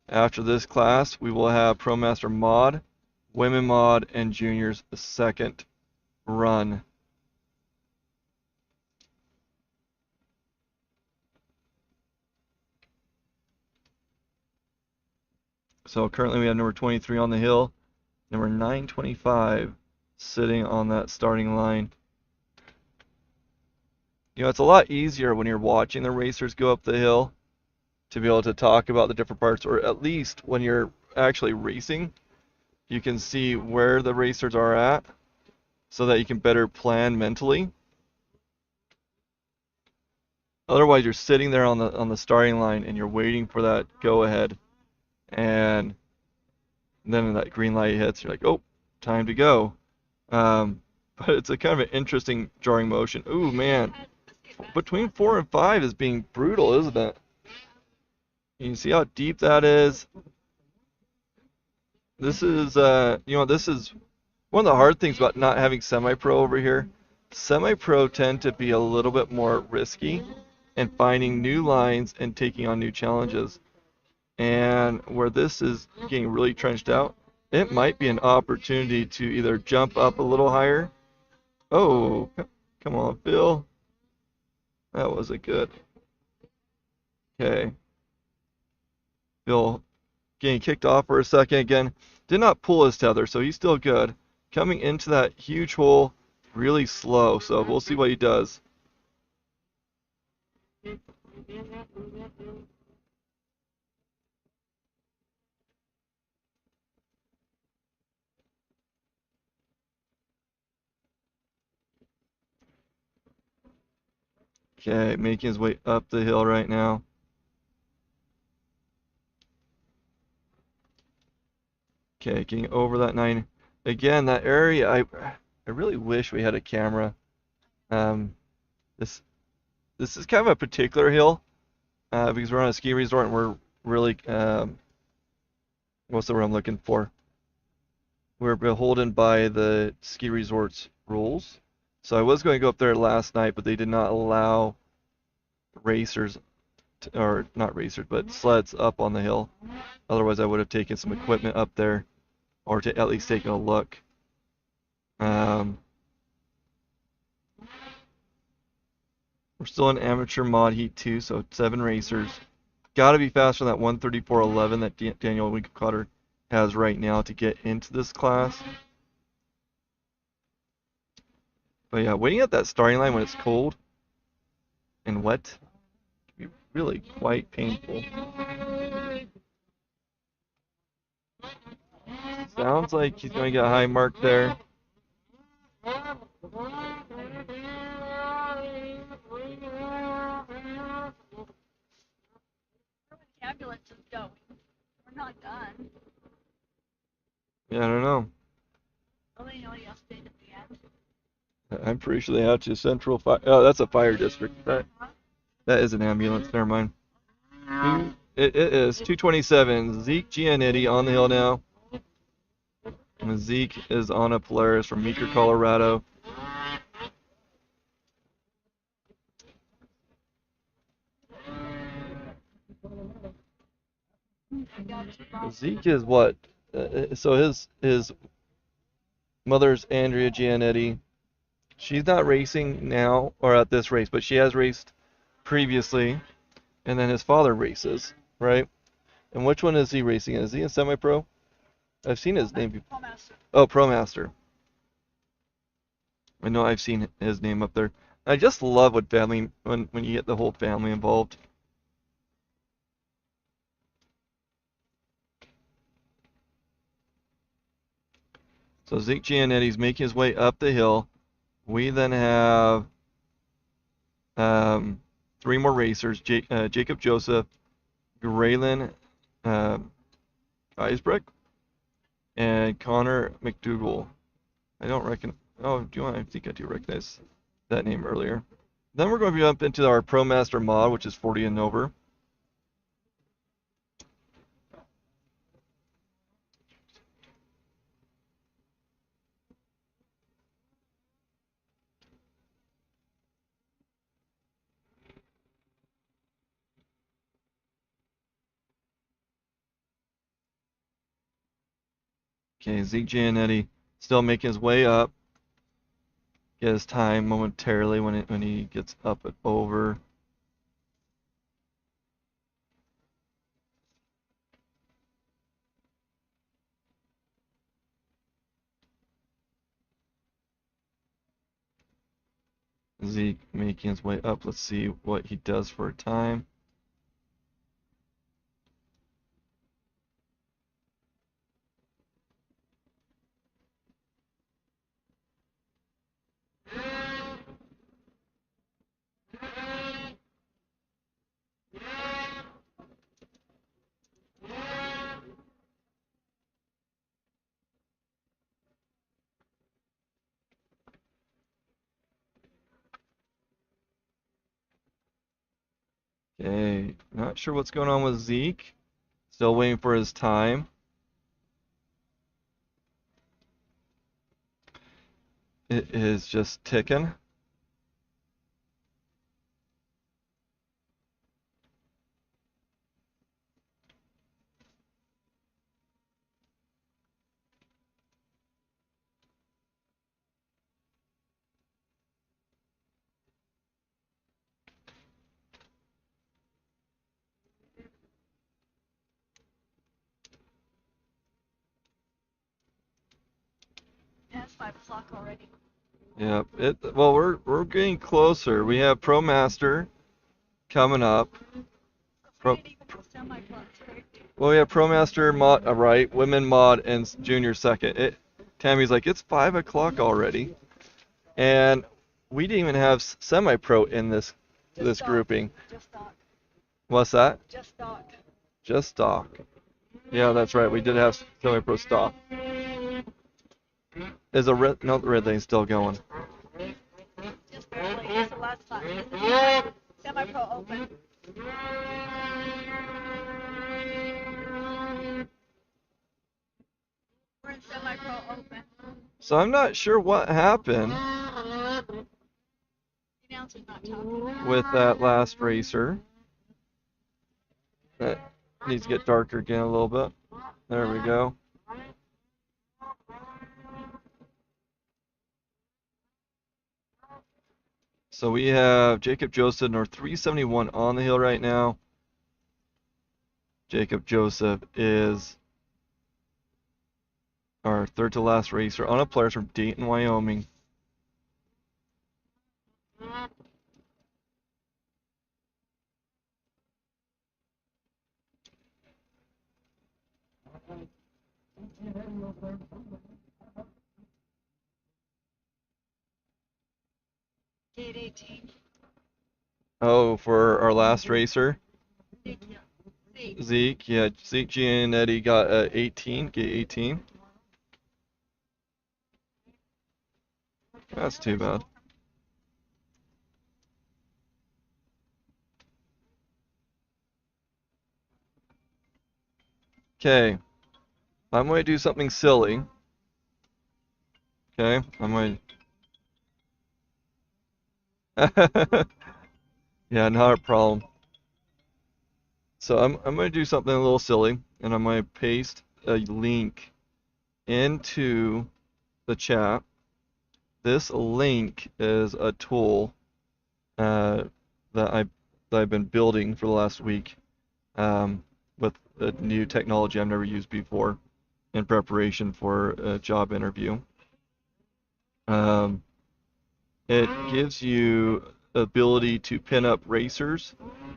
S1: After this class, we will have ProMaster Mod, Women Mod, and Juniors second run. So currently we have number 23 on the hill, number 925 sitting on that starting line. You know, it's a lot easier when you're watching the racers go up the hill to be able to talk about the different parts, or at least when you're actually racing, you can see where the racers are at so that you can better plan mentally. Otherwise, you're sitting there on the starting line and you're waiting for that go ahead, and then when that green light hits, you're like, oh, time to go. But it's a kind of an interesting jarring motion. Ooh, man. Between 4 and 5 is being brutal, isn't it? You can see how deep that is. This is, this is one of the hard things about not having semi-pro over here. Semi-pro tend to be a little bit more risky and finding new lines and taking on new challenges. And where this is getting really trenched out, it might be an opportunity to either jump up a little higher. Oh, come on, Phil. That wasn't good. Okay. Phil getting kicked off for a second again. Did not pull his tether, so he's still good. Coming into that huge hole really slow, so we'll see what he does. Okay, making his way up the hill right now. Okay, getting over that 9. Again, that area, I really wish we had a camera. This is kind of a particular hill because we're on a ski resort and we're really, what's the word I'm looking for? We're beholden by the ski resort's rules. So I was going to go up there last night, but they did not allow racers, or not racers, but sleds up on the hill. Otherwise, I would have taken some equipment up there, or at least taken a look. We're still in amateur mod heat 2, so 7 racers. Got to be faster than that 134.11 that Daniel Winkelcotter has right now to get into this class. But yeah, waiting at that starting line when it's cold and wet can be really quite painful. Sounds like he's going to get a high mark there.
S2: ambulance is going. We're not done.
S1: Yeah, I don't know.
S2: Well, anybody else stayed at the end.
S1: I'm pretty sure they have to Central Fire. Oh, that's a fire district. That is an ambulance. Never mind. It is 227. Zeke Giannitti on the hill now. And Zeke is on a Polaris from Meeker, Colorado. Zeke is what? So his mother's Andrea Giannetti. She's not racing now or at this race, but she has raced previously. And then his father races, right? And which one is he racing? Is he a semi-pro? I've seen his name before. Oh, Pro Master. I know I've seen his name up there. I just love when you get the whole family involved. So Zeke Giannetti's making his way up the hill. We then have three more racers: Jacob Joseph, Graylin Eisbrecht, and Connor McDougall. I don't reckon. Oh, I think I do recognize that name earlier. Then we're going to be up into our Pro Master mod, which is 40 and over. Okay, Zeke Giannetti still making his way up. Get his time momentarily when he gets up and over. Zeke making his way up. Let's see what he does for a time. Okay, not sure what's going on with Zeke. Still waiting for his time. It is just ticking.
S2: Yeah, it's 5 o'clock already.
S1: Yep. Well, we're getting closer. We have Pro Master coming up. Pro, well, we have Pro Master mod, right? Women mod and Junior second. Tammy's like, it's 5 o'clock already, and we didn't even have semi-pro in this grouping.
S2: Just stock.
S1: What's that?
S2: Just stock.
S1: Just stock. Yeah, that's right. We did have semi-pro stock. Is a red? No, the red lane's still going.
S2: Just barely. It's the last time. This is semi-pro open. We're in semi-pro open.
S1: So I'm not sure what happened
S2: The announcer's not talking.
S1: with that last racer. That needs to get darker again a little bit. There we go. So we have Jacob Joseph, North 371 on the hill right now. Jacob Joseph is our third to last racer on a Polaris from Dayton, Wyoming.
S2: Gate 18.
S1: Oh, for our last racer?
S2: Thank you.
S1: Zeke, yeah, Zeke Gianetti got 18, get 18. That's too bad. Okay, I'm going to do something silly. Okay, I'm going to... Yeah, not a problem. So I'm going to do something a little silly, and I'm going to paste a link into the chat. This link is a tool that I've been building for the last week with a new technology I've never used before in preparation for a job interview. It gives you ability to pin up racers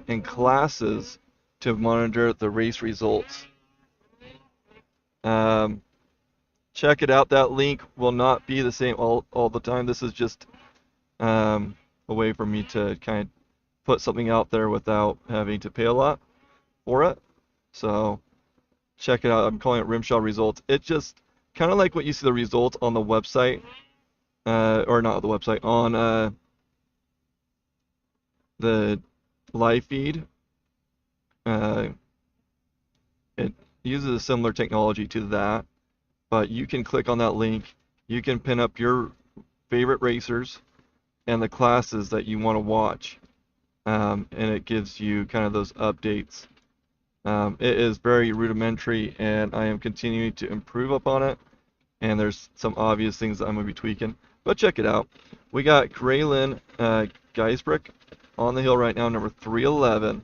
S1: and classes to monitor the race results. Check it out. That link will not be the same all the time. This is just a way for me to kind of put something out there without having to pay a lot for it. So check it out. I'm calling it Rimshot Results. It just kind of like what you see the results on the website, or not the website, on the live feed. It uses a similar technology to that, but you can click on that link. You can pin up your favorite racers and the classes that you want to watch, and it gives you kind of those updates. It is very rudimentary, and I am continuing to improve upon it, and there's some obvious things that I'm going to be tweaking, but check it out. We got Graylin Geisbrick on the hill right now, number 311.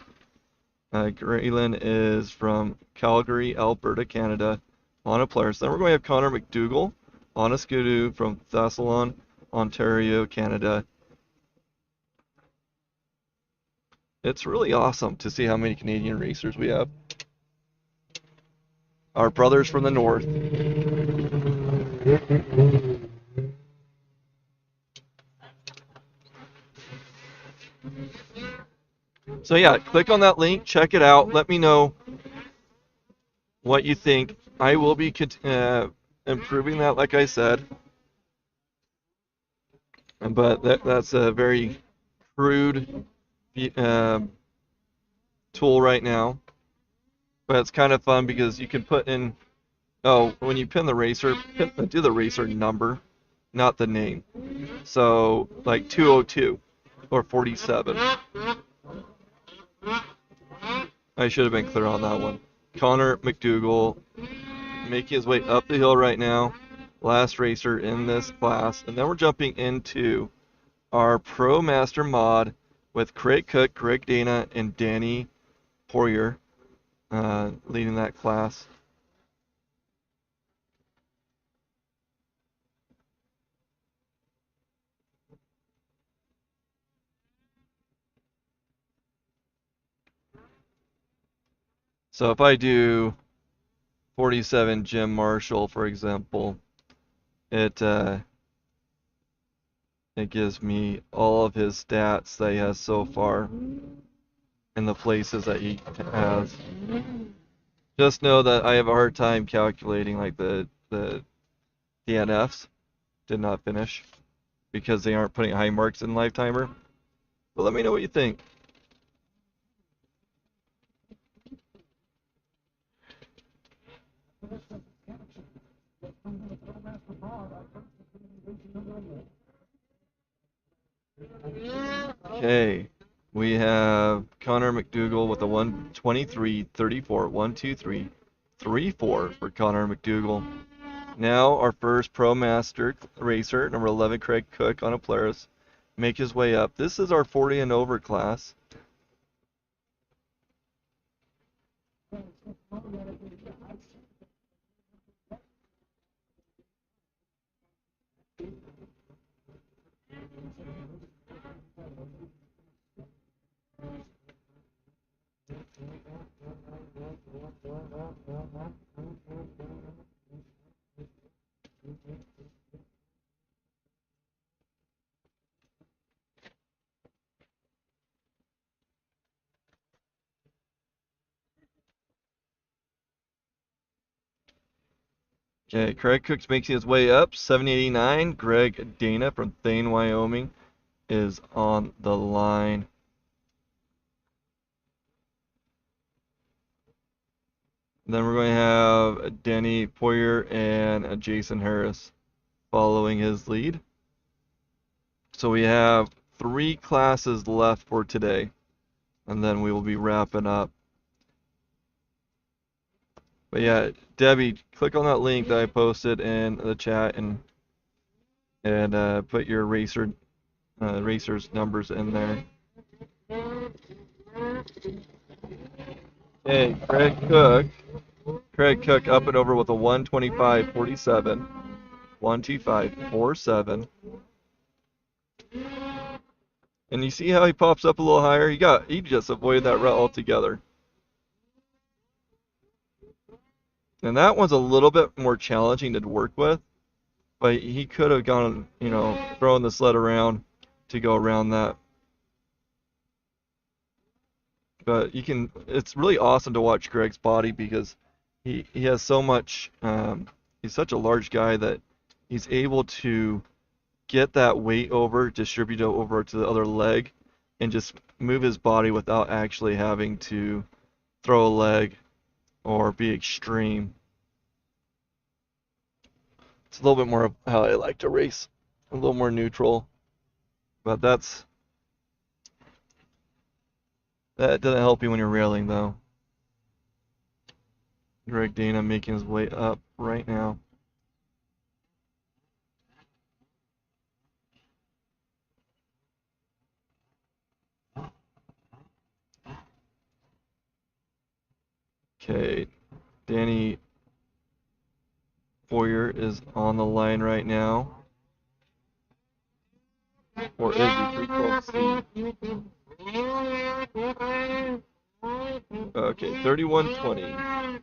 S1: Graylin is from Calgary, Alberta, Canada, on a Polaris. Then we're going to have Connor McDougall on a Skidoo from Thassalon, Ontario, Canada. It's really awesome to see how many Canadian racers we have. Our brothers from the north. So yeah, click on that link, check it out, let me know what you think. I will be improving that, like I said, but that's a very crude tool right now, but it's kind of fun because you can put in, oh, when you pin the racer, do the racer number, not the name. So like 202 or 47. I should have been clear on that one. Connor McDougall making his way up the hill right now. Last racer in this class. And then we're jumping into our Pro Master mod with Craig Cook, Greg Dana, and Danny Poirier leading that class. So if I do 47 Jim Marshall, for example, it gives me all of his stats that he has so far and the places that he has. Just know that I have a hard time calculating like the DNFs. Did not finish because they aren't putting high marks in Lifetimer. But let me know what you think. Okay, we have Connor McDougall with a 123.34, 123.34 for Connor McDougall. Now our first Pro Master racer, number 11, Craig Cook on a Polaris, make his way up. This is our 40 and over class. Okay, Craig Cook's making his way up. 789. Greg Dana from Thane, Wyoming is on the line. Then we're going to have Danny Poyer and Jason Harris following his lead. So we have 3 classes left for today, and then we will be wrapping up. But yeah, Debbie, click on that link that I posted in the chat and put your racers numbers in there. Okay, Craig Cook up and over with a 125.47. 125.47. And you see how he pops up a little higher? He just avoided that rut altogether. And that one's a little bit more challenging to work with, but he could have gone, throwing the sled around to go around that. But it's really awesome to watch Greg's body because he has so much, he's such a large guy that he's able to get that weight distribute it over to the other leg, and just move his body without actually having to throw a leg or be extreme. It's a little bit more of how I like to race, a little more neutral. But that doesn't help you when you're railing, though. Greg Dana making his way up right now. Okay, Danny Boyer is on the line right now. Or is he? 312C. Okay, 31:20.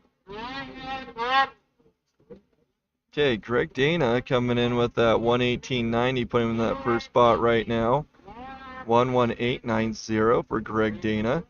S1: Okay, Greg Dana coming in with that 118.90, putting him in that first spot right now. 118.90 for Greg Dana.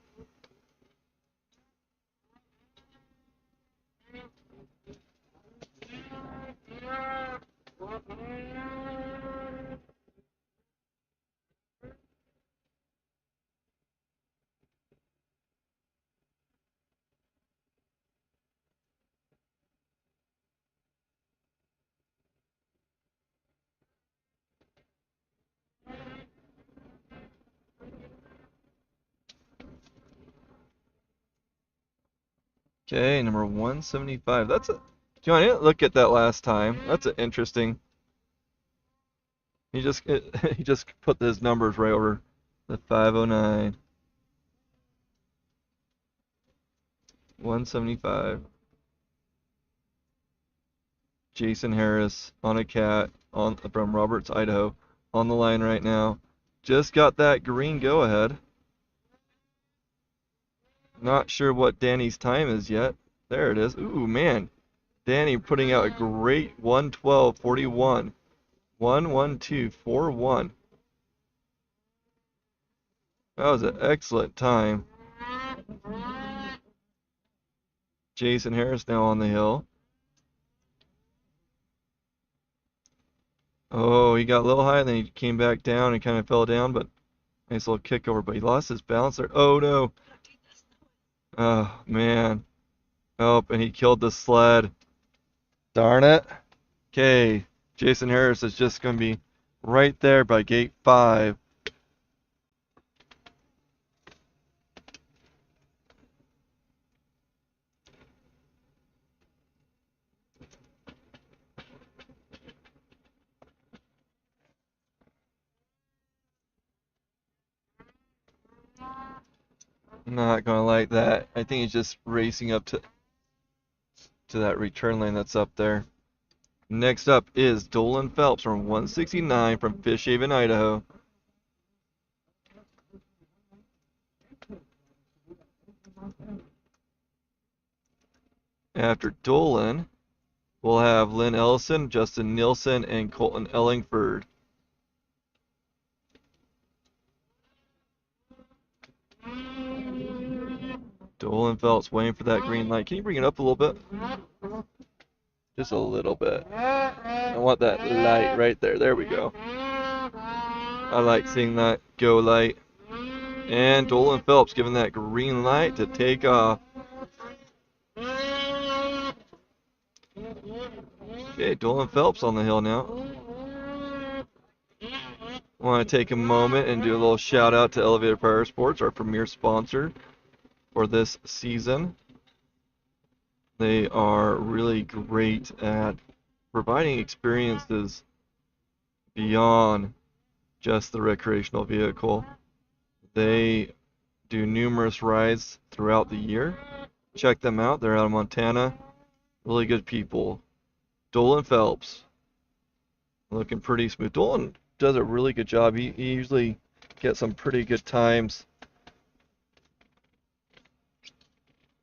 S1: Okay, number 175. John, I didn't look at that last time. That's an interesting. He just put his numbers right over the 509. 175. Jason Harris on a cat from Roberts, Idaho, on the line right now. Just got that green go ahead. Not sure what Danny's time is yet. There it is. Ooh, man. Danny putting out a great 112.41. 112.41. That was an excellent time. Jason Harris now on the hill. Oh, he got a little high, and then he came back down and kind of fell down, but nice little kick over. But he lost his balance there. Oh, no. Oh, man. Oh, and he killed the sled. Darn it. Okay, Jason Harris is just going to be right there by gate 5. Not going to like that. I think he's just racing up to that return lane that's up there. Next up is Dolan Phelps from 169 from Fish Haven, Idaho. After Dolan, we'll have Lynn Ellison, Justin Nielsen, and Colton Ellingford. Dolan Phelps waiting for that green light. Can you bring it up a little bit? Just a little bit. I want that light right there. There we go. I like seeing that go light. And Dolan Phelps giving that green light to take off. Okay, Dolan Phelps on the hill now. I want to take a moment and do a little shout out to Elevator Powersports, our premier sponsor for this season. They are really great at providing experiences beyond just the recreational vehicle. They do numerous rides throughout the year. Check them out. They're out of Montana. Really good people. Dolan Phelps. Looking pretty smooth. Dolan does a really good job. He usually gets some pretty good times.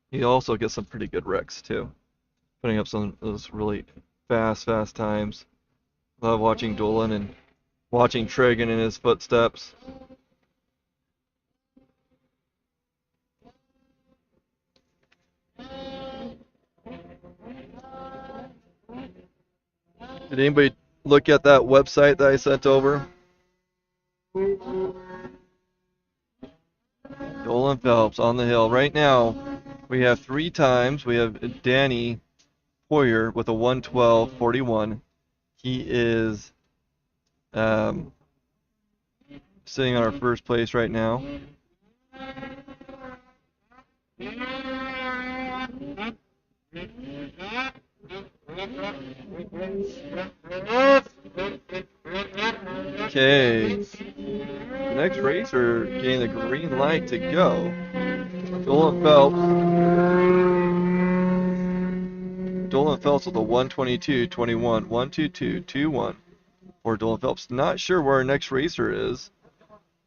S1: He also gets some pretty good wrecks too. Putting up some of those really fast times. Love watching Dolan and watching Trigan in his footsteps. Did anybody look at that website that I sent over? Dolan Phelps on the hill. Right now, we have 3 times. We have Danny Poyer with a 112.41. He is sitting on our first place right now. Okay. Next racer getting the green light to go. Dolan Phelps with a 122.21. 122.21 for Dolan Phelps. Not sure where our next racer is.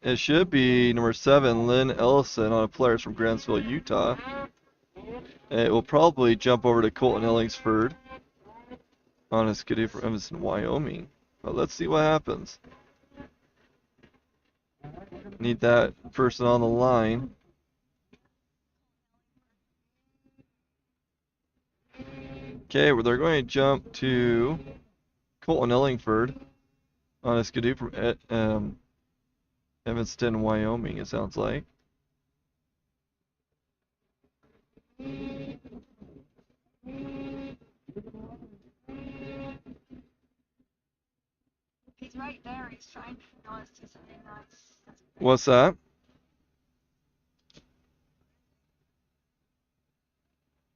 S1: It should be number 7, Lynn Ellison on a Polaris from Grantsville, Utah. It will probably jump over to Colton Ellingsford on a skidoo from Evanston, Wyoming. But let's see what happens. Need that person on the line. Okay, well, they're going to jump to Colton Ellingford on a skidoo from Evanston, Wyoming, it sounds like.
S2: He's right there. He's trying to know us to something nice.
S1: What's that?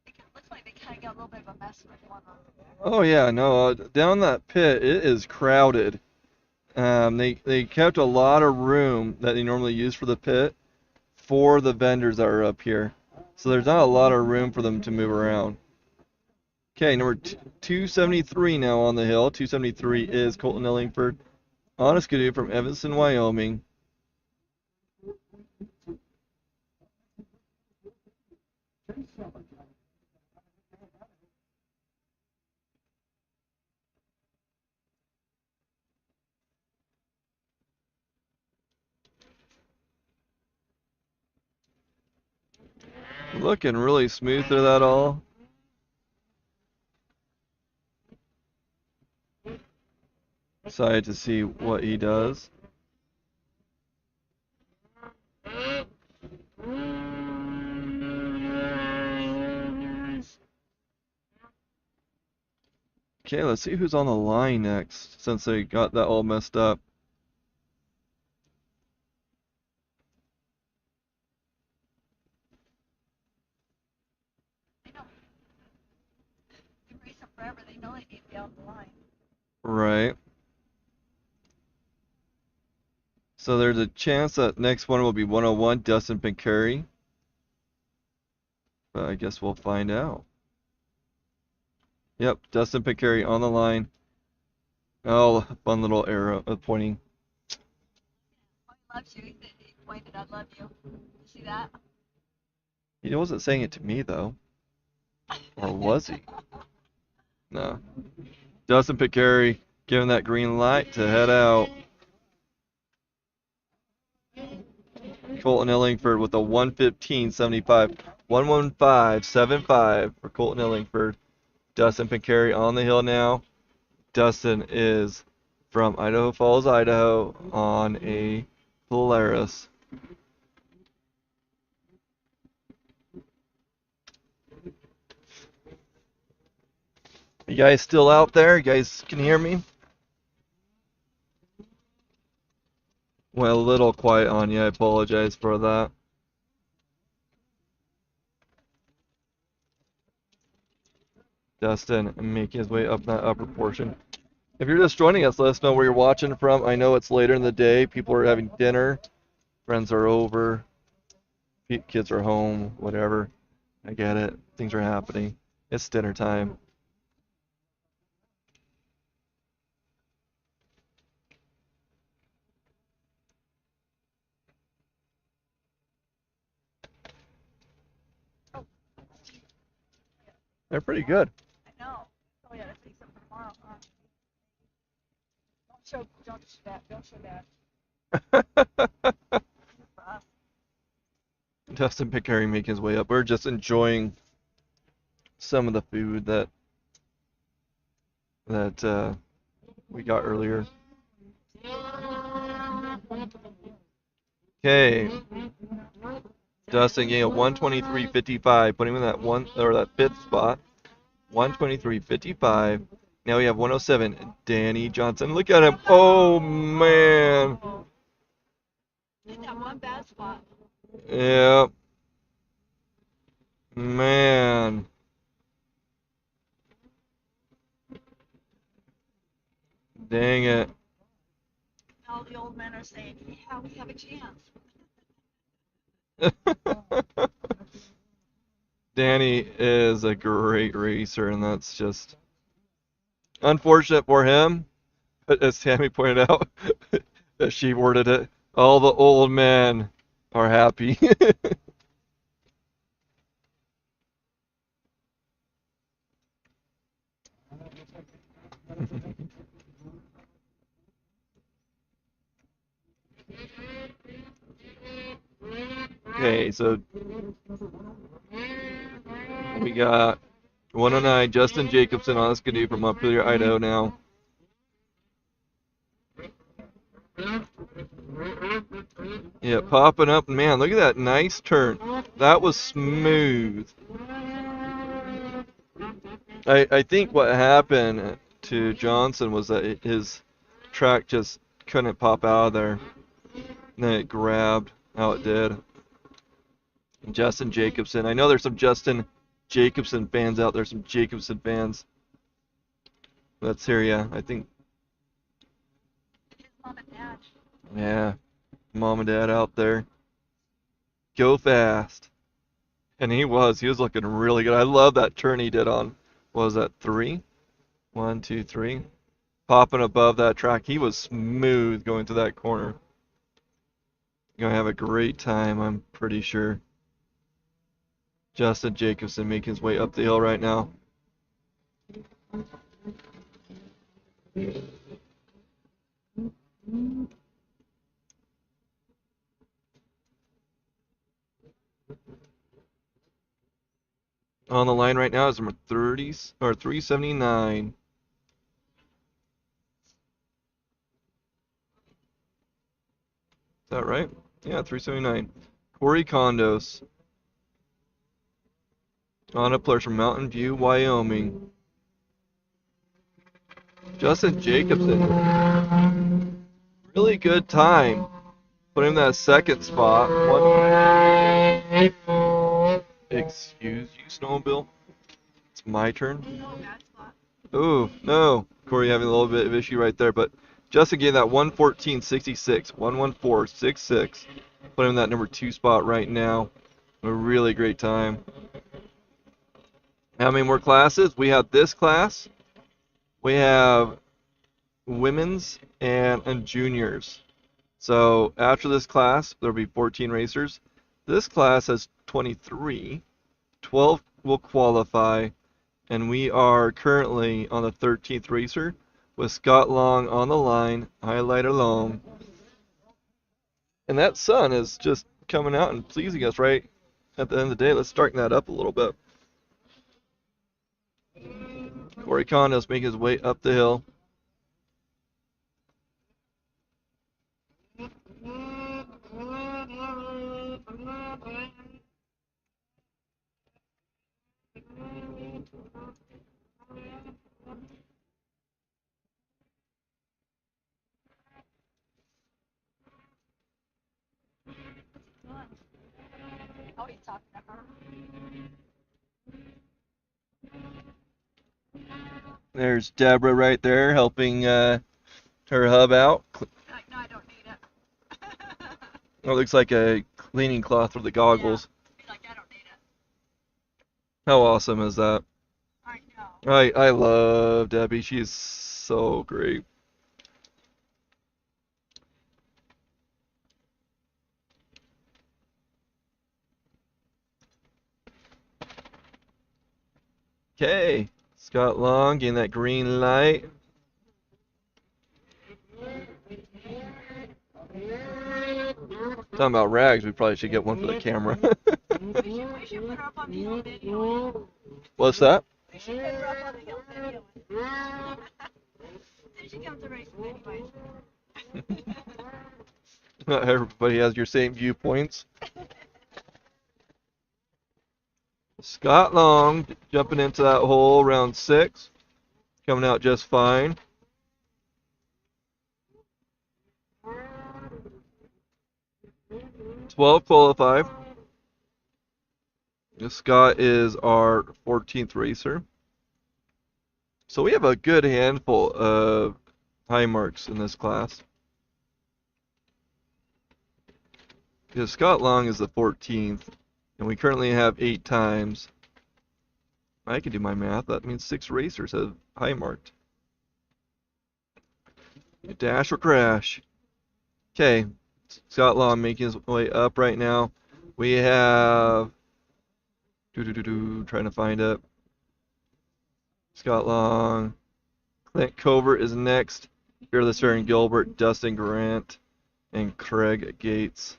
S2: It looks like they kind of got a little bit of a mess with one of them.
S1: Oh yeah, no, down that pit, it is crowded. They kept a lot of room that they normally use for the pit for the vendors that are up here. So there's not a lot of room for them to move around. Okay, number 273 now on the hill. 273 is Colton Ellingford on a skidoo from Evanston, Wyoming. Looking really smooth through that all. Excited to see what he does. Okay, let's see who's on the line next, since they got that all messed up.
S2: They know. They race them forever. They know they need to be on the line.
S1: Right. So there's a chance that next one will be 101, Dustin Pincari. But I guess we'll find out. Yep, Dustin Pincari on the line. Oh, fun little arrow pointing.
S2: Oh, he loves you. He pointed, I love you. You see that?
S1: He wasn't saying it to me, though. Or was he? No. Dustin Pincari giving that green light to head out. Colton Ellingford with a 115.75. 115.75 for Colton Ellingford. Dustin Pincari on the hill now. Dustin is from Idaho Falls, Idaho on a Polaris. You guys still out there? You guys can hear me? Went a little quiet on you. I apologize for that. Dustin making his way up that upper portion. If you're just joining us, let us know where you're watching from. I know it's later in the day. People are having dinner. Friends are over. Kids are home. Whatever. I get it. Things are happening. It's dinner time. They're pretty good.
S2: I know. Oh yeah, that's something tomorrow. Don't show that.
S1: Dustin Pincari making his way up. We're just enjoying some of the food that we got earlier. Okay. Dustin getting a 123.55, putting him in that fifth spot. 123.55. Now we have 107. Danny Johnson. Look at him. Oh man.
S2: In that one bad spot.
S1: Yeah. Man. Dang it.
S2: All the old men are saying, yeah, we have a chance.
S1: Danny is a great racer, and that's just unfortunate for him. But as Tammy pointed out, as she worded it, all the old men are happy. Okay, so we got 109 Justin Jacobson on this canoe from Montpelier, Idaho now. Yeah, popping up. Man, look at that nice turn. That was smooth. I think what happened to Johnson was that his track just couldn't pop out of there. And then it grabbed how it did. Justin Jacobson. I know there's some Justin Jacobson fans out there, some Jacobson fans. Let's hear ya. I think.
S2: His mom and dad.
S1: Yeah, mom and dad out there. Go fast. And he was looking really good. I love that turn he did on, what was that, 3? 1, 2, 3. Popping above that track. He was smooth going to that corner. Gonna have a great time, I'm pretty sure. Justin Jacobson making his way up the hill right now. On the line right now is number 30 or 379. Is that right? Yeah, 379. Corey Condos. On a player from Mountain View, Wyoming. Justin Jacobson. Really good time. Put him in that second spot. Excuse you, Snowmobile. It's my turn. Oh, no. Corey having a little bit of issue right there, but Justin getting that 114.66. 114.66. Put him in that number 2 spot right now. A really great time. How many more classes? We have this class. We have women's and juniors. So after this class, there'll be 14 racers. This class has 23. 12 will qualify. And we are currently on the 13th racer with Scott Long on the line, highlighter long. And that sun is just coming out and pleasing us right at the end of the day. Let's darken that up a little bit. Corey Condos making his way up the hill.
S2: Oh, he's talking to her.
S1: There's Deborah right there helping her hub out.
S2: Like, no, I don't need it.
S1: Oh, it looks like a cleaning cloth for the goggles.
S2: He's like, I don't need it.
S1: How awesome is that?
S2: I know.
S1: I love Debbie. She's so great. Okay, Scott Long getting that green light. Talking about rags, we probably should get one for the camera.
S2: We should put her up on the hill video.
S1: What's that?
S2: We should put her up on the hill video. Then she comes to racing anyways.
S1: Not everybody has your same viewpoints. Scott Long jumping into that hole round 6. Coming out just fine. $12 qualified. Scott is our 14th racer. So we have a good handful of high marks in this class. Because Scott Long is the 14th, and we currently have 8 times. I can do my math. That means 6 racers have high marked. Dash or crash. Okay, Scott Long making his way up right now. We have trying to find it. Scott Long. Clint Covert is next. Fearless Aaron Gilbert, Dustin Grant, and Craig Gates.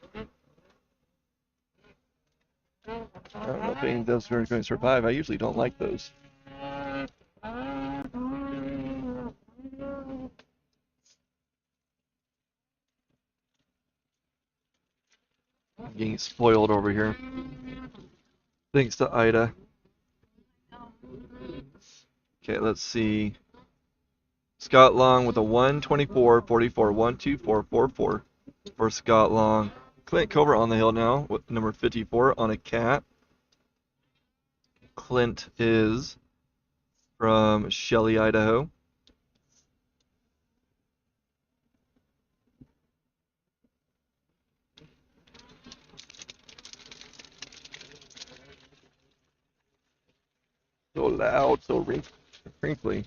S1: I don't know if any of those are going to survive. I usually don't like those. I'm getting spoiled over here. Thanks to Ida. Okay, let's see. Scott Long with a 124.44, 124.44 for Scott Long. Clint Covert on the hill now with number 54 on a cat. Clint is from Shelley, Idaho. So loud, so wrinkly.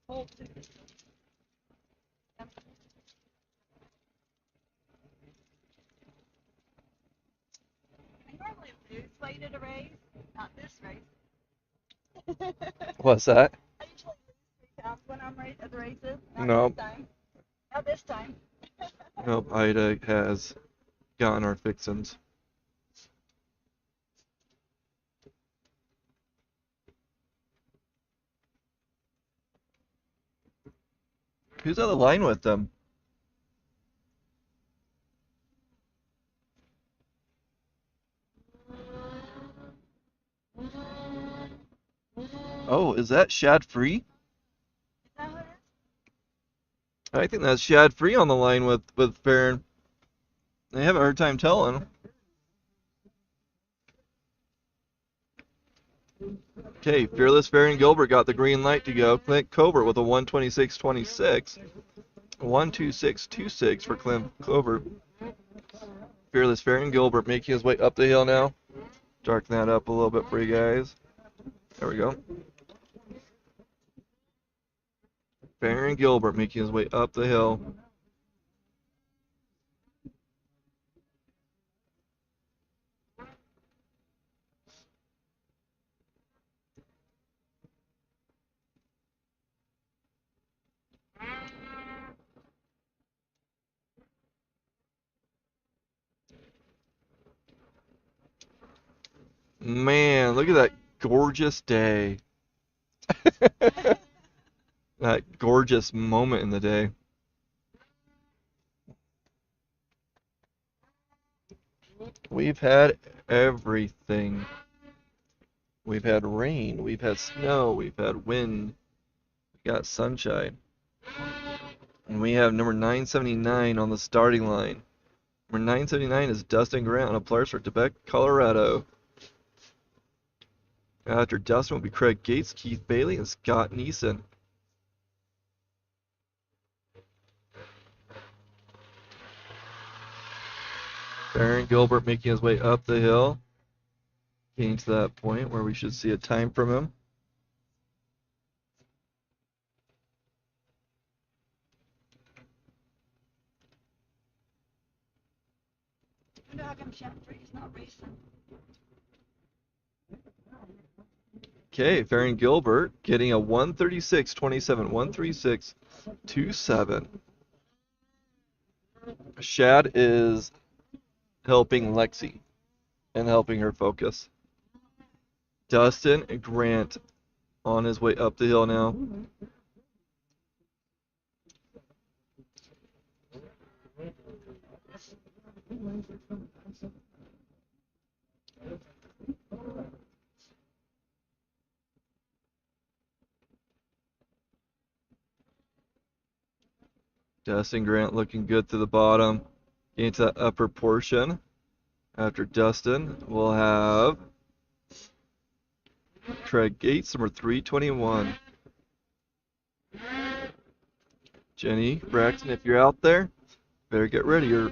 S2: I normally lose weight at a race, not this race.
S1: What's that?
S2: I usually lose 3 pounds when I'm at the races. Not
S1: Nope.
S2: this time. Not this time.
S1: Nope, Ida has gotten our fixins. Who's on the line with them? Oh, is that Shad Free?
S2: Is that what it is?
S1: I think that's Shad Free on the line with Farron. They have a hard time telling. Okay, Fearless Farron Gilbert got the green light to go. Clint Covert with a 126.26. 126.26 for Clint Covert. Fearless Farron Gilbert making his way up the hill now. Darken that up a little bit for you guys. There we go. Farron Gilbert making his way up the hill. Man, look at that gorgeous day. That gorgeous moment in the day. We've had everything. We've had rain, we've had snow, we've had wind, we got sunshine. And we have number 979 on the starting line. Number 979 is Dustin Grant on a Polaris for Quebec, Colorado. After Dustin will be Craig Gates, Keith Bailey, and Scott Neeson. Aaron Gilbert making his way up the hill. Getting to that point where we should see a time from him.
S2: You know how come Shaftree's not racing?
S1: Okay, Farron Gilbert getting a 136.27, 136.27. Shad is helping Lexi and helping her focus. Dustin Grant on his way up the hill now. Dustin Grant looking good to the bottom. Getting to that upper portion. After Dustin, we'll have Craig Gates, number 321. Jenny Braxton, if you're out there, better get ready. Your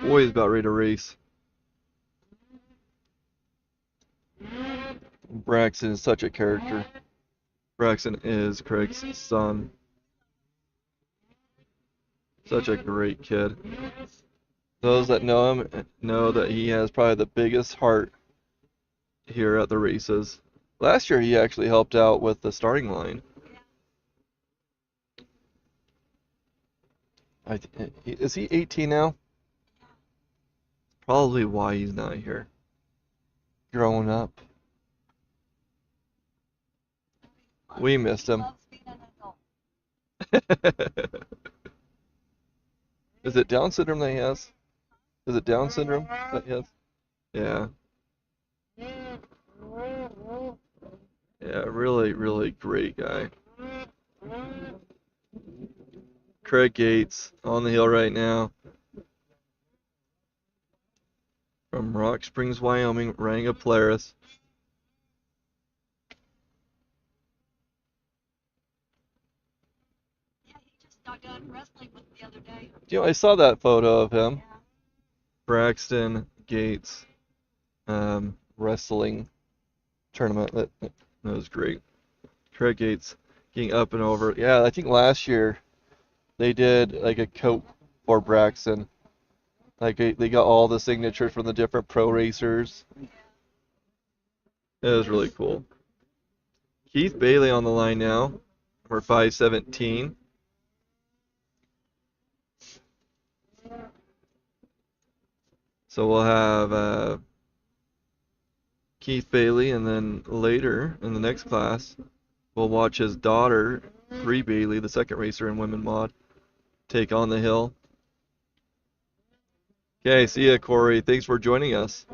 S1: boy is about ready to race. Braxton is such a character. Braxton is Craig's son. Such a great kid. Those that know him know that he has probably the biggest heart here at the races. Last year he actually helped out with the starting line. Is he 18 now? Probably why he's not here. Growing up. We missed him. Is it Down syndrome that he has? Is it Down syndrome that he has? Yeah. Yeah, really, really great guy. Craig Gates on the hill right now. From Rock Springs, Wyoming, running a Polaris.
S2: Yeah, he just got done wrestling with the other day.
S1: You know, I saw that photo of him.
S2: Yeah.
S1: Braxton Gates wrestling tournament. That was great. Craig Gates getting up and over. Yeah, I think last year they did like a coat for Braxton. Like they got all the signatures from the different pro racers. It was really cool. Keith Bailey on the line now. Number 517. So we'll have Keith Bailey, and then later in the next class, we'll watch his daughter, Bree Bailey, the second racer in Women Mod, take on the hill. Okay, see ya, Corey. Thanks for joining us.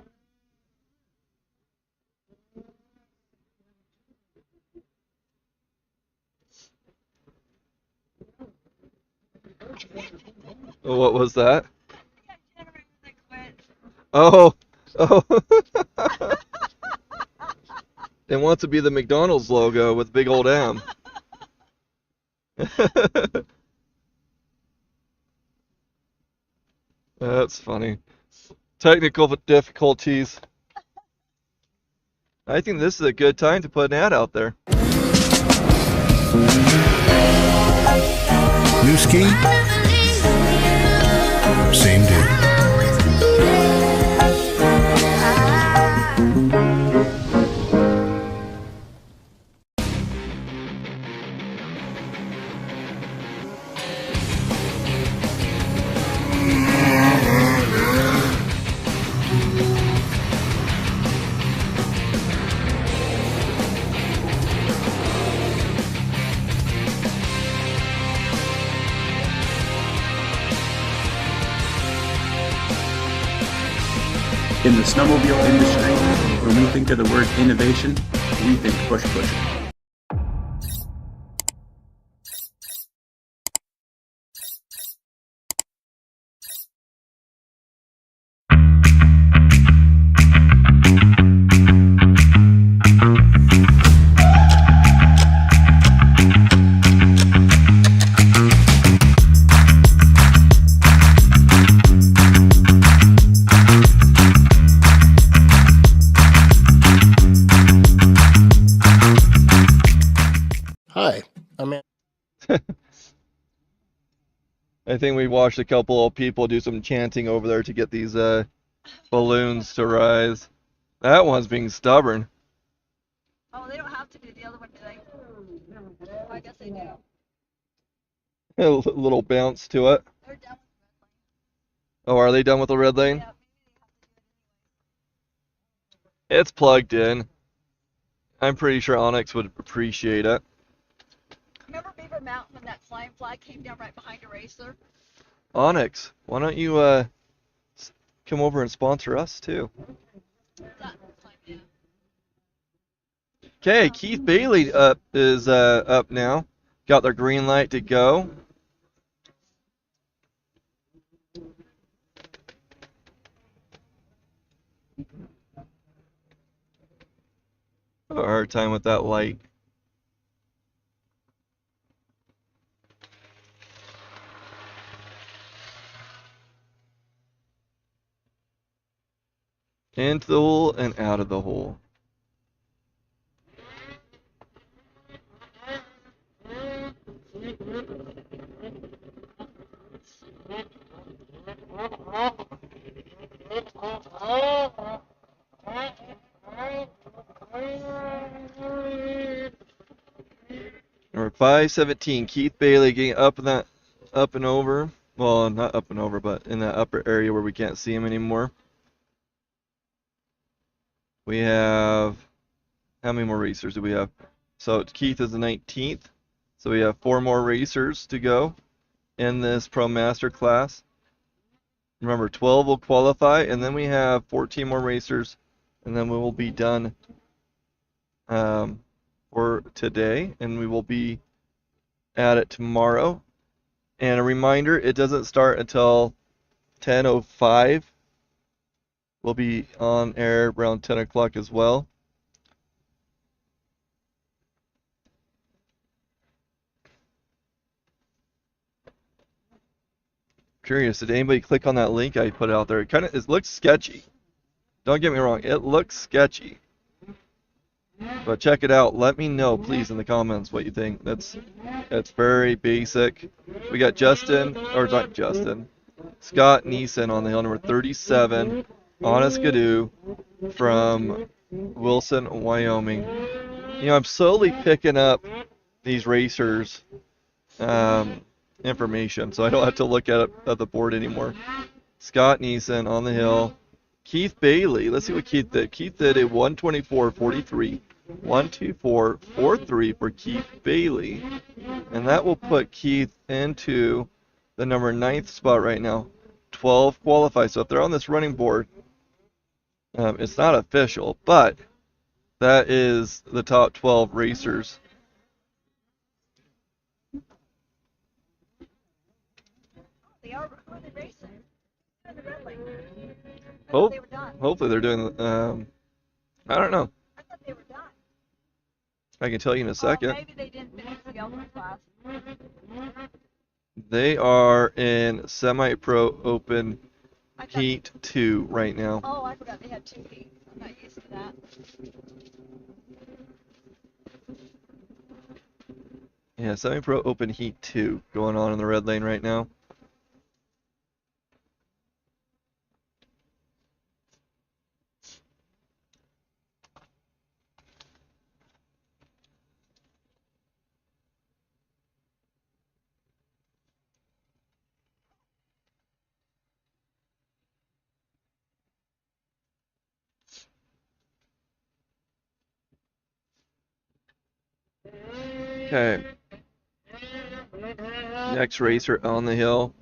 S1: What was that? Oh, oh. It wants to be the McDonald's logo with big old M. That's funny. Technical difficulties. I think this is a good time to put an ad out there.
S5: New ski? Same dude.
S3: In the snowmobile industry, when we think of the word innovation, we think push push.
S4: Hi, I'm
S1: I think we watched a couple of people do some chanting over there to get these balloons to rise. That one's being stubborn.
S2: Oh, they don't have to do the other one, do they? Oh, I guess they do.
S1: A little bounce to it.
S2: They're done with
S1: Oh, are they done with the red
S2: the
S1: lane?
S2: yeah,
S1: It's plugged in. I'm pretty sure Onyx would appreciate it.
S2: remember Beaver Mountain when that flying flag came down right behind a racer?
S1: Onyx, why don't you come over and sponsor us too?
S2: That flying, yeah.
S1: Okay, Keith Bailey is up now. Got their green light to go. A hard time with that light. Into the hole and out of the hole. Number 517, Keith Bailey getting up and over. Well, not up and over, but in that upper area where we can't see him anymore. We have, how many more racers do we have? So Keith is the 19th. So we have 4 more racers to go in this Pro Master class. Remember, 12 will qualify, and then we have 14 more racers, and then we will be done for today, and we will be at it tomorrow. And a reminder, it doesn't start until 10:05. We'll be on air around 10 o'clock as well. Curious, did anybody click on that link I put out there? It looks sketchy. Don't get me wrong, it looks sketchy. But check it out. Let me know, please, in the comments what you think. That's very basic. We got Justin, or not Justin, Scott Neeson on the hill, number 37, Honest Gadoo from Wilson, Wyoming. You know, I'm slowly picking up these racers' information, so I don't have to look at the board anymore. Scott Neeson on the hill. Keith Bailey. Let's see what Keith did. Keith did a 124.43. 124.43 for Keith Bailey. And that will put Keith into the number 9th spot right now. 12 qualify. So if they're on this running board, it's not official, but that is the top 12 racers.
S2: They are, who are they racing? They're in the red lane. I
S1: Hope,
S2: thought they were done.
S1: hopefully they're doing, I don't know.
S2: I thought they were done.
S1: I can tell you in a second.
S2: Oh, maybe they didn't finish the yellow class.
S1: They are in semi-pro open
S2: I thought,
S1: heat 2 right now.
S2: oh, I forgot they had 2 heats. I'm not used to that.
S1: Yeah, semi-pro open heat 2 going on in the red lane right now. Okay. Next racer on the hill.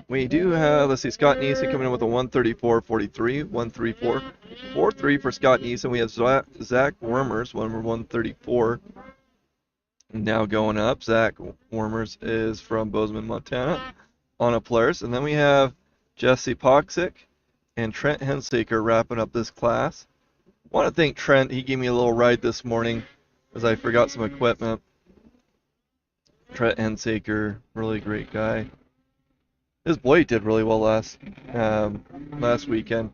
S1: We do have, let's see, Scott Neeson coming in with a 134.43, 134.43 for Scott Neeson. We have Zach Wormers, number 134, now going up. Zach Wormers is from Bozeman, Montana, on a Polaris. And then we have Jesse Poxic and Trent Hensaker wrapping up this class. I want to thank Trent. He gave me a little ride this morning as I forgot some equipment. Trent Hensaker, really great guy. His boy did really well last weekend.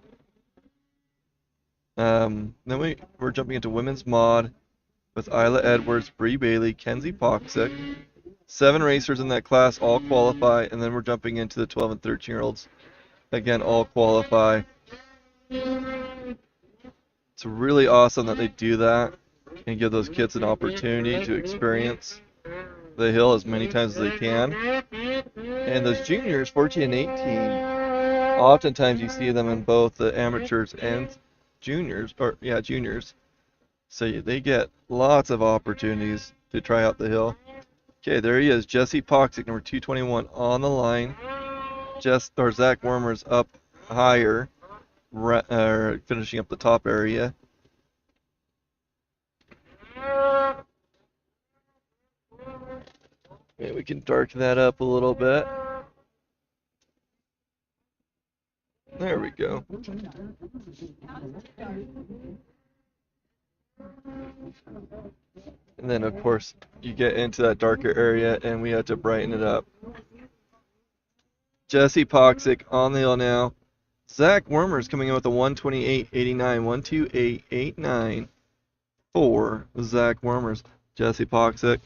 S1: Then we're jumping into women's mod with Isla Edwards, Bree Bailey, Kenzie Poxic. 7 racers in that class all qualify, and then we're jumping into the 12 and 13-year-olds. Again, all qualify. It's really awesome that they do that and give those kids an opportunity to experience the hill as many times as they can. And those juniors, 14 and 18, oftentimes you see them in both the amateurs and juniors. So they get lots of opportunities to try out the hill. Okay, there he is, Jesse Poxic, number 221 on the line. Zach Wormers up higher, finishing up the top area. Maybe we can darken that up a little bit. There we go. And then, of course, you get into that darker area, and we have to brighten it up. Jesse Poxic on the hill now. Zach Wormers coming in with a 128.89, 128.89 for Zach Wormers. Jesse Poxic.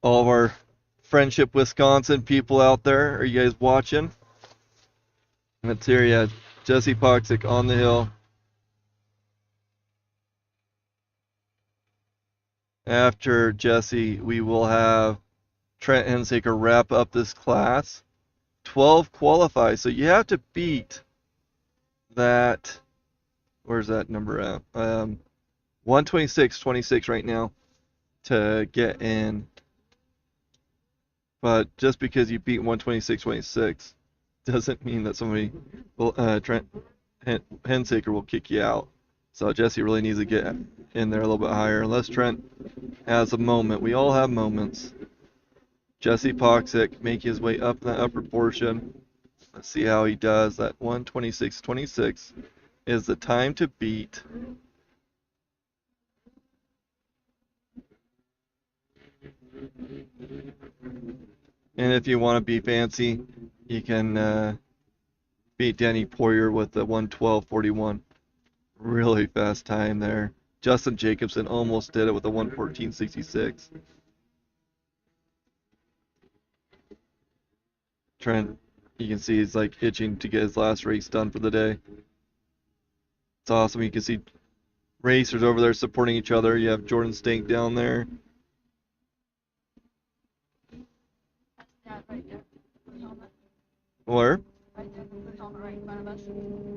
S1: All of our Friendship Wisconsin people out there, are you guys watching? Let's hear ya. Jesse Poxic on the hill. After Jesse, we will have Trent Hensaker wrap up this class. 12 qualify, so you have to beat that. Where's that number at? 126.26 right now to get in. But just because you beat 126.26 doesn't mean that somebody, Trent Hensaker, will kick you out. So Jesse really needs to get in there a little bit higher. Unless Trent has a moment. We all have moments. Jesse Poxic making his way up in the upper portion. Let's see how he does. That 126.26 is the time to beat. And if you want to be fancy, you can beat Danny Poirier with the 112.41. Really fast time there. Justin Jacobson almost did it with a 114.66. Trent, you can see he's like itching to get his last race done for the day. It's awesome. You can see racers over there supporting each other. You have Jordan Stink down there. Where?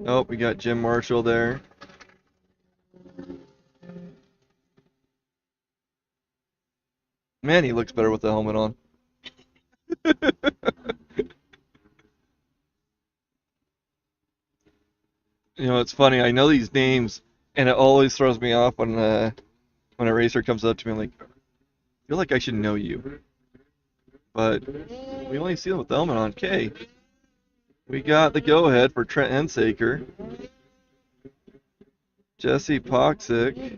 S1: Oh, we got Jim Marshall there. Man, he looks better with the helmet on. You know, it's funny. I know these names, and it always throws me off when a racer comes up to me like, I feel like I should know you. But we only see them with the helmet on. Okay. We got the go-ahead for Trent Hensaker. Jesse Poxic.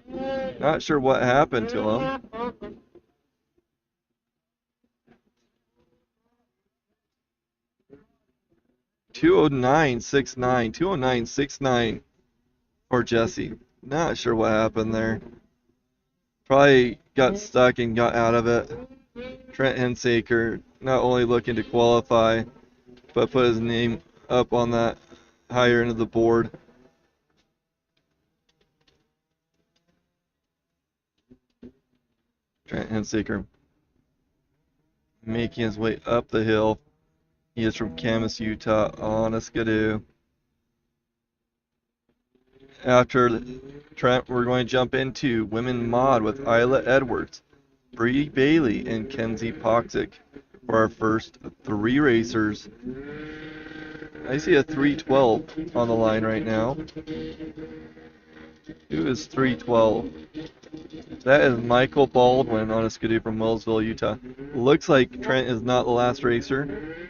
S1: Not sure what happened to him. .209.69. 209.69 for Jesse. Not sure what happened there. Probably got stuck and got out of it. Trent Hensaker not only looking to qualify, but put his name up on that higher end of the board. Trent Hensaker making his way up the hill. He is from Camas, Utah, on a Skidoo. After Trent, we're going to jump into Women Mod with Isla Edwards, Bree Bailey, and Kenzie Poxic. for our first 3 racers. I see a 312 on the line right now. Who is 312? That is Michael Baldwin on a Skidoo from Wellsville, Utah. Looks like Trent is not the last racer.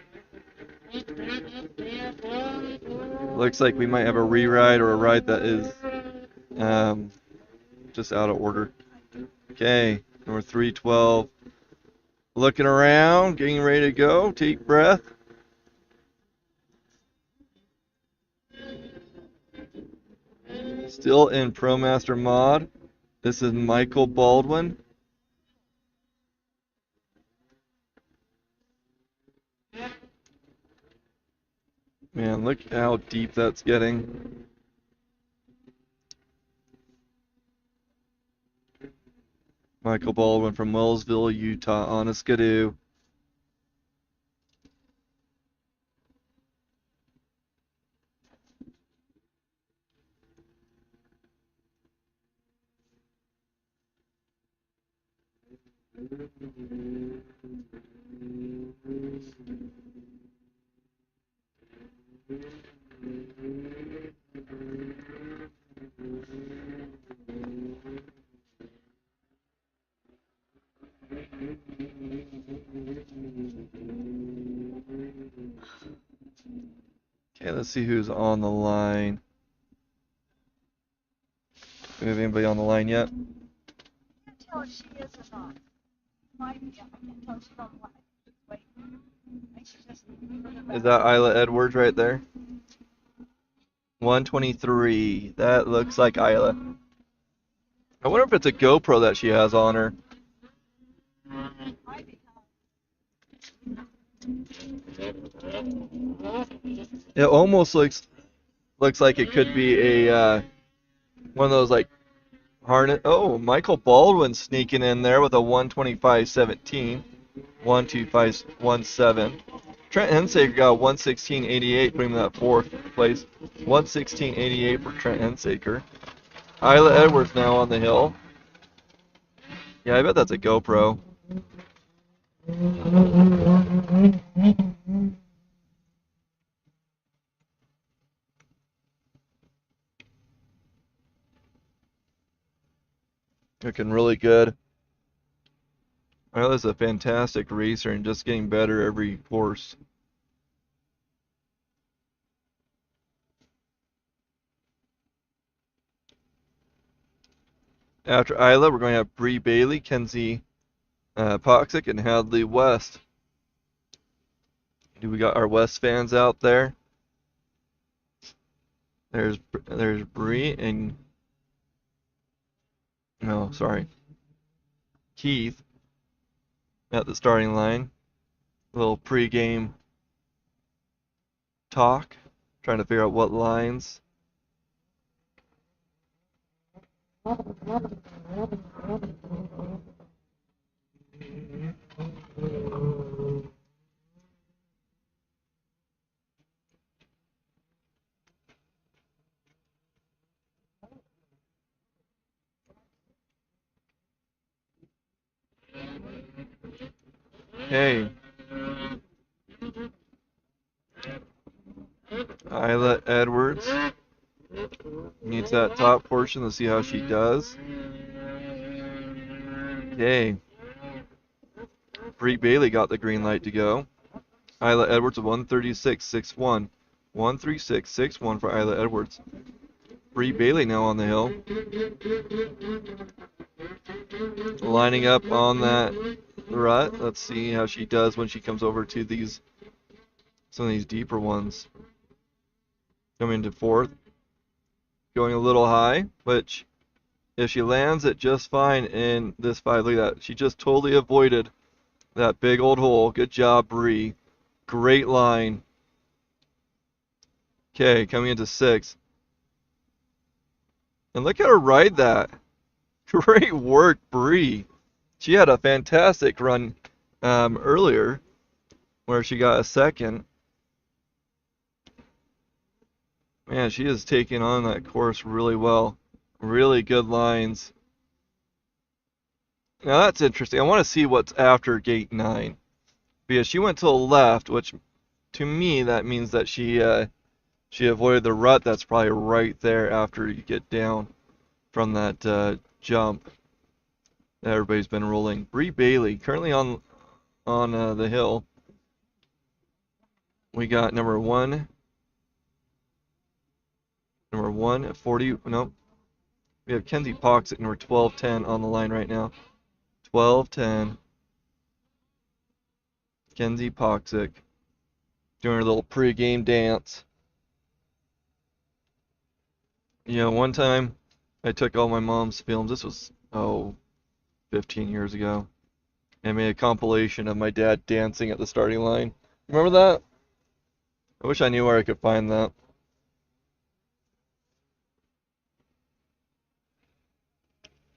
S1: Looks like we might have a re-ride or a ride that is just out of order. Okay, number 312. Looking around, getting ready to go. Take breath. Still in ProMaster mod. This is Michael Baldwin. Man, look how deep that's getting. Michael Baldwin from Wellsville, Utah on a Skidoo. Okay, let's see who's on the line. Do we have anybody on the line yet?
S2: I can't tell if she is or not. Might be. I can't tell if she's on the line. Wait. I think she's just
S1: Is that Isla Edwards right there? 123. That looks like Isla. I wonder if it's a GoPro that she has on her.
S2: might be.
S1: It almost looks like it could be a one of those like harness. Oh, Michael Baldwin sneaking in there with a 125.17, 125.17. Trent Hensaker got 116.88, putting him in that 4th place. 116.88 for Trent Hensaker. Isla Edwards now on the hill. Yeah, I bet that's a GoPro. Looking really good. Isla's a fantastic racer and just getting better every course. After Isla, we're going to have Bree Bailey, Kenzie Poxic, and Hadley West. Do we got our West fans out there? There's Bree and no, sorry, Keith at the starting line. A little pre-game talk, trying to figure out what lines. Hey, Isla Edwards needs that top portion to see how she does. Okay. Bree Bailey got the green light to go. Isla Edwards 136.61. 136.61 for Isla Edwards. Bree Bailey now on the hill. Lining up on that rut. Let's see how she does when she comes over to some of these deeper ones. Coming to 4th. Going a little high, which if she lands it just fine in this 5, look at that. She just totally avoided that big old hole. Good job, Bree. Great line. Okay, coming into 6th. And look at her ride that. Great work, Bree. She had a fantastic run earlier where she got a 2nd. Man, she is taking on that course really well. Really good lines. Now that's interesting. I want to see what's after gate 9. because she went to the left, which to me that means that she avoided the rut that's probably right there after you get down from that jump that everybody's been rolling. Bree Bailey currently on the hill. We got number 40. Nope. We have Kenzie Pox at number 1210 on the line right now. 1210. Kenzie Poxic doing her little pre-game dance. You know, one time I took all my mom's films. This was, 15 years ago. And made a compilation of my dad dancing at the starting line. Remember that? I wish I knew where I could find that.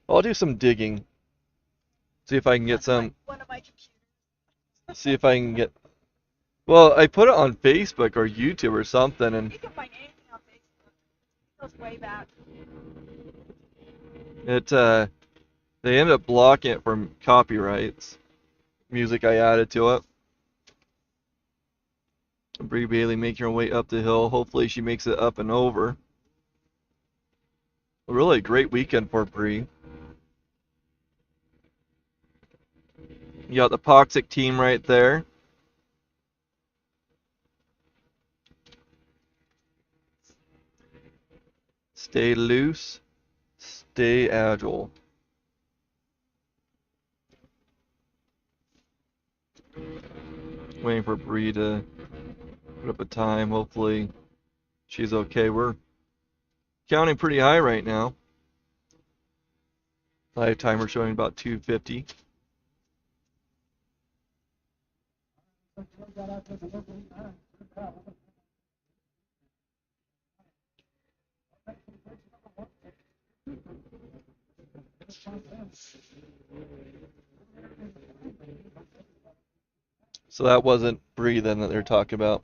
S1: I'll do some digging. See if I can get some.
S2: One of my computers.
S1: See if I can get. Well, I put it on Facebook or YouTube or something, and
S2: You can find anything on Facebook. It goes way back.
S1: they ended up blocking it from copyrights. Music I added to it. Bree Bailey making her way up the hill. Hopefully she makes it up and over. A really great weekend for Bree. You got the Poxic team right there. Stay loose, stay agile. Waiting for Bree to put up a time. Hopefully she's okay. We're counting pretty high right now. Live timer showing about 250. So that wasn't Bree then that they're talking about.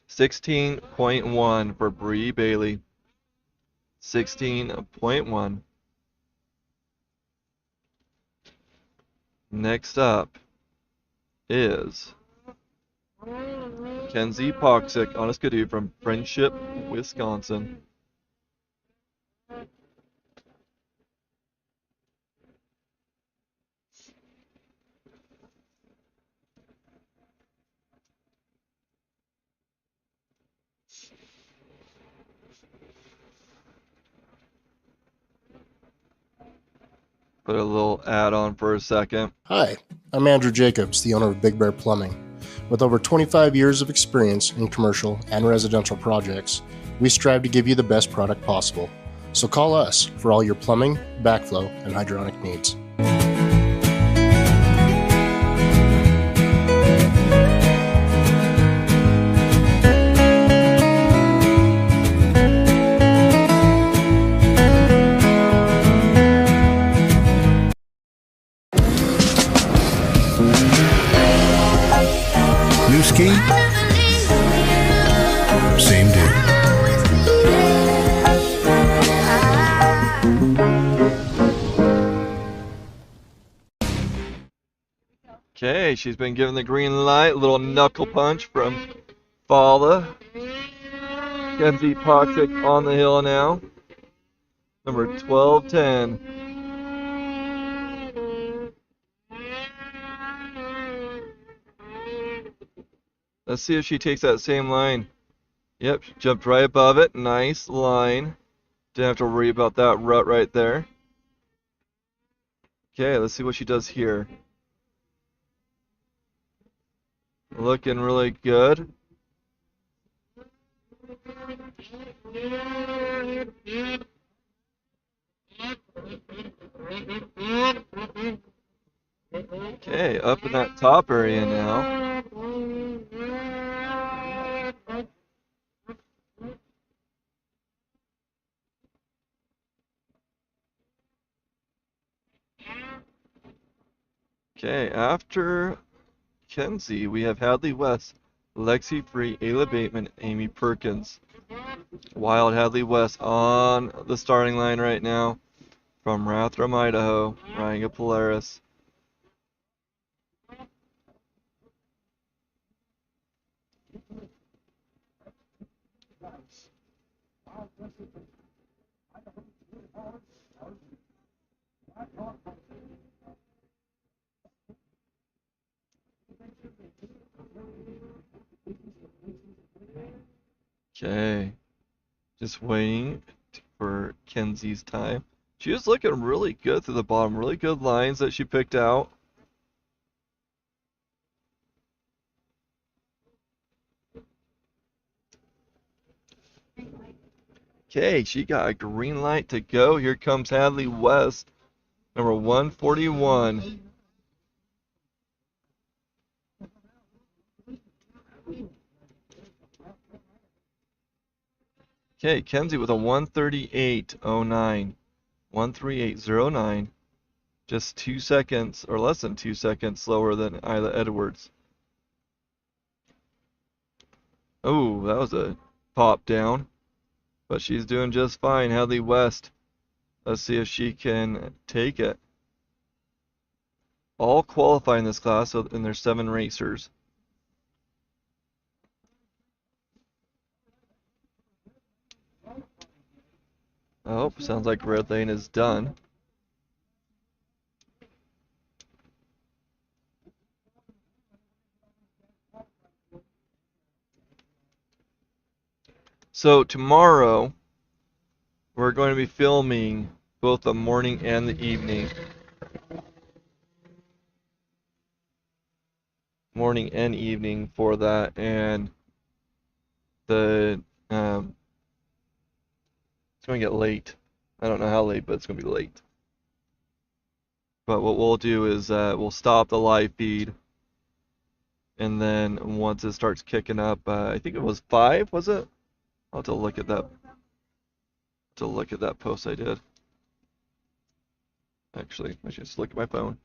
S1: 16.1 for Bree Bailey. 16.1. Next up is Kenzie Poxic on a skidoo from Friendship, Wisconsin. Put a little ad on for a second.
S4: Hi, I'm Andrew Jacobs, the owner of Big Bear Plumbing. With over 25 years of experience in commercial and residential projects, we strive to give you the best product possible. So call us for all your plumbing, backflow, and hydronic needs.
S5: New ski? Same dude.
S1: Okay, she's been given the green light. A little knuckle punch from Fala. Kenzie Poxic on the hill now. Number 1210. Let's see if she takes that same line. Yep, she jumped right above it. Nice line. Didn't have to worry about that rut right there. Okay, let's see what she does here. Looking really good. Okay, up in that top area now. Okay, after Kenzie, we have Hadley West, Lexi Free, Ayla Bateman, Amy Perkins. Wild Hadley West on the starting line right now from Rathdrum, Idaho, riding a Polaris. Okay. Just waiting for Kenzie's time. She was looking really good through the bottom. Really good lines that she picked out. Okay, she got a green light to go. Here comes Hadley West, number 141. Okay, Kenzie with a 138.09. 138.09. Just 2 seconds, or less than 2 seconds, slower than Isla Edwards. Oh, that was a pop down. But she's doing just fine. Hadley West. Let's see if she can take it. All qualify in this class, and there's 7 racers. Oh, sounds like red lane is done. So tomorrow, we're going to be filming both the morning and the evening. Morning and evening for that, and the it's going to get late. I don't know how late, but it's going to be late. But what we'll do is we'll stop the live feed, and then once it starts kicking up, I think it was 5, was it? I'll have to look at that. To look at that post I did. Actually, I should just look at my phone.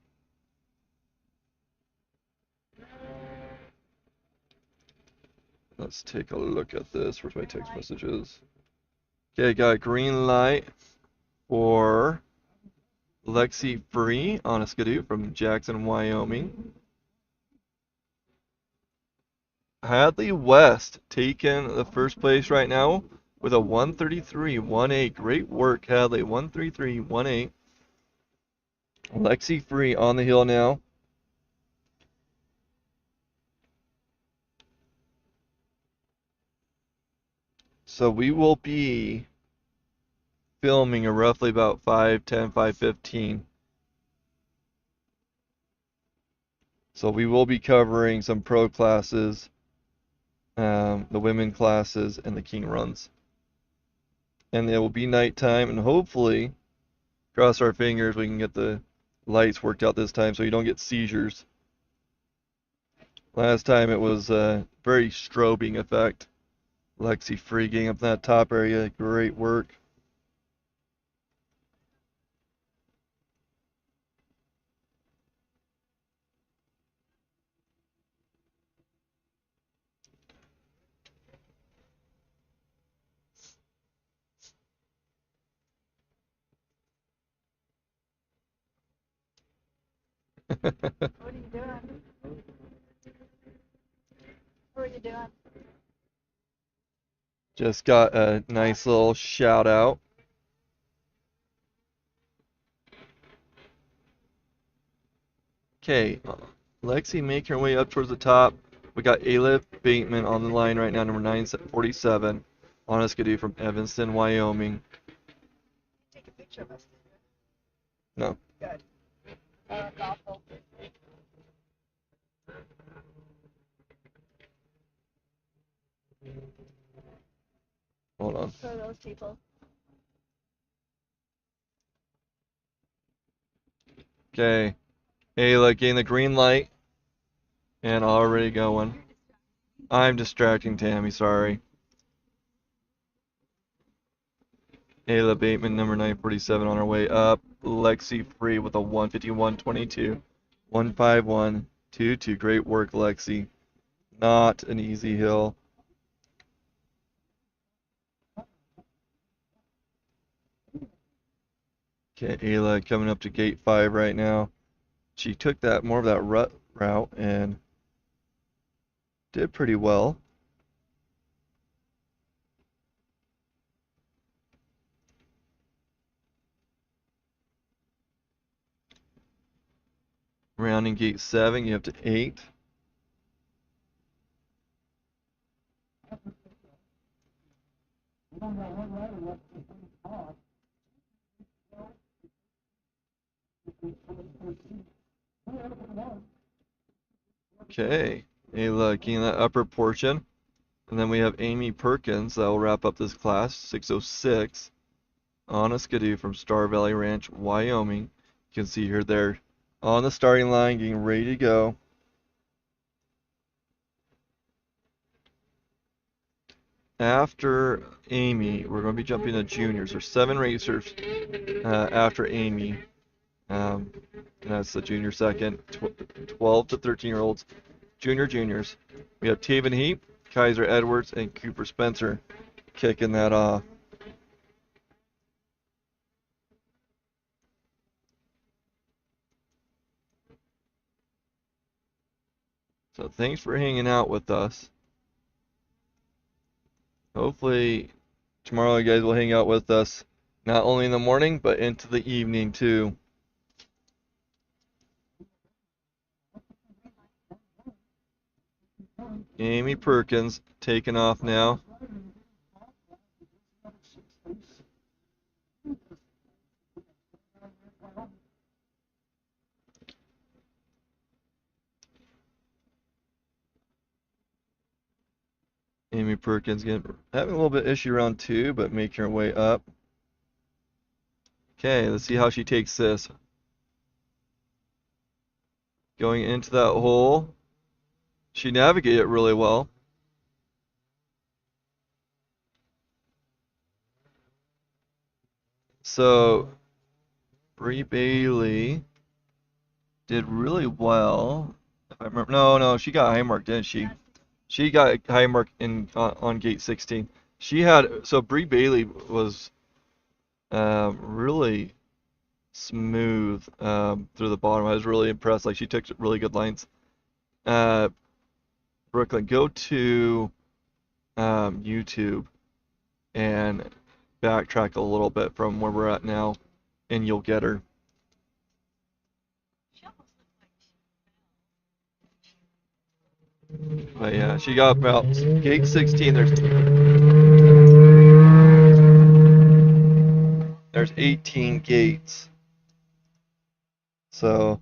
S1: Let's take a look at this. Where's my text messages? Okay, got a green light for Lexi Free on a skidoo from Jackson, Wyoming. Hadley West taking the first place right now with a 133.18. Great work, Hadley. 133.18. Lexi Free on the hill now. So we will be filming roughly about 5:10, 5:15. So we will be covering some pro classes, the women classes, and the king runs. And it will be nighttime, and hopefully, cross our fingers, we can get the lights worked out this time so you don't get seizures. Last time it was a very strobing effect. Lexi Free getting up in that top area, great work.
S2: What are you doing? What are you doing?
S1: Just got a nice little shout out. Okay, Lexi making her way up towards the top. We got Ayla Bateman on the line right now, number 947, on a skidoo from Evanston, Wyoming.
S2: Take a picture of us.
S1: No.
S2: Good. That's awful.
S1: Hold on.
S2: For those people.
S1: Okay, Ayla getting the green light and already going. I'm distracting Tammy, sorry. Ayla Bateman, number 947, on her way up. Lexi Free with a 151.22. 151.22. Great work, Lexi. Not an easy hill. Okay, Ayla coming up to gate 5 right now. She took that more of that rut route and did pretty well. Rounding gate 7, you have to 8. Okay, Ayla getting that upper portion. And then we have Amy Perkins that will wrap up this class, 606, on a skidoo from Star Valley Ranch, Wyoming. You can see her there on the starting line, getting ready to go. After Amy, we're going to be jumping to juniors. There's 7 racers after Amy. And that's the junior second, 12 to 13-year-olds, juniors. We have Taven Heap, Kaiser Edwards, and Cooper Spencer kicking that off. So thanks for hanging out with us. Hopefully tomorrow you guys will hang out with us, not only in the morning, but into the evening too. Amy Perkins taking off now. Amy Perkins having a little bit of issue around 2, but making her way up. Okay, let's see how she takes this. Going into that hole. She navigated it really well. So, Bree Bailey did really well. If I remember, no, she got high mark, didn't she? She got high mark on gate 16. She had Bree Bailey was really smooth through the bottom. I was really impressed. Like she took really good lines. Brooklyn, go to YouTube and backtrack a little bit from where we're at now, and you'll get her. But yeah, she got about gate 16. There's 18 gates. So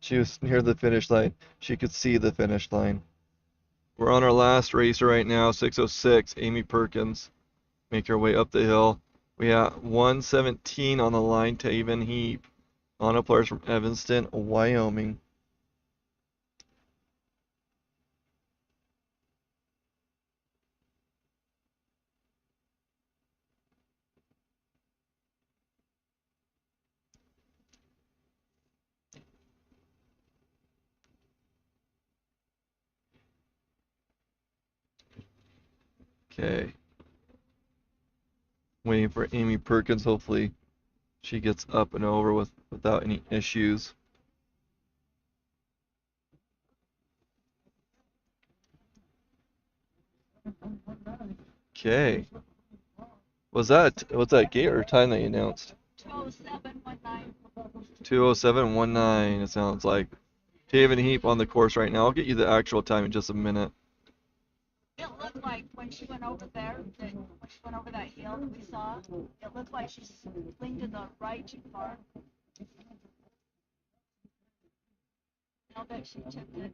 S1: she was near the finish line. She could see the finish line. We're on our last racer right now, 606, Amy Perkins. Make her way up the hill. We got 117 on the line, Taven Heap. Auto players from Evanston, Wyoming. Okay. Waiting for Amy Perkins. Hopefully she gets up and over without any issues. Okay. What's that gate or time that you announced?
S2: 20719.
S1: 20719, it sounds like. Taven Heap on the course right now. I'll get you the actual time in just a minute.
S2: It looked like when she went over there, when she went over that hill that we saw, it looked like she leaned to the right too far. I'll bet she tipped it.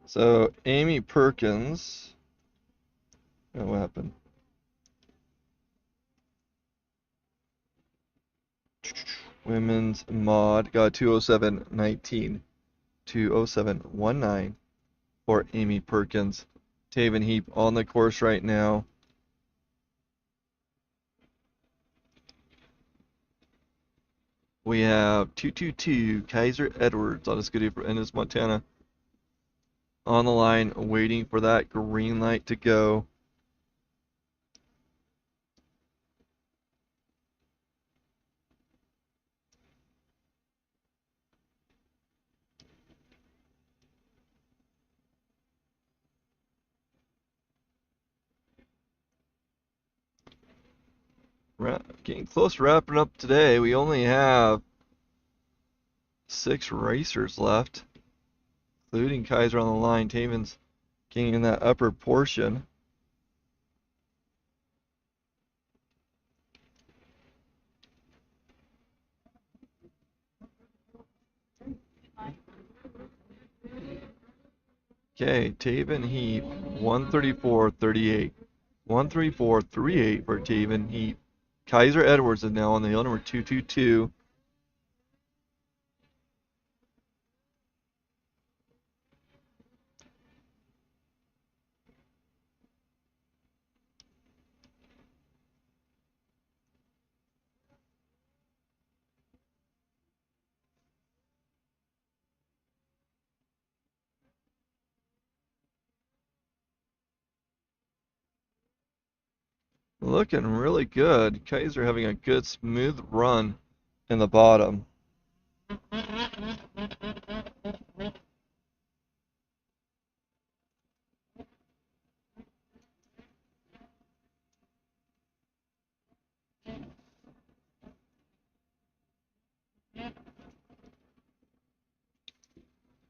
S1: So Amy Perkins. Oh, what happened? Women's mod got 207.19. 207.19 for Amy Perkins. Taven Heap on the course right now. We have 222 Kaiser Edwards on a scooter for Ennis, Montana. On the line, waiting for that green light to go. Getting close to wrapping up today. We only have 6 racers left, including Kaiser on the line. Taven's getting in that upper portion. Okay, Taven Heat 134.38. 134.38 for Taven Heat. Kaiser Edwards is now on the hill, number 222. Looking really good. Kaiser having a good smooth run in the bottom.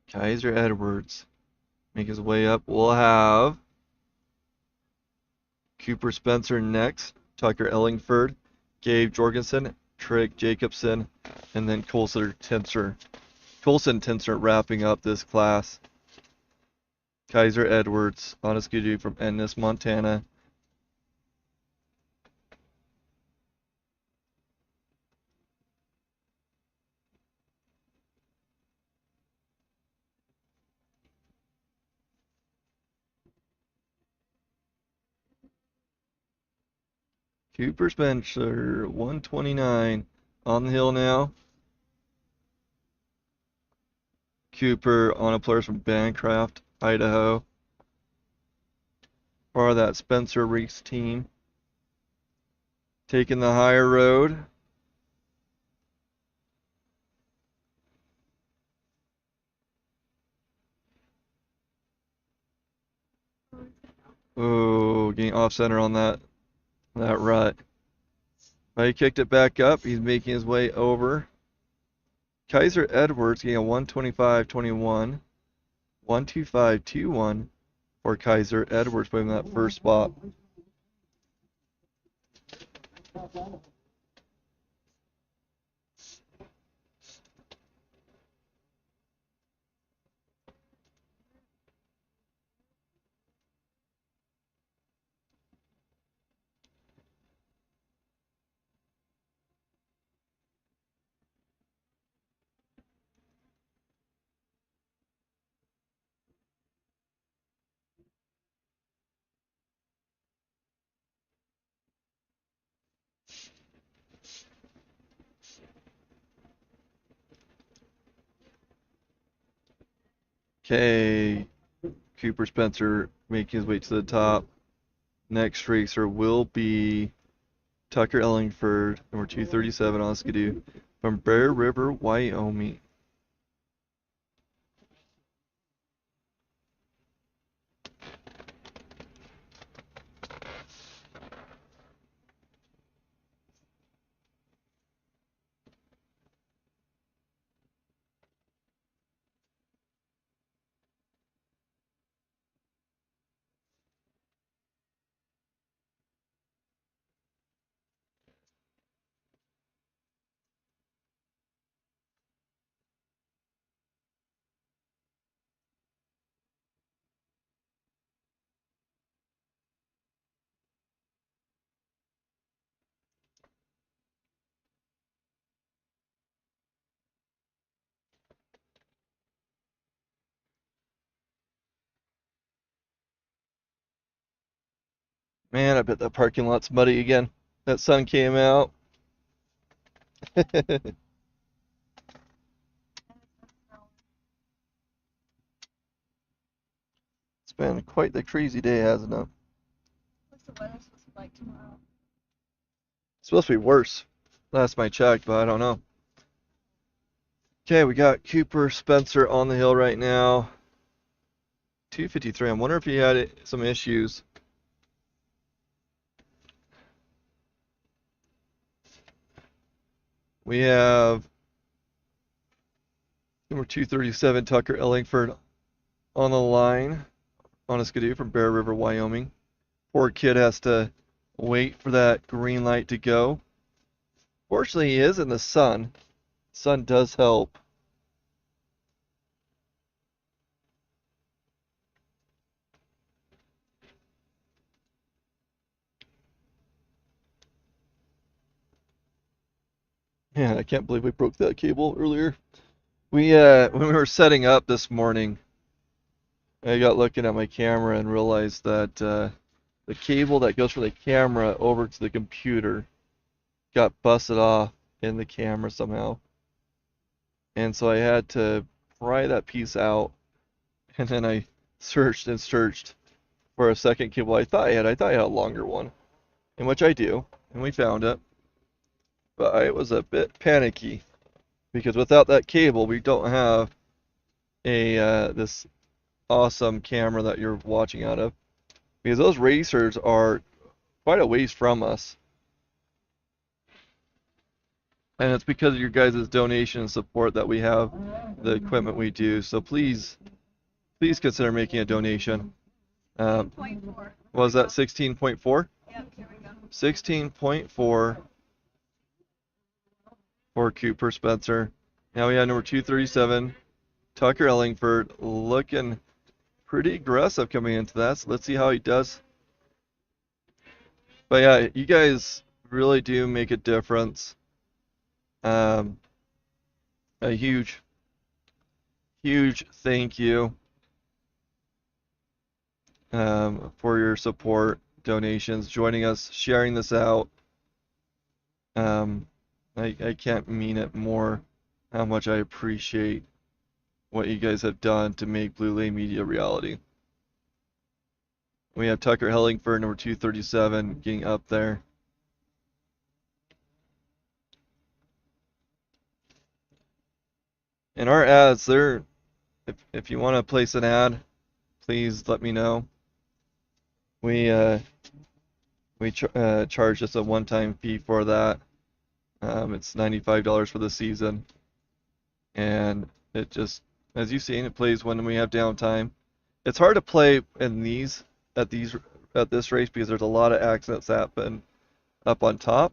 S1: Kaiser Edwards make his way up. We'll have Cooper Spencer next, Tucker Ellingford, Gabe Jorgensen, Trick Jacobson, and then Colson Tinser wrapping up this class. Kaiser Edwards on a skidoo from Ennis, Montana. Cooper Spencer, 129 on the hill now. Cooper on a player from Bancroft, Idaho. Part of that Spencer Reeks team. Taking the higher road. Oh, getting off center on that rut. But he kicked it back up. He's making his way over. Kaiser Edwards getting a 125.21. 125.21 for Kaiser Edwards, putting him in that first spot. Okay, Cooper Spencer making his way to the top. Next racer will be Tucker Ellingford, number 237 on skidoo from Bear River, Wyoming. Man, I bet that parking lot's muddy again. That sun came out. It's been quite the crazy day, hasn't it?
S2: What's the weather supposed to be like tomorrow?
S1: It's supposed to be worse. Last I checked, but I don't know. Okay, we got Cooper Spencer on the hill right now. 253. I wonder if he had some issues. We have Number 237, Tucker Ellingford on the line on a Skidoo from Bear River, Wyoming. Poor kid has to wait for that green light to go. Fortunately, he is in the sun. Sun does help. Man, I can't believe we broke that cable earlier. We when we were setting up this morning, I got looking at my camera and realized that the cable that goes from the camera over to the computer got busted off in the camera somehow. And so I had to pry that piece out, and then I searched and searched for a second cable I thought I had. I thought I had a longer one, in which I do, and we found it. But I was a bit panicky because without that cable, we don't have a this awesome camera that you're watching out of, because those racers are quite a ways from us. And it's because of your guys' donation and support that we have the equipment we do. So please consider making a donation. What was that, 16.4?
S2: Yep, here we go.
S1: 16.4 for Cooper Spencer. Now we have number 237, Tucker Ellingford, looking pretty aggressive coming into that. So let's see how he does. But yeah, you guys really do make a difference. A huge thank you for your support, donations, joining us, sharing this out. I can't mean it more how much I appreciate what you guys have done to make Blue Lane Media a reality. We have Tucker Hellingford, number 237, getting up there. And our ads, if you want to place an ad, please let me know. We charge just a one-time fee for that. It's $95 for the season, and it just, as you've seen, it plays when we have downtime. It's hard to play in at this race because there's a lot of accidents that happen up on top,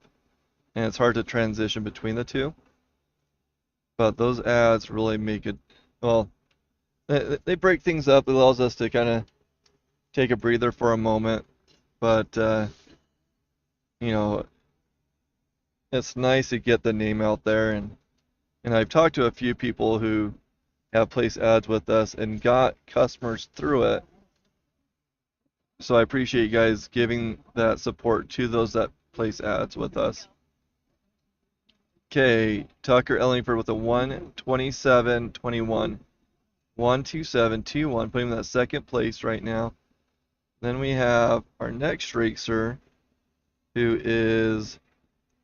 S1: and it's hard to transition between the two. But those ads really make it, well, they break things up. It allows us to kind of take a breather for a moment. But, you know, it's nice to get the name out there. And I've talked to a few people who have placed ads with us and got customers through it. So I appreciate you guys giving that support to those that place ads with us. Okay, Tucker Ellingford with a 127.21. 127.21, putting him in that second place right now. Then we have our next racer, who is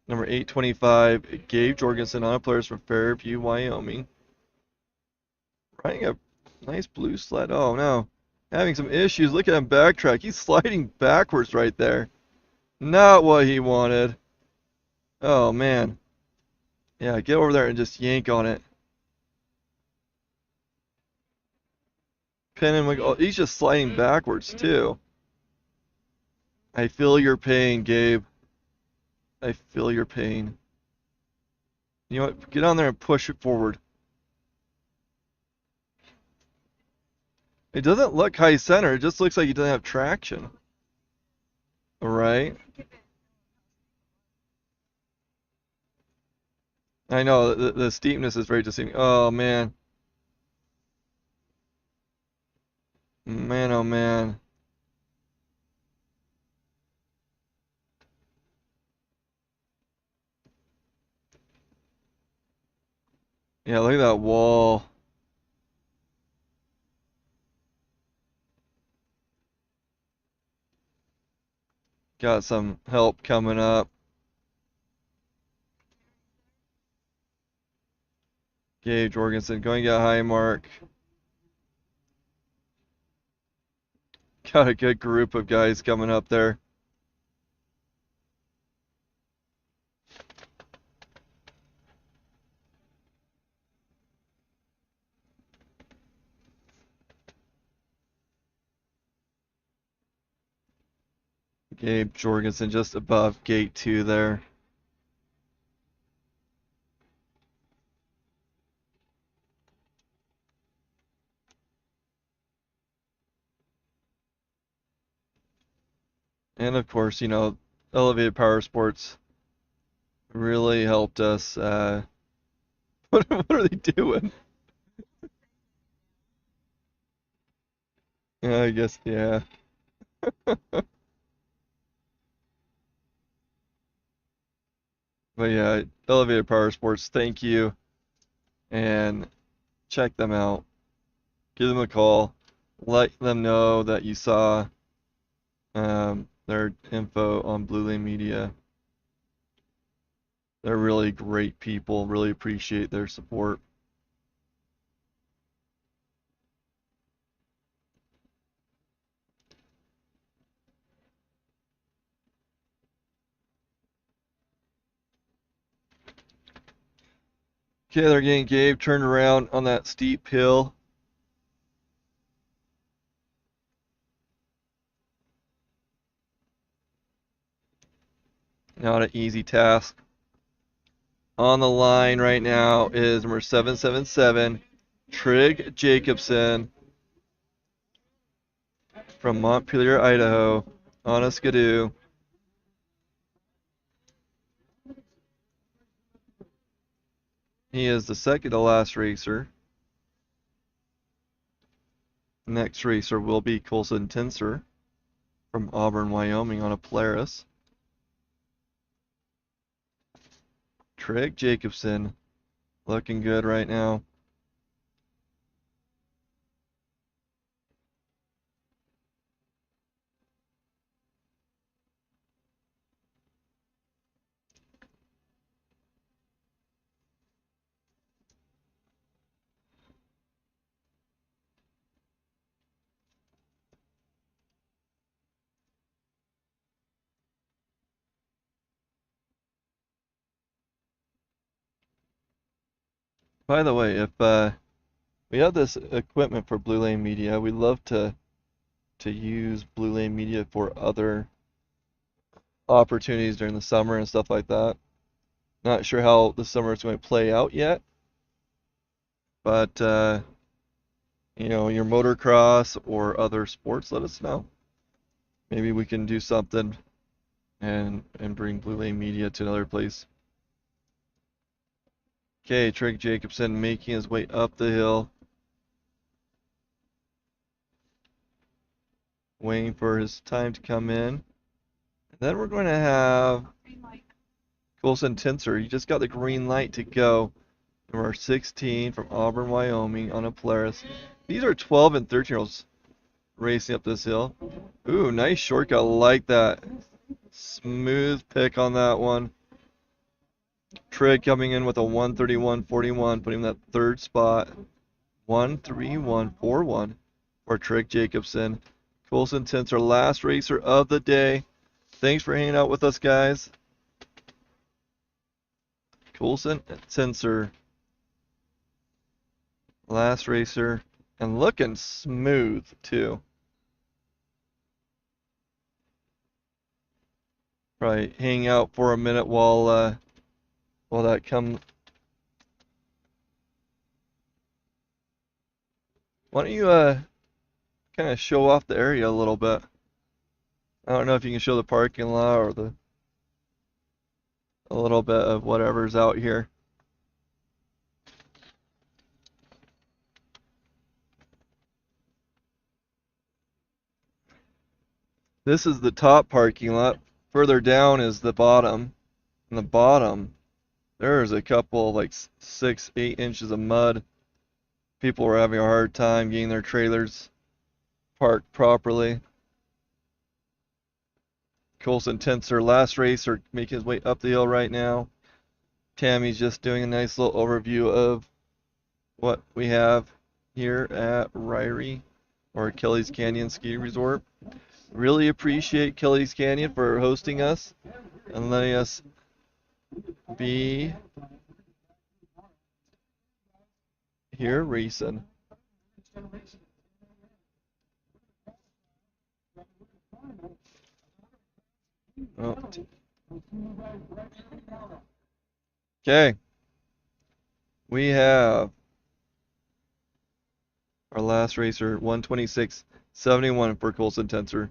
S1: number 825, Gabe Jorgensen on a Polaris from Fairview, Wyoming. Riding a nice blue sled. Oh no, having some issues. Look at him backtrack. He's sliding backwards right there. Not what he wanted. Oh man. Yeah, get over there and just yank on it. Pin him. Oh, he's just sliding backwards too. I feel your pain, Gabe. I feel your pain. You know what? Get on there and push it forward. It doesn't look high center. It just looks like he doesn't have traction. All right. I know the steepness is very deceiving. Oh man. Man, oh man. Yeah, look at that wall. Got some help coming up. Gabe Jorgensen going to get a high mark. Got a good group of guys coming up there. Gabe Jorgensen just above gate 2 there. And of course, you know, Elevated Powersports really helped us. What are they doing? Yeah, I guess, yeah. But yeah, Elevated Powersports, thank you. And check them out. Give them a call. Let them know that you saw their info on Blue Lane Media. They're really great people. Really appreciate their support. Okay, they're getting Gabe turned around on that steep hill. Not an easy task. On the line right now is number 777, Trig Jacobson from Montpelier, Idaho, on a skidoo. He is the second to last racer. Next racer will be Colson Tinser from Auburn, Wyoming, on a Polaris. Trig Jacobson looking good right now. By the way, if we have this equipment for Blue Lane Media, we love to use Blue Lane Media for other opportunities during the summer and stuff like that. Not sure how the summer is going to play out yet, but you know, your motocross or other sports, let us know. Maybe we can do something and bring Blue Lane Media to another place. Okay, Trig Jacobson making his way up the hill. Waiting for his time to come in. And then we're going to have Colson Tinser. He just got the green light to go. Number 16 from Auburn, Wyoming, on a Polaris. These are 12 and 13-year-olds racing up this hill. Ooh, nice shortcut. Like that. Smooth pick on that one. Trig coming in with a 131.41, putting him in that third spot. 131.41 for Trig Jacobson. Colson Tinser, last racer of the day. Thanks for hanging out with us, guys. Colson Tinser, last racer, and looking smooth too. Probably hang out for a minute while that comes. Why don't you kind of show off the area a little bit? I don't know if you can show the parking lot or a little bit of whatever's out here. This is the top parking lot. Further down is the bottom. In the bottom, there's a couple, like 6-8 inches of mud. People were having a hard time getting their trailers parked properly. Colson Tinser, last racer, making his way up the hill right now. Tammy's just doing a nice little overview of what we have here at Ryrie, or Kelly's Canyon Ski Resort. Really appreciate Kelly's Canyon for hosting us and letting us be here racing. Okay. We have our last racer, 126.71 for Colson Tensor.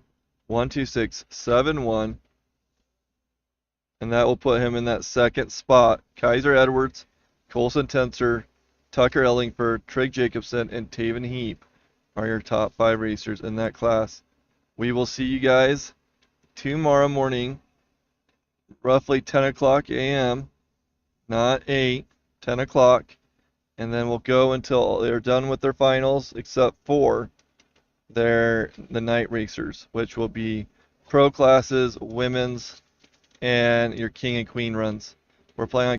S1: 126.71. And that will put him in that second spot. Kaiser Edwards, Colson Tensor, Tucker Ellingford, Trig Jacobson, and Taven Heap are your top 5 racers in that class. We will see you guys tomorrow morning, roughly 10 o'clock a.m., not 8, 10 o'clock. And then we'll go until they're done with their finals, except for the night racers, which will be pro classes, women's, and your king and queen runs. We're playing on